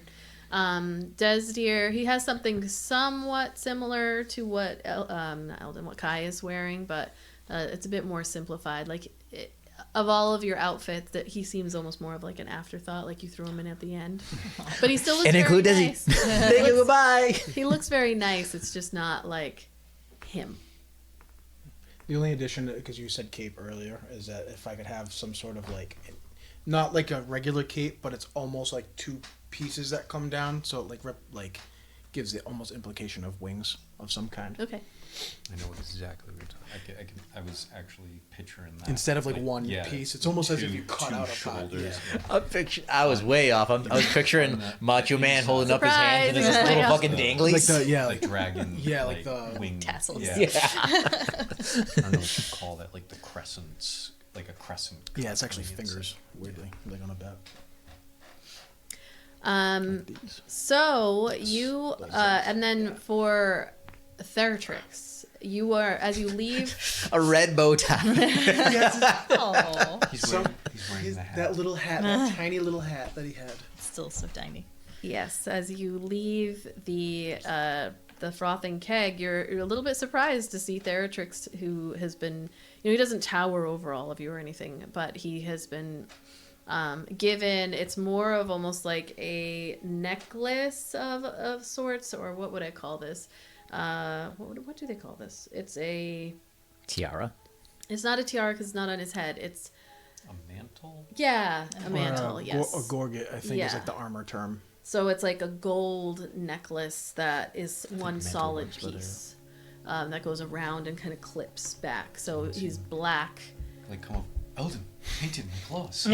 Desdeer, he has something somewhat similar to what not Eldon, what Kai is wearing, but it's a bit more simplified. Like of all of your outfits, that he seems almost more of like an afterthought, like you threw him in at the end. But he still looks And very include Desi. nice. Thank you. Goodbye. He looks very nice. It's just not like him. The only addition, because you said cape earlier, is that if I could have some sort of like, not like a regular cape, but it's almost like two pieces that come down, so it like gives the almost implication of wings of some kind. Okay. I know exactly what you're talking. I was actually picturing that Instead of like one yeah, piece, it's almost as if you cut two out a part. shoulders. Yeah. I was way off. I was picturing Macho Man holding up his hands and Surprise! his little Yeah. fucking danglies. Like the Like dragon. Yeah, like the wing tassels. Yeah. Yeah. I don't know what you call that. Like the crescents. Like a crescent. yeah, it's actually coming inside. fingers. Weirdly, like on a bat. These. So you and then for Theratrix, you are as you leave. A red bow tie. Oh, He's wearing the hat. That little hat, that tiny little hat that he had. still so tiny. Yes, as you leave the frothing keg, you're a little bit surprised to see Theratrix, who has been, he doesn't tower over all of you or anything, but he has been given, it's more of almost like a necklace of sorts, or what would I call this? What do they call this? It's a Tiara. It's not a tiara because it's not on his head. It's A mantle? a mantle. Or Yes, a gorget, I think, is Yeah. like the armor term. So it's like a gold necklace that is one mantle solid works better. piece that goes around and kind of clips back. So he's black. Like, come on. Eldon, painted my clothes.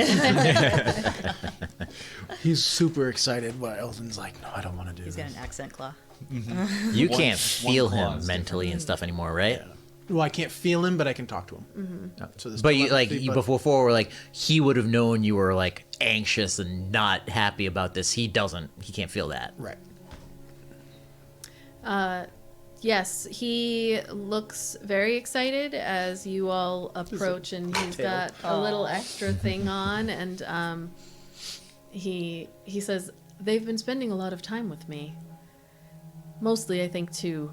He's super excited, but Eldon's like, no, I don't want to do He's this. got an accent claw. You One- can't one feel claw him is mentally and stuff anymore, right? Yeah. Well, I can't feel him, but I can talk to him. So there's But you like telepathy, you but- before were like he would have known you were like anxious and not happy about this. He doesn't. He can't feel that. Right. Yes, he looks very excited as you all approach, and he's got a little extra thing on, and he says they've been spending a lot of time with me. Mostly, I think, to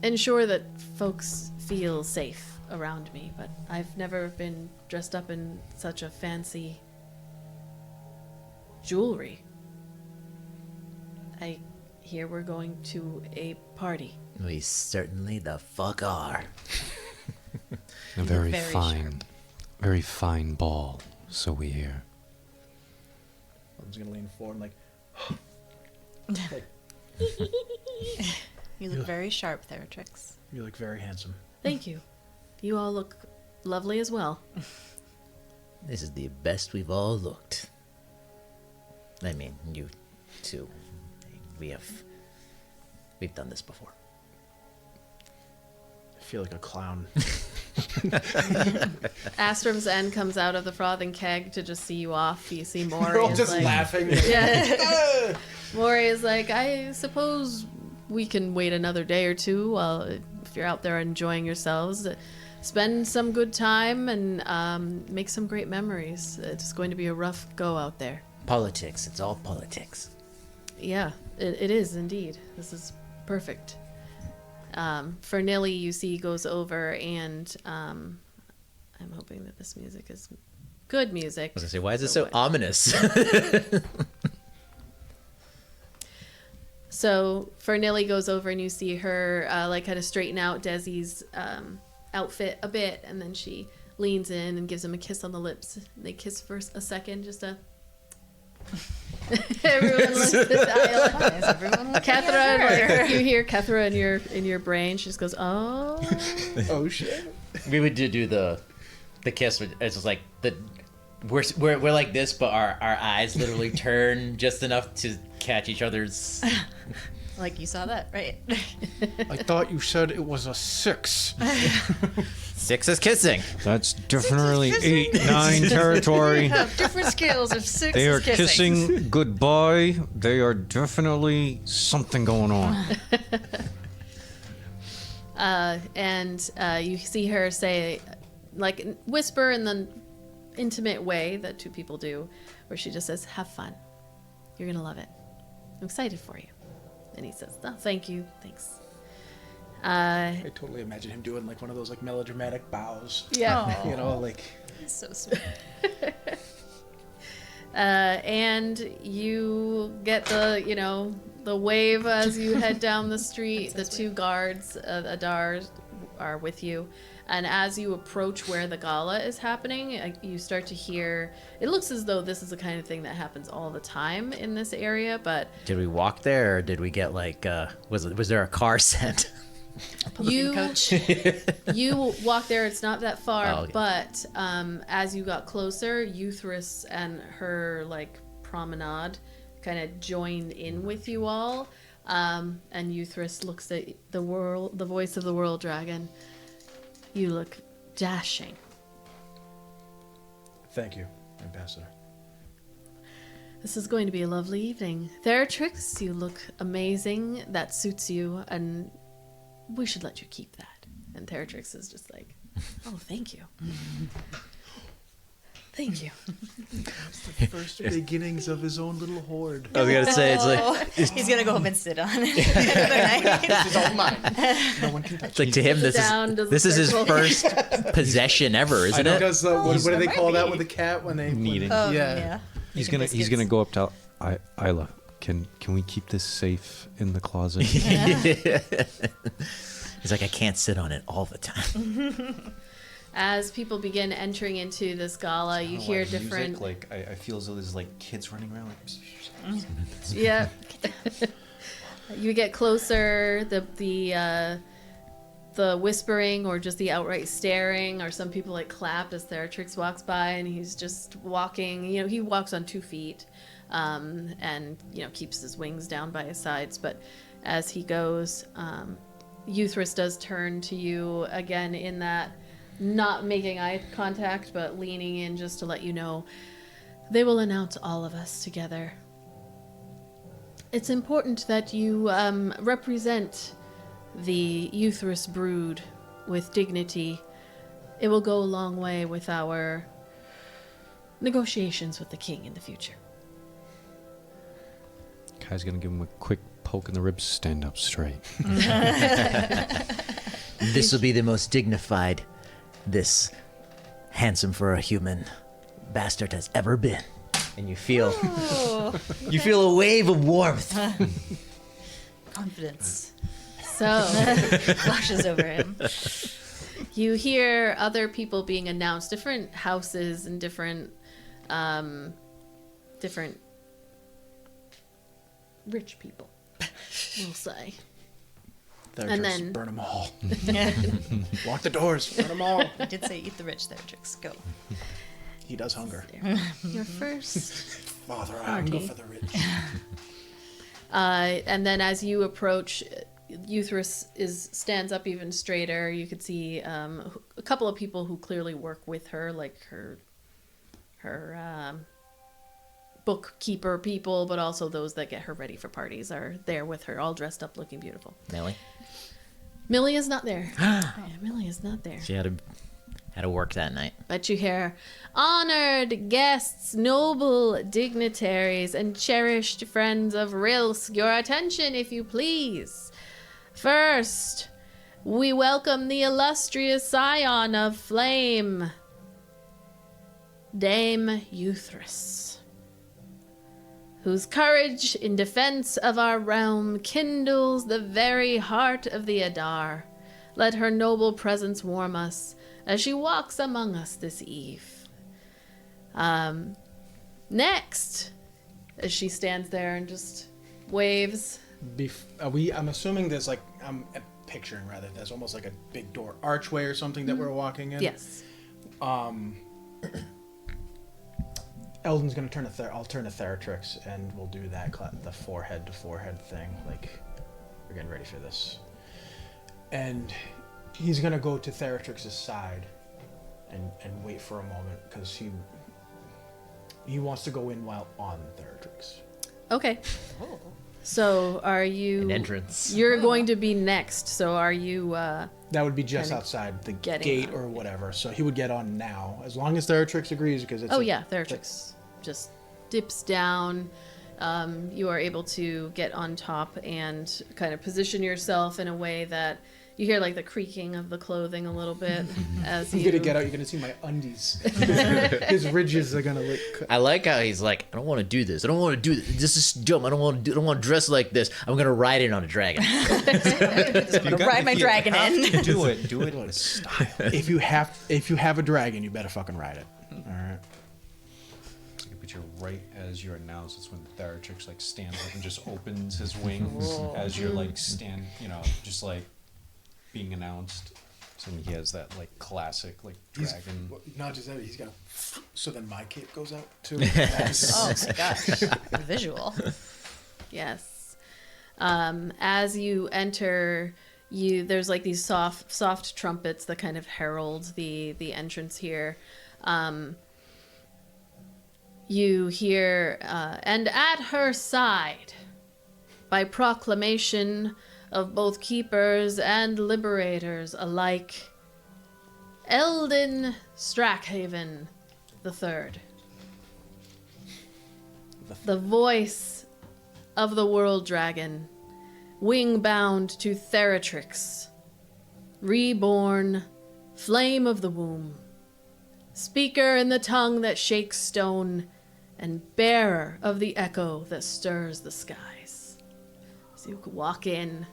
ensure that folks feel safe around me, but I've never been dressed up in such a fancy jewelry. I hear we're going to a party. We certainly the fuck are. A very, very fine, very fine ball, so we hear. Eldon's going to lean forward and like, You look very sharp, Theratrix. you look very handsome. Thank you. You all look lovely as well. This is the best we've all looked. I mean, you too. We've done this before. I feel like a clown. Astrom's End comes out of the frothing keg to just see you off. You see Maury We're all is just like, laughing. Yeah. Maury is like, I suppose we can wait another day or two while if you're out there enjoying yourselves. Spend some good time and make some great memories. It's going to be a rough go out there. Politics. It's all politics. Yeah, it is indeed. This is perfect. For Nilly, you see, goes over and I'm hoping that this music is good music. I was gonna say, why is it so ominous? So for Nilly goes over and you see her like kind of straighten out Desi's outfit a bit, and then she leans in and gives him a kiss on the lips. They kiss for a second, just a. Everyone looks at Ayla. Why is everyone looking Kethra, at her? like, you hear Kethra in your brain. She just goes, "Oh." Oh shit. We would do the kiss. It's just like we're like this, but our eyes literally turn just enough to catch each other's. Like, you saw that, right? I thought you said it was a 6. 6 is kissing. That's definitely 8, 9 territory. Have different scales of 6 They are is kissing goodbye. They are definitely something going on. And you see her say, like, whisper in the intimate way that two people do, where she just says, "Have fun. You're gonna love it. I'm excited for you." And he says, "Oh, thank you. Thanks." I totally imagine him doing like one of those like melodramatic bows. Yeah. You know, like So sweet. And you get the wave as you head down the street. The two guards, Adars, are with you. And as you approach where the gala is happening, you start to hear, it looks as though this is the kind of thing that happens all the time in this area, but Did we walk there, or did we get like was there a car sent? you Coach. you walk there. It's not that far, Oh, okay. but as you got closer, Euthris and her like promenade kind of joined in with you all, and Euthris looks at the voice of the world dragon. You look dashing. thank you, Ambassador. This is going to be a lovely evening. Theratrix, you look amazing. That suits you, and we should let you keep that. And Theratrix is just like, "Oh, thank you. Thank you." First beginnings of his own little horde. I was gonna say it's like He's gonna go home and sit on it another night. It's all mine. No one can touch it's like to him Down to the this is his circle. first possession ever, isn't it? Does what do they Might call that be. with a cat when they Kneading. Oh, Yeah. yeah. He's Making gonna biscuits. go up to Ayla. Can we keep this safe in the closet? He's like, I can't sit on it all the time. As people begin entering into this gala, you hear different. Like I feel as though there's like kids running around. Like, Yeah. You get closer, the whispering or just the outright staring, or some people like clap as Theratrix walks by, and he's just walking. He walks on 2 feet, and keeps his wings down by his sides. But as he goes, Euthris does turn to you again in that, not making eye contact, but leaning in just to let you know they will announce all of us together. It's important that you represent the Euthris brood with dignity. It will go a long way with our negotiations with the king in the future. Kai's gonna give him a quick poke in the ribs. Stand up straight. This will be the most dignified this handsome for a human bastard has ever been. And you feel a wave of warmth. Confidence So flashes over him. you hear other people being announced, different houses and different rich people, we'll say. And Theratrix, then- burn them all. Lock the doors. Burn them all. I did say eat the rich Theratrix. Go. He does hunger. Your first. Father, I hunger Party. for the rich. And then as you approach, Euthris stands up even straighter. You could see a couple of people who clearly work with her, like her bookkeeper people, but also those that get her ready for parties are there with her, all dressed up, looking beautiful. Millie, Millie is not there. Yeah, Millie is not there. she had to work that night. But you hear, honored guests, noble dignitaries, and cherished friends of Rilsk, your attention, if you please. First, we welcome the illustrious scion of flame, Dame Euthris, whose courage in defense of our realm kindles the very heart of the Adar. Let her noble presence warm us as she walks among us this eve. Next, as she stands there and just waves. I'm assuming there's like, I'm picturing rather, there's almost like a big door archway or something that we're walking in. Yes. Eldon's gonna I'll turn to Theratrix, and we'll do that the forehead to forehead thing. Like, we're getting ready for this. And he's gonna go to Theratrix's side and wait for a moment because he wants to go in while on Theratrix. Okay. So are you... An entrance. You're going to be next. So are you... That would be just Kinda outside the getting gate on. or whatever. So he would get on now, as long as Theratrix agrees, because it's. Oh yeah, Theratrix just dips down. You are able to get on top and kind of position yourself in a way that you hear like the creaking of the clothing a little bit as He's you gonna get out. You're gonna see my undies. His ridges are gonna look. I like how he's like, I don't want to do this. I don't want to do this. This is dumb. I don't want to dress like this. I'm gonna ride in on a dragon. I'm gonna ride my dragon in. Do it with style. If you have a dragon, you better fucking ride it. All right. But you're right as you're announced. It's when Theratrix like stands up and just opens his wings as you're like just like being announced. So he has that like classic like dragon. Not just that, he's got. So then my cape goes out too. Oh my gosh. The visual. Yes. As you enter, there's like these soft trumpets that kind of herald the entrance here. You hear, and at her side, by proclamation of both keepers and liberators alike, Eldon Strackhaven III, the voice of the world dragon, wing-bound to Theratrix, reborn, flame of the womb, speaker in the tongue that shakes stone, and bearer of the echo that stirs the skies. So you could walk in.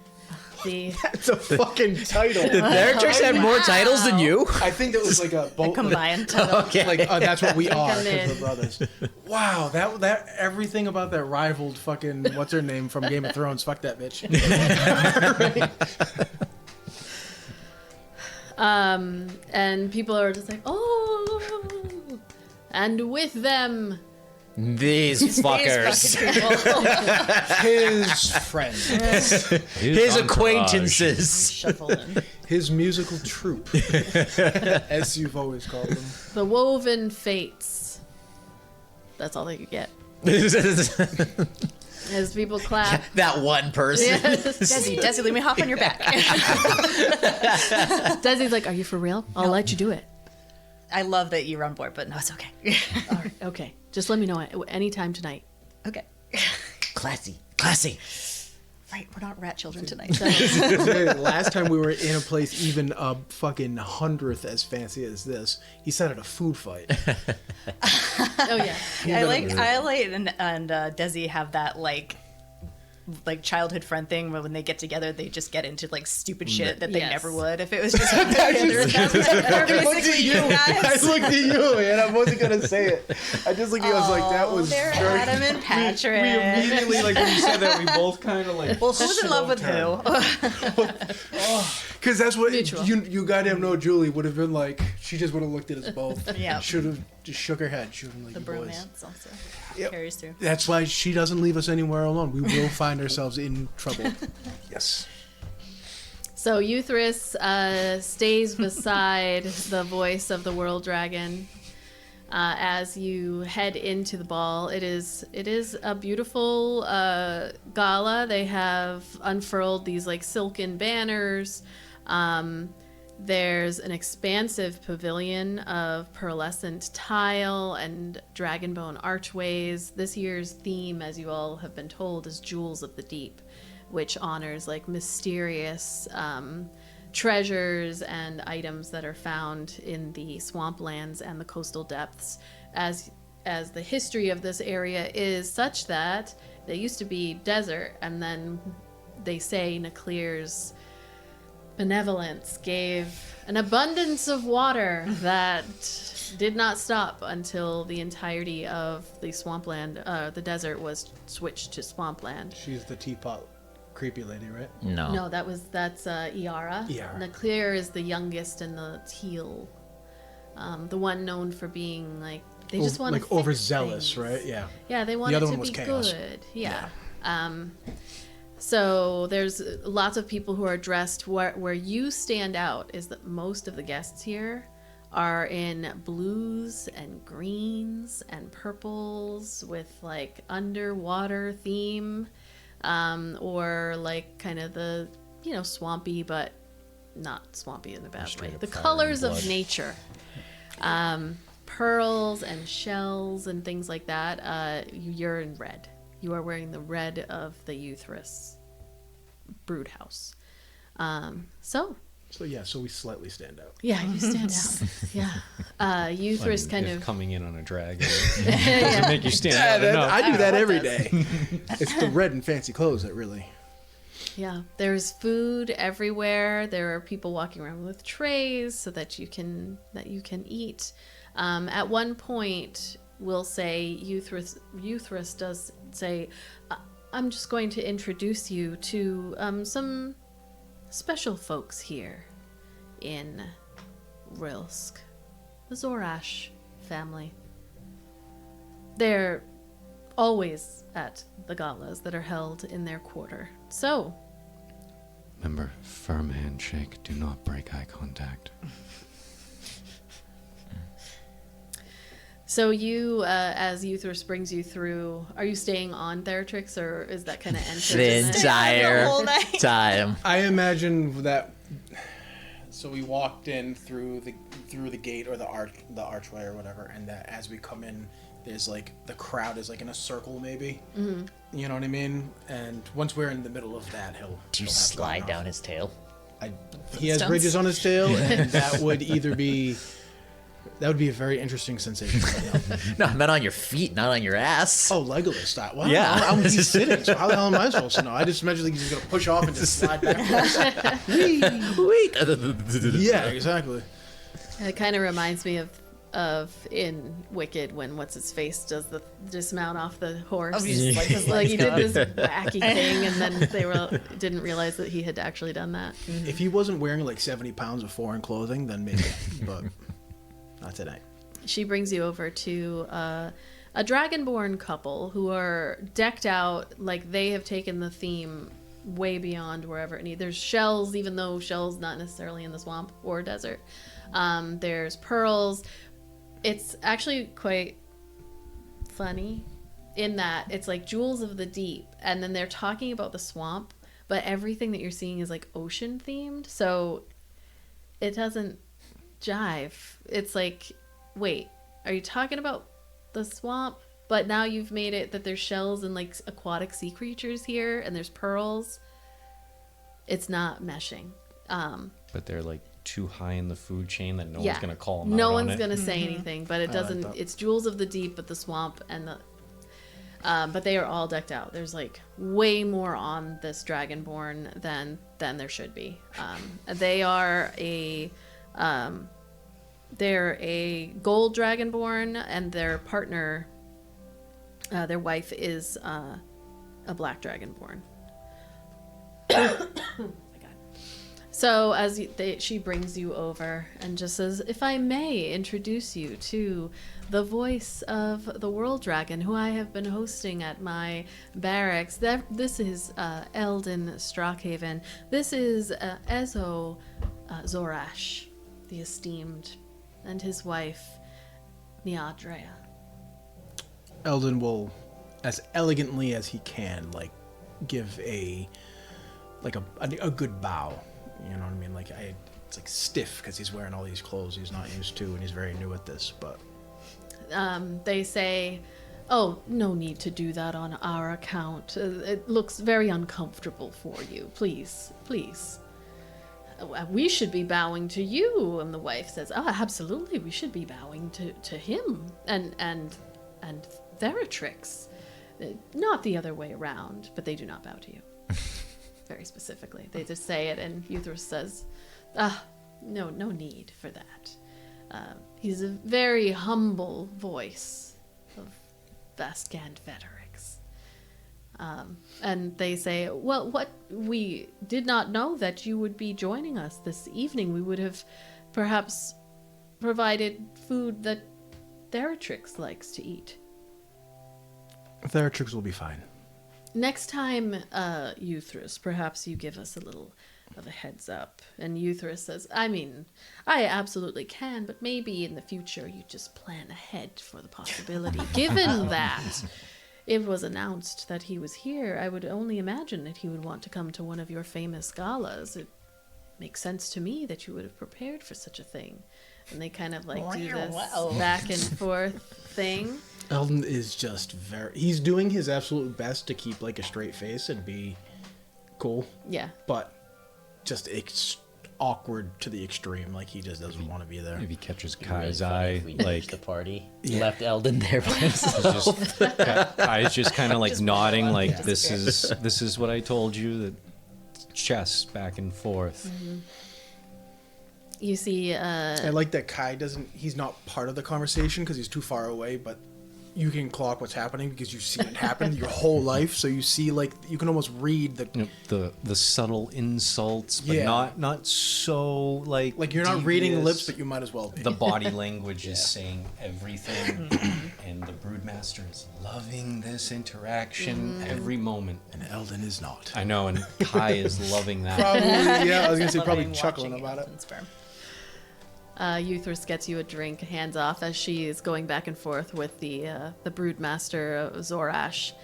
That's a fucking title. Theratrix had more titles than you. I think that was like a Combined title. Like that's what we are Come because in. we're brothers. Wow, that everything about that rivaled fucking what's her name from Game of Thrones. Fuck that bitch. And people are just like, oh, and with them, These fuckers. His friends, His acquaintances. Shuffle in. his musical troupe, as you've always called them. the woven fates. That's all they could get. As people clap. That one person. Yes. Desi, let me hop on your back. Desi's like, are you for real? I'll let you do it. I love that you're on board, but no, it's okay. All right, okay. Just let me know anytime tonight. Okay. Classy. Right, we're not rat children tonight. Last time we were in a place even a fucking 100th as fancy as this, he set at a food fight. Oh yeah. I like Ayla and Desi have that like like childhood friend thing where when they get together they just get into like stupid shit that they Yes. never would if it was just they're basically you guys. I looked at you, and I wasn't gonna say it. I just looked at you. I was like, that was They're very. Adam and Patrick. We immediately, like when you said that, we both kind of like. Well, who's in love with who? Because that's what Mutual. you goddamn know. Julie would have been like. She just would have looked at us both. Yeah. Should have just shook her head. She would have been The like, you boys. bromance also Yep. carries through. That's why she doesn't leave us anywhere alone. We will find ourselves in trouble. Yes. So Euthris stays beside the voice of the world dragon as you head into the ball. It is a beautiful gala. They have unfurled these like silken banners. There's an expansive pavilion of pearlescent tile and dragonbone archways. This year's theme, as you all have been told, is Jewels of the Deep, which honors like mysterious treasures and items that are found in the swamplands and the coastal depths. As the history of this area is such that there used to be desert, and then they say Naclear's benevolence gave an abundance of water that did not stop until the entirety of the swampland, the desert, was switched to swampland. She's the teapot, creepy lady, right? No. No, that's Iara. Iara. Naclear is the youngest and the teal, the one known for being like they just want like overzealous, right? Yeah. Yeah, they want other it to one was be chaos. good. Yeah. So there's lots of people who are dressed. Where you stand out is that most of the guests here are in blues and greens and purples with like underwater theme, or like kind of the swampy, but not swampy in a bad Straight way. up The fire colors and of blood. nature. Pearls and shells and things like that. You're in red. You are wearing the red of the Euthris brood house. So So we slightly stand out. yeah, you stand out. Yeah. Euthris kind if of coming in on a dragon doesn't make you stand out enough. I do that what every does? day. It's the red and fancy clothes that really. yeah. There's food everywhere. There are people walking around with trays so that you can eat. At one point, we'll say Euthris does say, I'm just going to introduce you to some special folks here in Rilsk, the Zorash family. They're always at the galas that are held in their quarter. So, Remember, firm handshake, do not break eye contact. So you, as Euthris brings you through, are you staying on Theratrix, or is that kind of entrance? The in it? entire whole night. time. I imagine that. So we walked in through the gate or the archway or whatever, and that as we come in, there's like the crowd is like in a circle maybe. Mm-hmm. You know what I mean? And once we're in the middle of that, he'll. Do you he'll have slide gone down off. his tail? He has Stunts? bridges on his tail, and that would either be. That would be a very interesting sensation. No, I meant on your feet, not on your ass. Oh, Legolas style. Well, Yeah. he's sitting, so how the hell am I supposed to know? I just imagine like he's just gonna push off and just slide backwards. Wait. Yeah, exactly. It kind of reminds me of in Wicked when what's his face does the dismount off the horse. Oh, he's just like his Like legs he go did up. this wacky thing, and then they didn't realize that he had actually done that. If he wasn't wearing like 70 pounds of foreign clothing, then maybe. But not tonight. She brings you over to a dragonborn couple who are decked out like they have taken the theme way beyond wherever it needs. There's shells, even though shells not necessarily in the swamp or desert. There's pearls. It's actually quite funny in that it's like Jewels of the Deep, and then they're talking about the swamp, but everything that you're seeing is like ocean themed, so it doesn't jive. It's like, wait, are you talking about the swamp? But now you've made it that there's shells and like aquatic sea creatures here, and there's pearls. It's not meshing. But they're like too high in the food chain that no Yeah. one's gonna call them No out on one's it. gonna say anything, but it I like doesn't. that. It's Jewels of the Deep, but the swamp and the. But they are all decked out. There's like way more on this Dragonborn than there should be. They are they're a gold Dragonborn, and their partner, their wife, is a black Dragonborn. Oh my god. So as she brings you over and just says, if I may introduce you to the voice of the World Dragon, who I have been hosting at my barracks. This is Eldon Strockhaven. This is Ezo Zorash, the esteemed, and his wife, Neadrea. Eldon will, as elegantly as he can, like, give a good bow. You know what I mean? Like, it's like stiff because he's wearing all these clothes he's not used to, and he's very new at this, but... They say, oh, no need to do that on our account. It looks very uncomfortable for you. Please, please. We should be bowing to you. And the wife says, oh, absolutely, we should be bowing to him and Theratrix. Not the other way around, but they do not bow to you. Very specifically. They just say it, and Euthris says, no need for that. He's a very humble voice of Vascand Veterix. And they say, well, we did not know that you would be joining us this evening. We would have perhaps provided food that Theratrix likes to eat. Theratrix will be fine. Next time, Euthris, perhaps you give us a little of a heads up. And Euthris says, I mean, I absolutely can, but maybe in the future you just plan ahead for the possibility. Given that it was announced that he was here, I would only imagine that he would want to come to one of your famous galas. It makes sense to me that you would have prepared for such a thing. And they kind of like do this back and forth thing. Eldon is just he's doing his absolute best to keep like a straight face and be cool. Yeah. But just awkward to the extreme. Like, he just doesn't want to be there. If he catches Really Kai's funny eye, if we like ditched the party, Yeah. left Eldon there by himself. Kai's just kind of like Just nodding, one like disappear. this is what I told you. That chess back and forth. You see, I like that Kai he's not part of the conversation because he's too far away, but you can clock what's happening because you've seen it happen your whole life. So you see, like, you can almost read The subtle insults, but Yeah. not so like you're not reading devious. lips, but you might as well be. The body language is saying everything, and the broodmaster is loving this interaction every moment. And Eldon is not. I know, and Kai is loving that. Probably, yeah, I was gonna say probably Loving chuckling watching about it. Eldon's sperm. Euthris gets you a drink, hands off, as she is going back and forth with the broodmaster Zorash.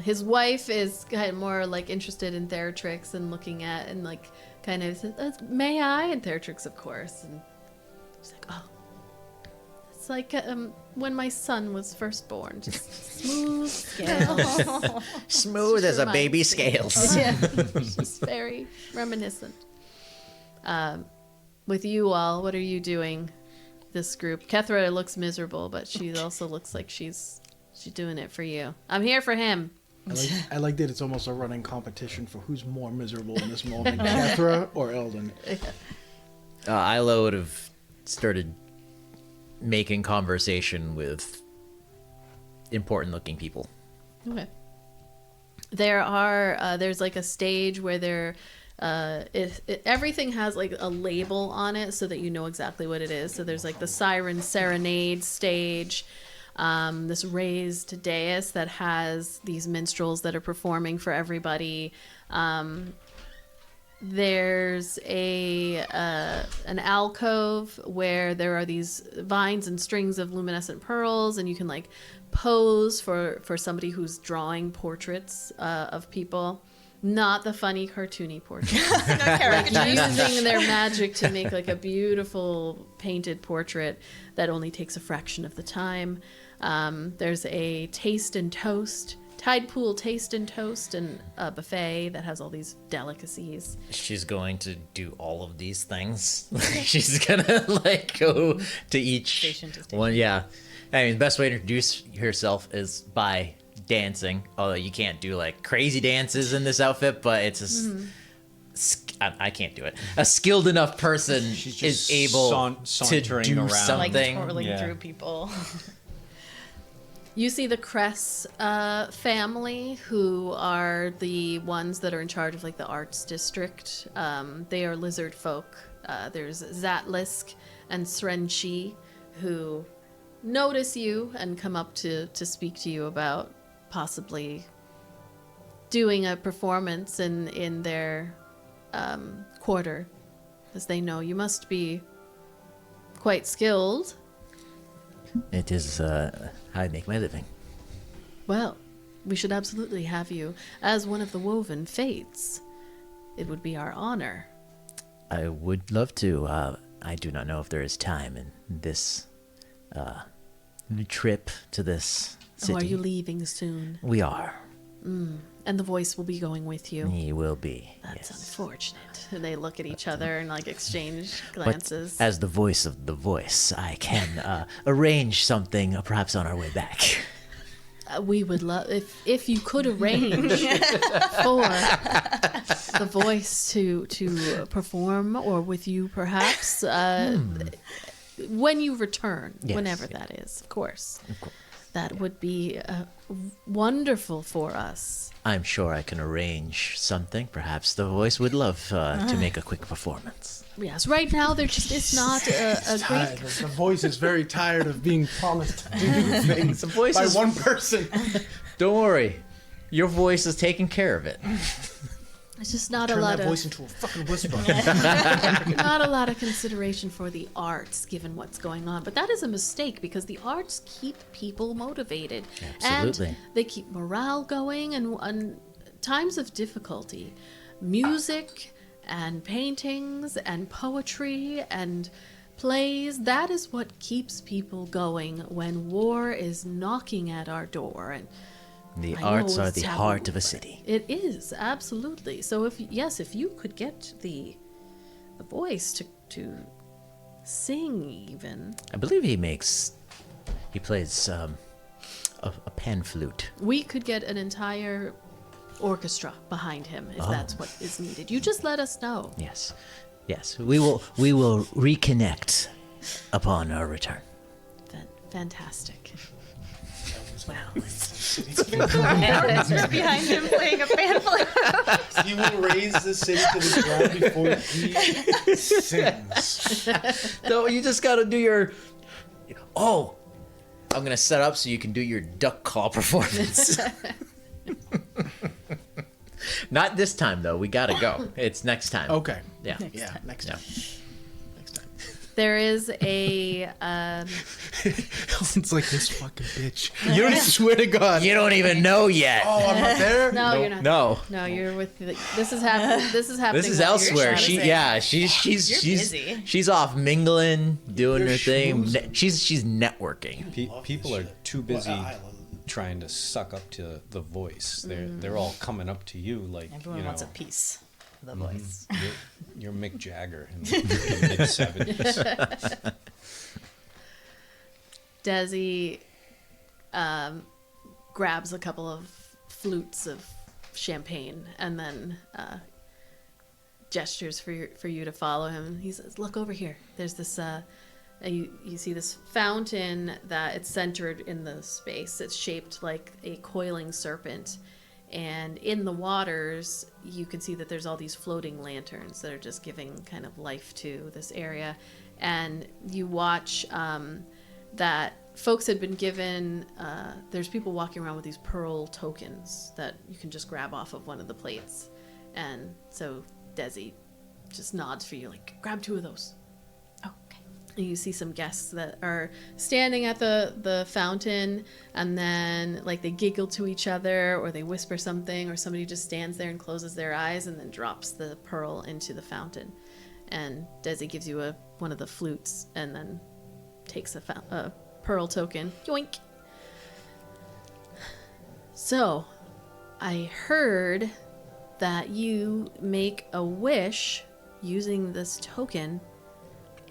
His wife is kind of more like interested in Theratrix and looking at and like kind of says, "May I?" And Theratrix, of course, and she's like, "Oh, it's like when my son was first born, just smooth scales, Smooth as a reminds baby me." scales. Yeah, just very reminiscent. With you all, what are you doing? This group. Kethra looks miserable, but she also looks like she's doing it for you. I'm here for him. I like that it's almost a running competition for who's more miserable in this moment, Kethra or Eldon. Ayla would have started making conversation with important-looking people. Okay. There's like a stage where everything has like a label on it so that you know exactly what it is. So there's like the Siren Serenade stage, this raised dais that has these minstrels that are performing for everybody. There's an alcove where there are these vines and strings of luminescent pearls, and you can like pose for somebody who's drawing portraits of people. Not the funny cartoony portraits. Using their magic to make like a beautiful painted portrait that only takes a fraction of the time. There's a tide pool taste and toast, and a buffet that has all these delicacies. She's going to do all of these things. She's gonna like go to each Station to station. one. Yeah, I mean, the best way to introduce herself is by dancing. Although you can't do like crazy dances in this outfit, but it's I can't do it. A skilled enough person She's is just able to sauntering do around. Like something. twirling Yeah. through people. You see the Kress family, who are the ones that are in charge of like the arts district. They are lizard folk. There's Zatlisk and Srenchi, who notice you and come up to speak to you about possibly doing a performance in their quarter, as they know you must be quite skilled. It is how I make my living. Well, we should absolutely have you as one of the woven fates. It would be our honor. I would love to. I do not know if there is time in this trip to this city. Oh, are you leaving soon? We are. And the voice will be going with you. He will be. That's yes. unfortunate. And they look at each other and like exchange But glances. as the voice of the voice, I can arrange something perhaps on our way back. We would love if you could arrange for the voice to perform, or with you perhaps when you return, Yes, whenever that is, of course. That would be wonderful for us. I'm sure I can arrange something. Perhaps the voice would love to make a quick performance. Yes, right now there just is not a Tired. great. The voice is very tired of being promised to do things The voice by is- one person. Don't worry. Your voice is taking care of it. It's just not Turn a lot that of voice into a fucking whisper. not a lot of consideration for the arts given what's going on. But that is a mistake, because the arts keep people motivated. Absolutely. And they keep morale going, and times of difficulty, music and paintings and poetry and plays, that is what keeps people going when war is knocking at our door. And The I know arts are it's the taboo, heart of a but city. It is, absolutely. So if you could get the voice to sing even, I believe he plays a pan flute. we could get an entire orchestra behind him if that's what is needed. You just let us know. Yes. Yes. We will reconnect upon our return. Fantastic. And behind him playing a fan flute. He will raise the city to the ground before he sings. No, you just gotta do your. Oh, I'm gonna set up so you can do your duck call performance. Not this time though. We gotta go. It's next time. Okay. Yeah. Yeah, next Yeah. time. Next time. There is a Eldon's like, this fucking bitch. You don't swear to God. You don't even know yet. Oh, I'm not there? no, you're not. No. No, you're with this is happening. This is happening. This is while you're elsewhere. shouting. She's busy. she's off mingling, doing You're her thing. schmoozing. She's networking. People are too busy Well, Ayla. trying to suck up to the voice. They're all coming up to you like Everyone you know, wants a piece of the voice. you're Mick Jagger in the mid '70s. Desi grabs a couple of flutes of champagne and then gestures for you to follow him. He says, "Look over here. There's this. You see this fountain that it's centered in the space. It's shaped like a coiling serpent, and in the waters you can see that there's all these floating lanterns that are just giving kind of life to this area. And you watch that folks had been given. There's people walking around with these pearl tokens that you can just grab off of one of the plates, and so Desi just nods for you, like, grab 2 of those. Okay. And you see some guests that are standing at the fountain, and then like they giggle to each other, or they whisper something, or somebody just stands there and closes their eyes and then drops the pearl into the fountain. And Desi gives you one of the flutes and then takes a pearl token. Yoink. So, I heard that you make a wish using this token,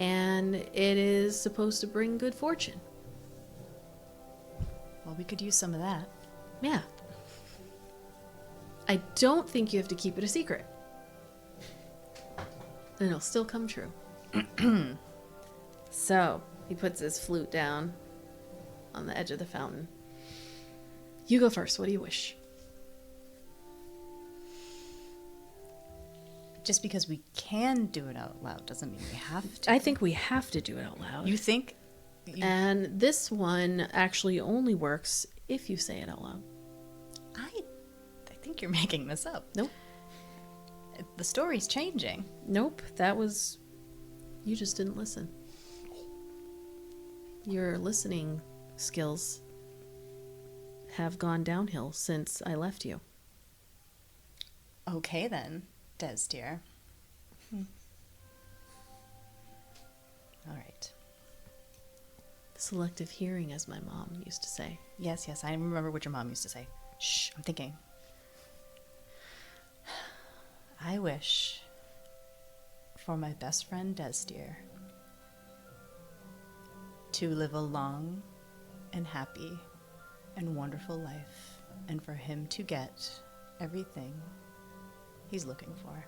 and it is supposed to bring good fortune. Well, we could use some of that. Yeah. I don't think you have to keep it a secret. And it'll still come true. So, he puts his flute down on the edge of the fountain. You go first. What do you wish? Just because we can do it out loud doesn't mean we have to. I think we have to do it out loud. You think? And this one actually only works if you say it out loud. I think you're making this up. Nope. The story's changing. Nope. That was... You just didn't listen. Your listening skills have gone downhill since I left you. Okay then, Des dear. All right. Selective hearing, as my mom used to say. Yes, I remember what your mom used to say. Shh, I'm thinking. I wish for my best friend Des dear to live a long and happy and wonderful life, and for him to get everything he's looking for.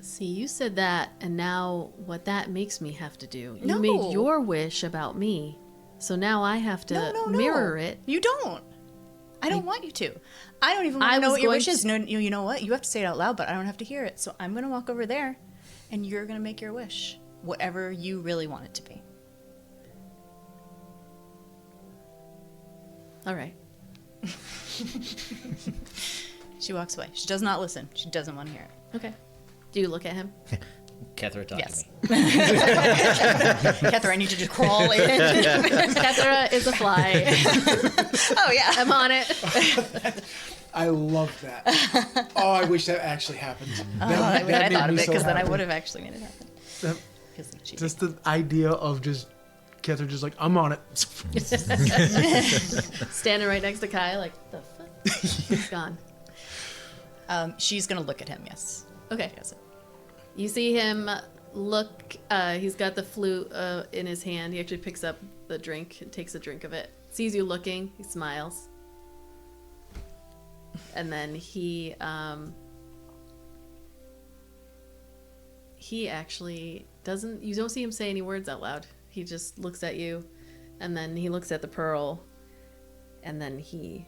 See, you said that, and now what that makes me have to do. You No. made your wish about me, so now I have to No. mirror it. You don't. I don't want you to. I don't even want I to know was what your going wish is. to- No, you know what? You have to say it out loud, but I don't have to hear it. So I'm going to walk over there, and you're going to make your wish. Whatever you really want it to be. All right. She walks away. She does not listen. She doesn't want to hear it. Okay. Do you look at him? Kethra, talk Yes. to me. Kethra, I need you to crawl in. Kethra is a fly. Oh, yeah. I'm on it. I love that. Oh, I wish that actually happened. I wish I made thought of me it, so because then I happy. would have actually made it happen. That- 'Cause she- Just the idea of just Kethra just like, I'm on it. Standing right next to Kai, like, the fuck? He's gone. She's going to look at him, yes. Okay. Yes. You see him look, he's got the flute in his hand. He actually picks up the drink and takes a drink of it. Sees you looking, he smiles. And then he actually doesn't, you don't see him say any words out loud. He just looks at you, and then he looks at the pearl, and then he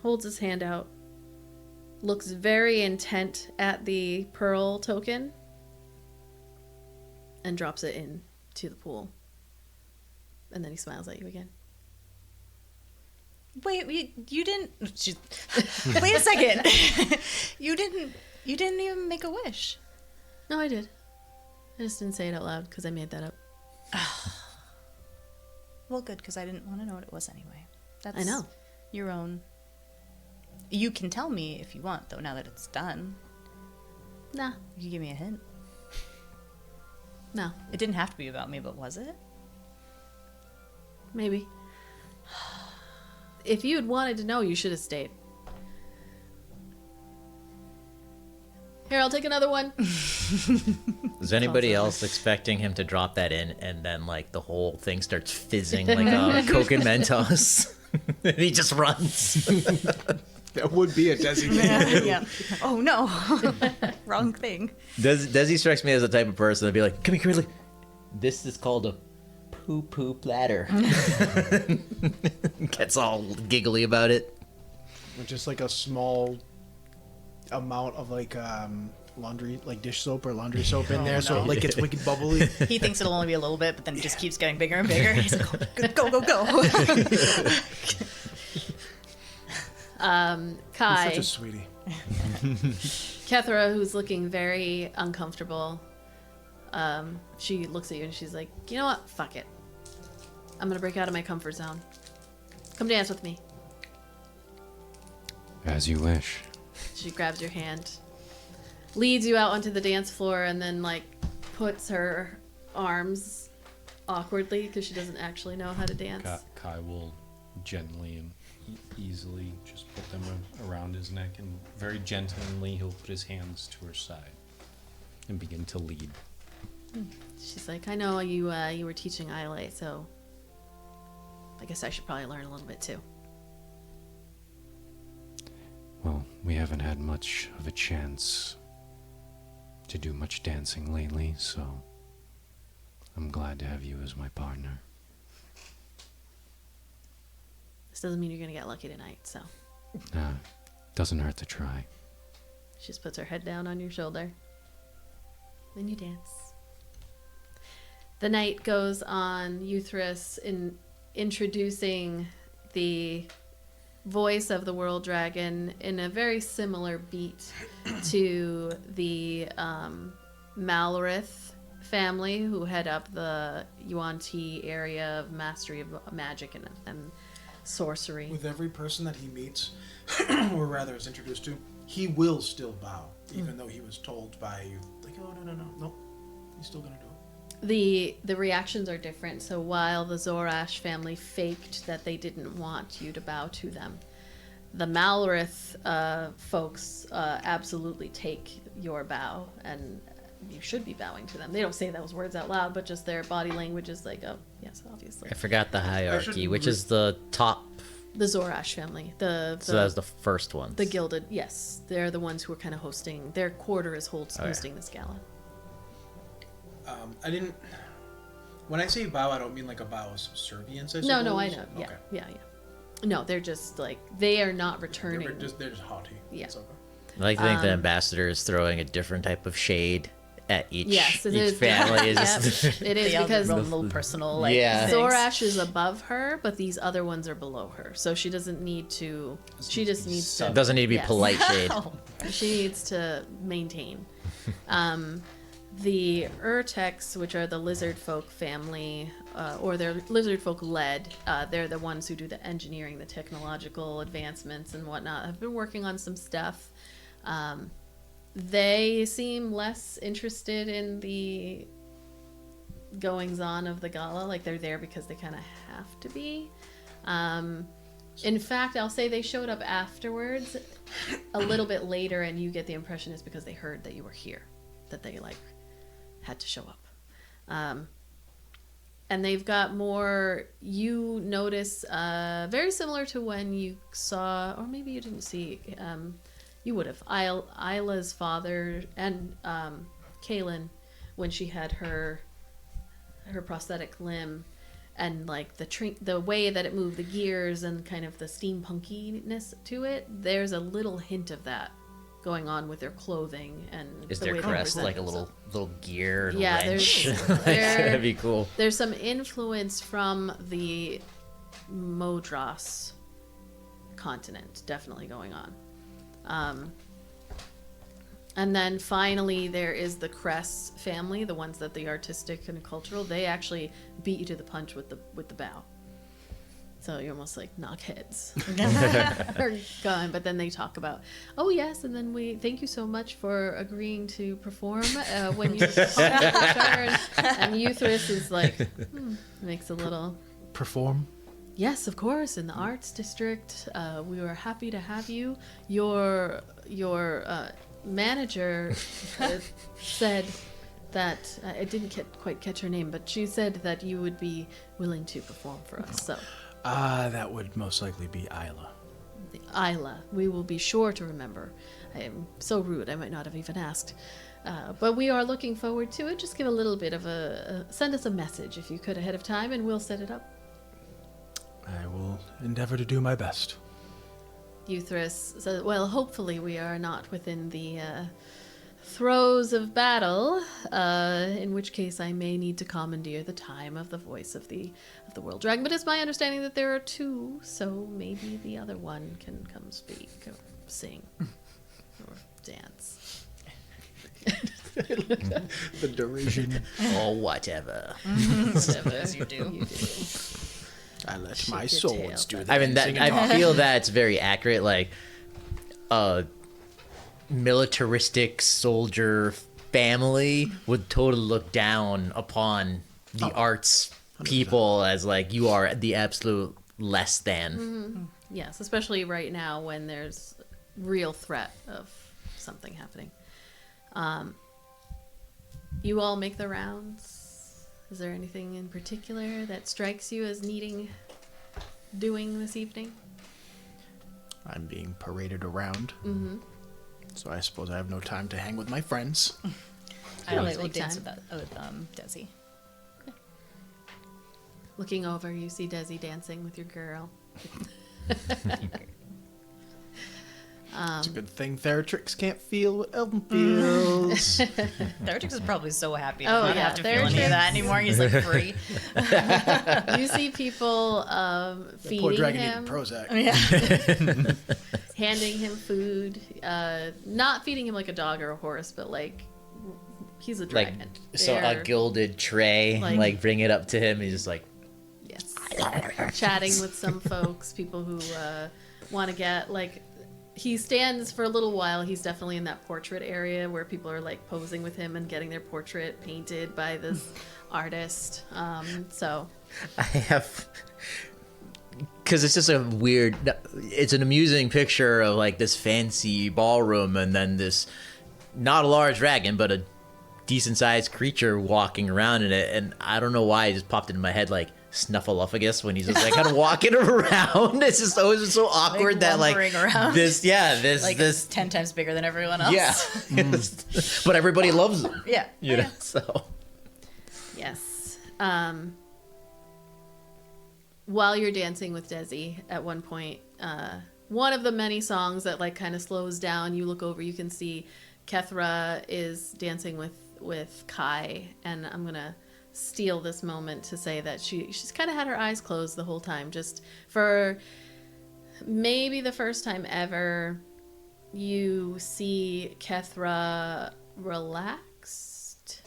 holds his hand out, looks very intent at the pearl token, and drops it into the pool. And then he smiles at you again. Wait, you didn't... Wait a second. You didn't even make a wish. No, I did. I just didn't say it out loud because I made that up. Well, good, because I didn't want to know what it was anyway. That's I know. your own... You can tell me if you want, though, now that it's done. Nah, You can give me a hint. no, It didn't have to be about me, but was it? maybe. If you had wanted to know, you should have stayed. Here, I'll take another one. Is anybody else expecting him to drop that in and then like the whole thing starts fizzing like a Coke and Mentos? And he just runs. That would be a designation. Yeah. Oh, no. Wrong thing. Desi strikes me as the type of person that'd be like, come here, this is called a poo-poo platter. Gets all giggly about it. With just like a small amount of like laundry, like dish soap or laundry soap in there, so no. it like gets wicked bubbly. He thinks it'll only be a little bit, but then it just keeps getting bigger and bigger. He's like, go. Kai, Such a sweetie. Kethra, who's looking very uncomfortable, she looks at you and she's like, you know what? Fuck it. I'm gonna break out of my comfort zone. Come dance with me. As you wish. She grabs your hand, leads you out onto the dance floor, and then like puts her arms awkwardly because she doesn't actually know how to dance. Kai will gently and easily just put them around his neck, and very gently he'll put his hands to her side and begin to lead. She's like, I know you you were teaching Iolite, so I guess I should probably learn a little bit too. Well, we haven't had much of a chance to do much dancing lately, so I'm glad to have you as my partner. This doesn't mean you're gonna get lucky tonight, so. Doesn't hurt to try. She just puts her head down on your shoulder. Then you dance. The night goes on. Euthris in introducing the voice of the world dragon in a very similar beat to the Malorith family, who head up the Yuan-Ti area of mastery of magic and sorcery. With every person that he meets, or rather is introduced to, he will still bow, even though he was told by you, like, oh, no, he's still gonna do it. The reactions are different. So while the Zorash family faked that they didn't want you to bow to them, the Malorith folks absolutely take your bow, and you should be bowing to them. They don't say those words out loud, but just their body language is like, oh, yes, obviously. I forgot the hierarchy, which is the top. The Zorash family. So that was the first one. The Gilded, yes. They're the ones who are kind of hosting. Their quarter is hosting this gala. I didn't. When I say bow, I don't mean like a bow of subservience. I No, I suppose. know. Okay. Yeah. No, they're just like, they are not returning. They're just haughty. Yeah. It's okay. I like to think the ambassador is throwing a different type of shade at each It is. family. Is Yep, just it is The because other little personal, like, Yeah. things. Zorash is above her, but these other ones are below her. So she doesn't need to. She just needs to. doesn't need to be Yes. polite shade. She needs to maintain. The Urtex, which are the lizard folk family, or they're lizard folk led, they're the ones who do the engineering, the technological advancements and whatnot, have been working on some stuff. They seem less interested in the goings on of the gala. Like, they're there because they kind of have to be. In fact, I'll say they showed up afterwards a little bit later, and you get the impression it's because they heard that you were here, that they like had to show up. And they've got more, you notice, very similar to when you saw, or maybe you didn't see, you would have, Ayla's father and Kaylin, when she had her prosthetic limb, and like the way that it moved, the gears and kind of the steampunkiness to it, there's a little hint of that going on with their clothing and Is the their way they crest present like a themselves. little gear and Yeah, wrench? there's That'd be cool. There's some influence from the Modros continent definitely going on. And then finally there is the Cress family, the ones that the artistic and cultural, they actually beat you to the punch with the bow. So you almost like knock heads are gone, but then they talk about, oh yes, and then we thank you so much for agreeing to perform when you return. And Euthris is like, makes a little Perform. yes, of course, in the arts district. We were happy to have you. Your manager said that I didn't quite catch her name, but she said that you would be willing to perform for us. So. That would most likely be Ayla. Ayla, we will be sure to remember. I am so rude, I might not have even asked. But we are looking forward to it. Just give a little bit of send us a message if you could ahead of time, and we'll set it up. I will endeavor to do my best. Euthris says, well, hopefully we are not within the throes of battle, in which case I may need to commandeer the time of the voice of the world dragon. But it's my understanding that there are two, so maybe the other one can come speak or sing or dance. The derision. Or whatever. As you do. I let Shake my your swords tail. do the I mean, dancing and I feel that's very accurate. Like, militaristic soldier family would totally look down upon the arts 100%. people as like, you are the absolute less than. Yes, especially right now when there's real threat of something happening. You all make the rounds. Is there anything in particular that strikes you as needing doing this evening? I'm being paraded around, Mm-hmm. so I suppose I have no time to hang with my friends. I Always like will make dance time. with Desi. Looking over, you see Desi dancing with your girl. It's a good thing Theratrix can't feel what Eldon feels. Theratrix is probably so happy to Oh, not yeah, have to feel any of Theratrix- that anymore. He's like free. You see people Poor feeding dragon him, eating Prozac. Yeah. handing him food, not feeding him like a dog or a horse, but like he's a Like, dragon. so a They're- gilded tray, like- like bring it up to him. He's just like, Yes. Chatting with some folks, people who want to get, like, he stands for a little while. He's definitely in that portrait area where people are, like, posing with him and getting their portrait painted by this artist. So, I have, because it's just a weird, it's an amusing picture of like this fancy ballroom and then this, not a large dragon, but a decent sized creature walking around in it. And I don't know why it just popped into my head like Snuffleupagus when he's just like kind of walking around. It's just always so awkward that like lumbering around. this, Like 10 times bigger than everyone else. yeah. But everybody loves him, Yeah. you know, so. yes. While you're dancing with Desi, at one point, one of the many songs that, like, kind of slows down, you look over, you can see Kethra is dancing with Kai, and I'm gonna steal this moment to say that she's kind of had her eyes closed the whole time, just for maybe the first time ever. You see Kethra relaxed,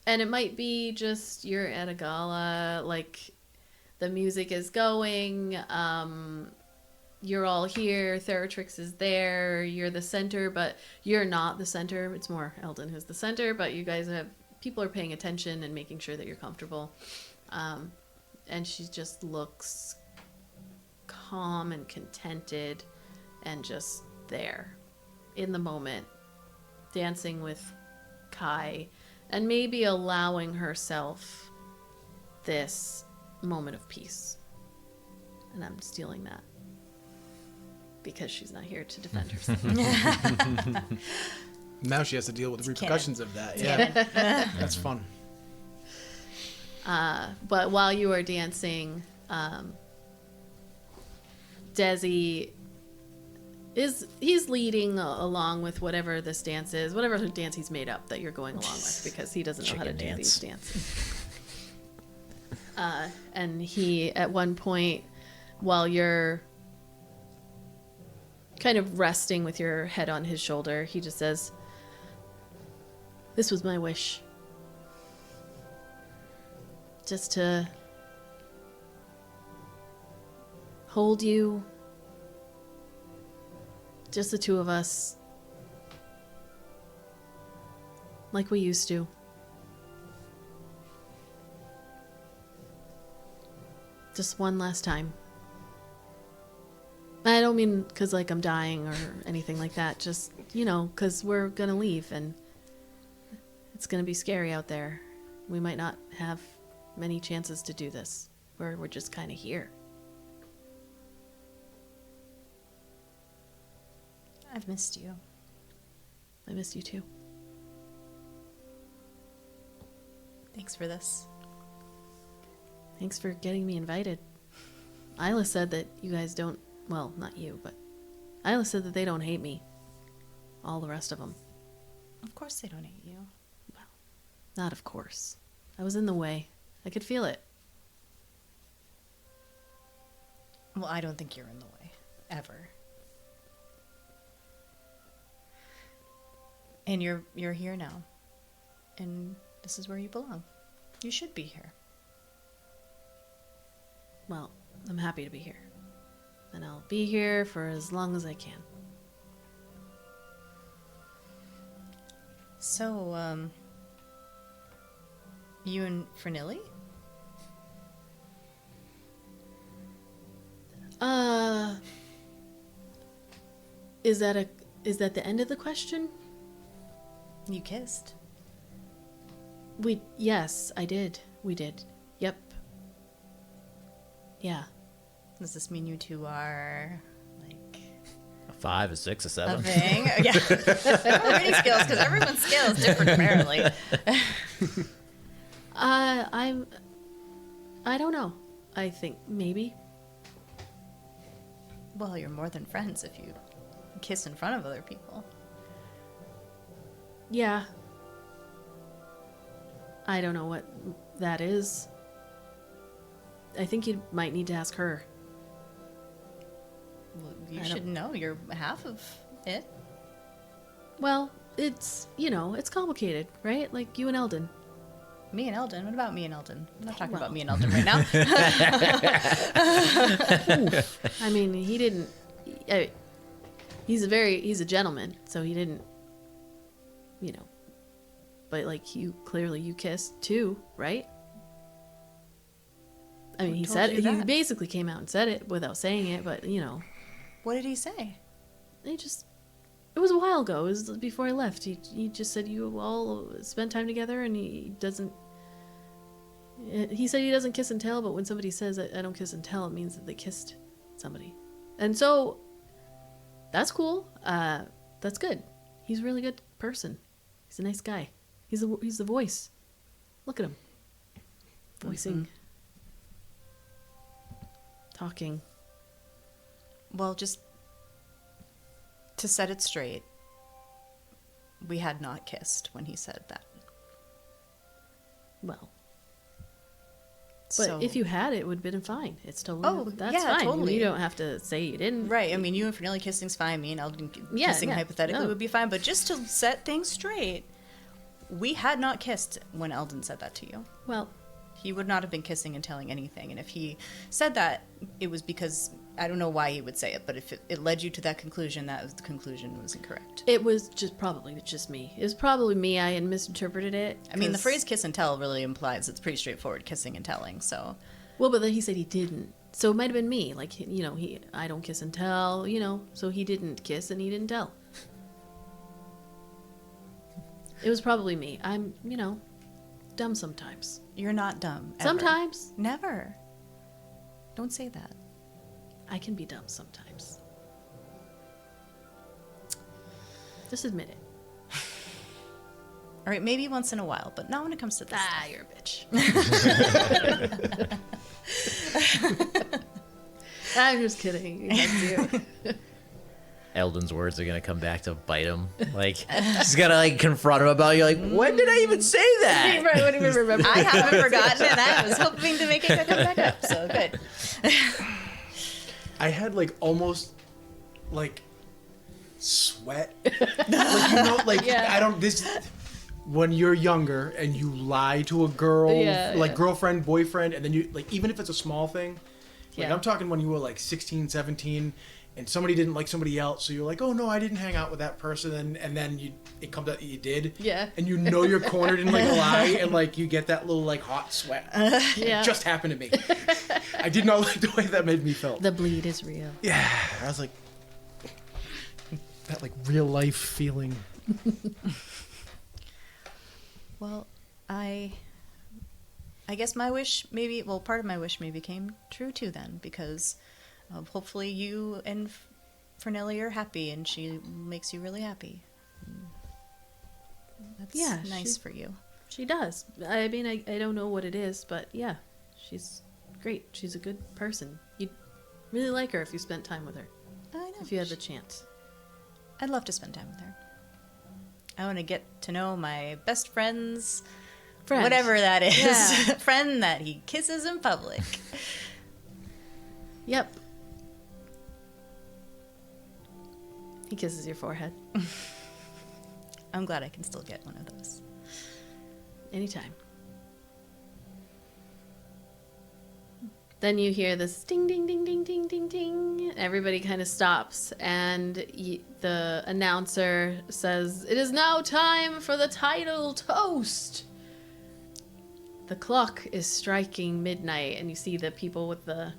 and it might be just you're at a gala, like the music is going, you're all here, Theratrix is there, you're the center, but you're not the center. It's more Eldon who's the center, but you guys have, people are paying attention and making sure that you're comfortable. And she just looks calm and contented and just there in the moment, dancing with Kai and maybe allowing herself this moment of peace. And I'm stealing that because she's not here to defend herself. Now she has to deal with the repercussions of that. Yeah, Yeah. that's fun. But while you are dancing, Desi he's leading along with whatever this dance is, whatever dance he's made up that you're going along with, because he doesn't know how to Chicken do dance. these dances. And he, at one point, while you're kind of resting with your head on his shoulder, he just says, "This was my wish. Just to hold you, just the two of us, like we used to. Just one last time. I don't mean because, like, I'm dying or anything like that. Just, you know, because we're going to leave and it's going to be scary out there. We might not have many chances to do this. We're just kind of here." I've missed you. I miss you too. Thanks for this. Thanks for getting me invited. Ayla said that you guys don't, well, not you, but Ayla said that they don't hate me. All the rest of them. Of course they don't hate you. Not of course. I was in the way. I could feel it. Well, I don't think you're in the way. Ever. And you're here now. And this is where you belong. You should be here. Well, I'm happy to be here. And I'll be here for as long as I can. So, you and Fernilli? Is that the end of the question? You kissed. Yes, I did. We did. Yep. Yeah. Does this mean you two are like A 5, a 6, a a 7. thing? Yeah. Reading skills, because everyone's skill is different apparently. I don't know. I think maybe. Well, you're more than friends if you kiss in front of other people. Yeah. I don't know what that is. I think you might need to ask her. Well, you I should don't- know you're half of it. Well, it's, it's complicated, right? Like you and Eldon. Me and Eldon. What about me and Eldon? I'm not talking Well. about me and Eldon right now. I mean, he didn't. He's a gentleman, so he didn't. But like you kissed too, right? I mean, Who he told said you he that? basically came out and said it without saying it, but What did he say? it was a while ago. It was before I left. He just said you all spent time together, and he doesn't. He said he doesn't kiss and tell, but when somebody says I don't kiss and tell, it means that they kissed somebody, and so that's cool. That's good. He's a really good person. He's a nice guy. He's the voice. Look at him, voicing, talking. Well, just to set it straight, we had not kissed when he said that. Well, but if you had, it would have been fine. It's totally that's yeah, fine. totally. You don't have to say you didn't. Right, I mean, you and Fernelli kissing's fine. Me and Eldon Yeah, kissing yeah, hypothetically no. would be fine. But just to set things straight, we had not kissed when Eldon said that to you. Well, He would not have been kissing and telling anything. And if he said that, it was because, I don't know why he would say it, but if it led you to that conclusion, the conclusion was incorrect. it was probably just me. It was probably me. I had misinterpreted it. I mean, the 'cause- phrase kiss and tell really implies it's pretty straightforward, kissing and telling, so... Well, but then he said he didn't. So it might have been me. Like, I don't kiss and tell, so he didn't kiss and he didn't tell. It was probably me. I'm, dumb sometimes. You're not dumb, ever. Sometimes. Never. Don't say that. I can be dumb sometimes. Just admit it. All right, maybe once in a while, but not when it comes to this stuff. You're a bitch. I'm just kidding. That's you. Eldon's words are gonna come back to bite him. Like he's gonna confront him about. You're like, when did I even say that? Right, what do you remember? I haven't forgotten it. I was hoping to make it come back up, so good. I had almost sweat. Yeah. I don't this when you're younger and you lie to a girl, Yeah, yeah. girlfriend, boyfriend, and then you even if it's a small thing, Yeah. I'm talking when you were 16, 17 and somebody didn't like somebody else, so you're like, oh no, I didn't hang out with that person, and then it comes out that you did, Yeah. and you're cornered in a lie, and you get that little hot sweat. Yeah. It just happened to me. I did not like the way that made me feel. The bleed is real. Yeah, I was like that real life feeling. Well, I guess my wish part of my wish maybe came true too then, because hopefully you and Fernelli are happy and she makes you really happy. That's Yeah, nice she- for you. She does. I mean, I don't know what it is, but yeah, she's great. She's a good person. You'd really like her if you spent time with her, I know. if you had the chance. I'd love to spend time with her. I want to get to know my best friend's Friend. whatever that is. Yeah. Friend that he kisses in public. Yep. He kisses your forehead I'm glad I can still get one of those. anytime. Then you hear this ding, ding, ding, ding, ding, ding, ding. Everybody kind of stops, and the announcer says, "It is now time for the title toast." The clock is striking midnight, and you see the people with the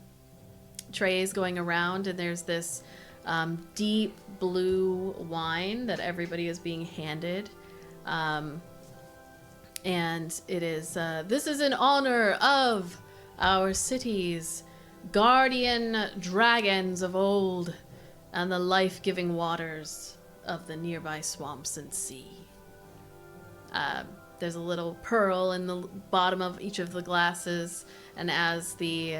trays going around, and there's this deep blue wine that everybody is being handed. And it is, this is in honor of our city's guardian dragons of old and the life-giving waters of the nearby swamps and sea. There's a little pearl in the bottom of each of the glasses, and as the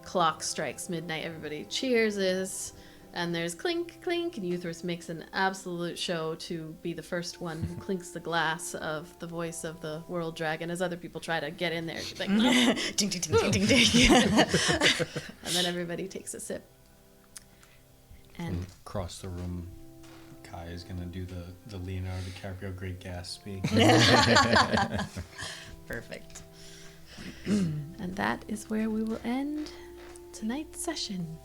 clock strikes midnight, everybody cheers, and there's clink, clink, and Euthris makes an absolute show to be the first one who clinks the glass of the voice of the world dragon as other people try to get in there. She's like, "No." Ding, ding, ding, ding, ding, ding. And then everybody takes a sip. And Across the room, Kai is gonna do the Leonardo DiCaprio Great Gatsby. Perfect. and that is where we will end tonight's session.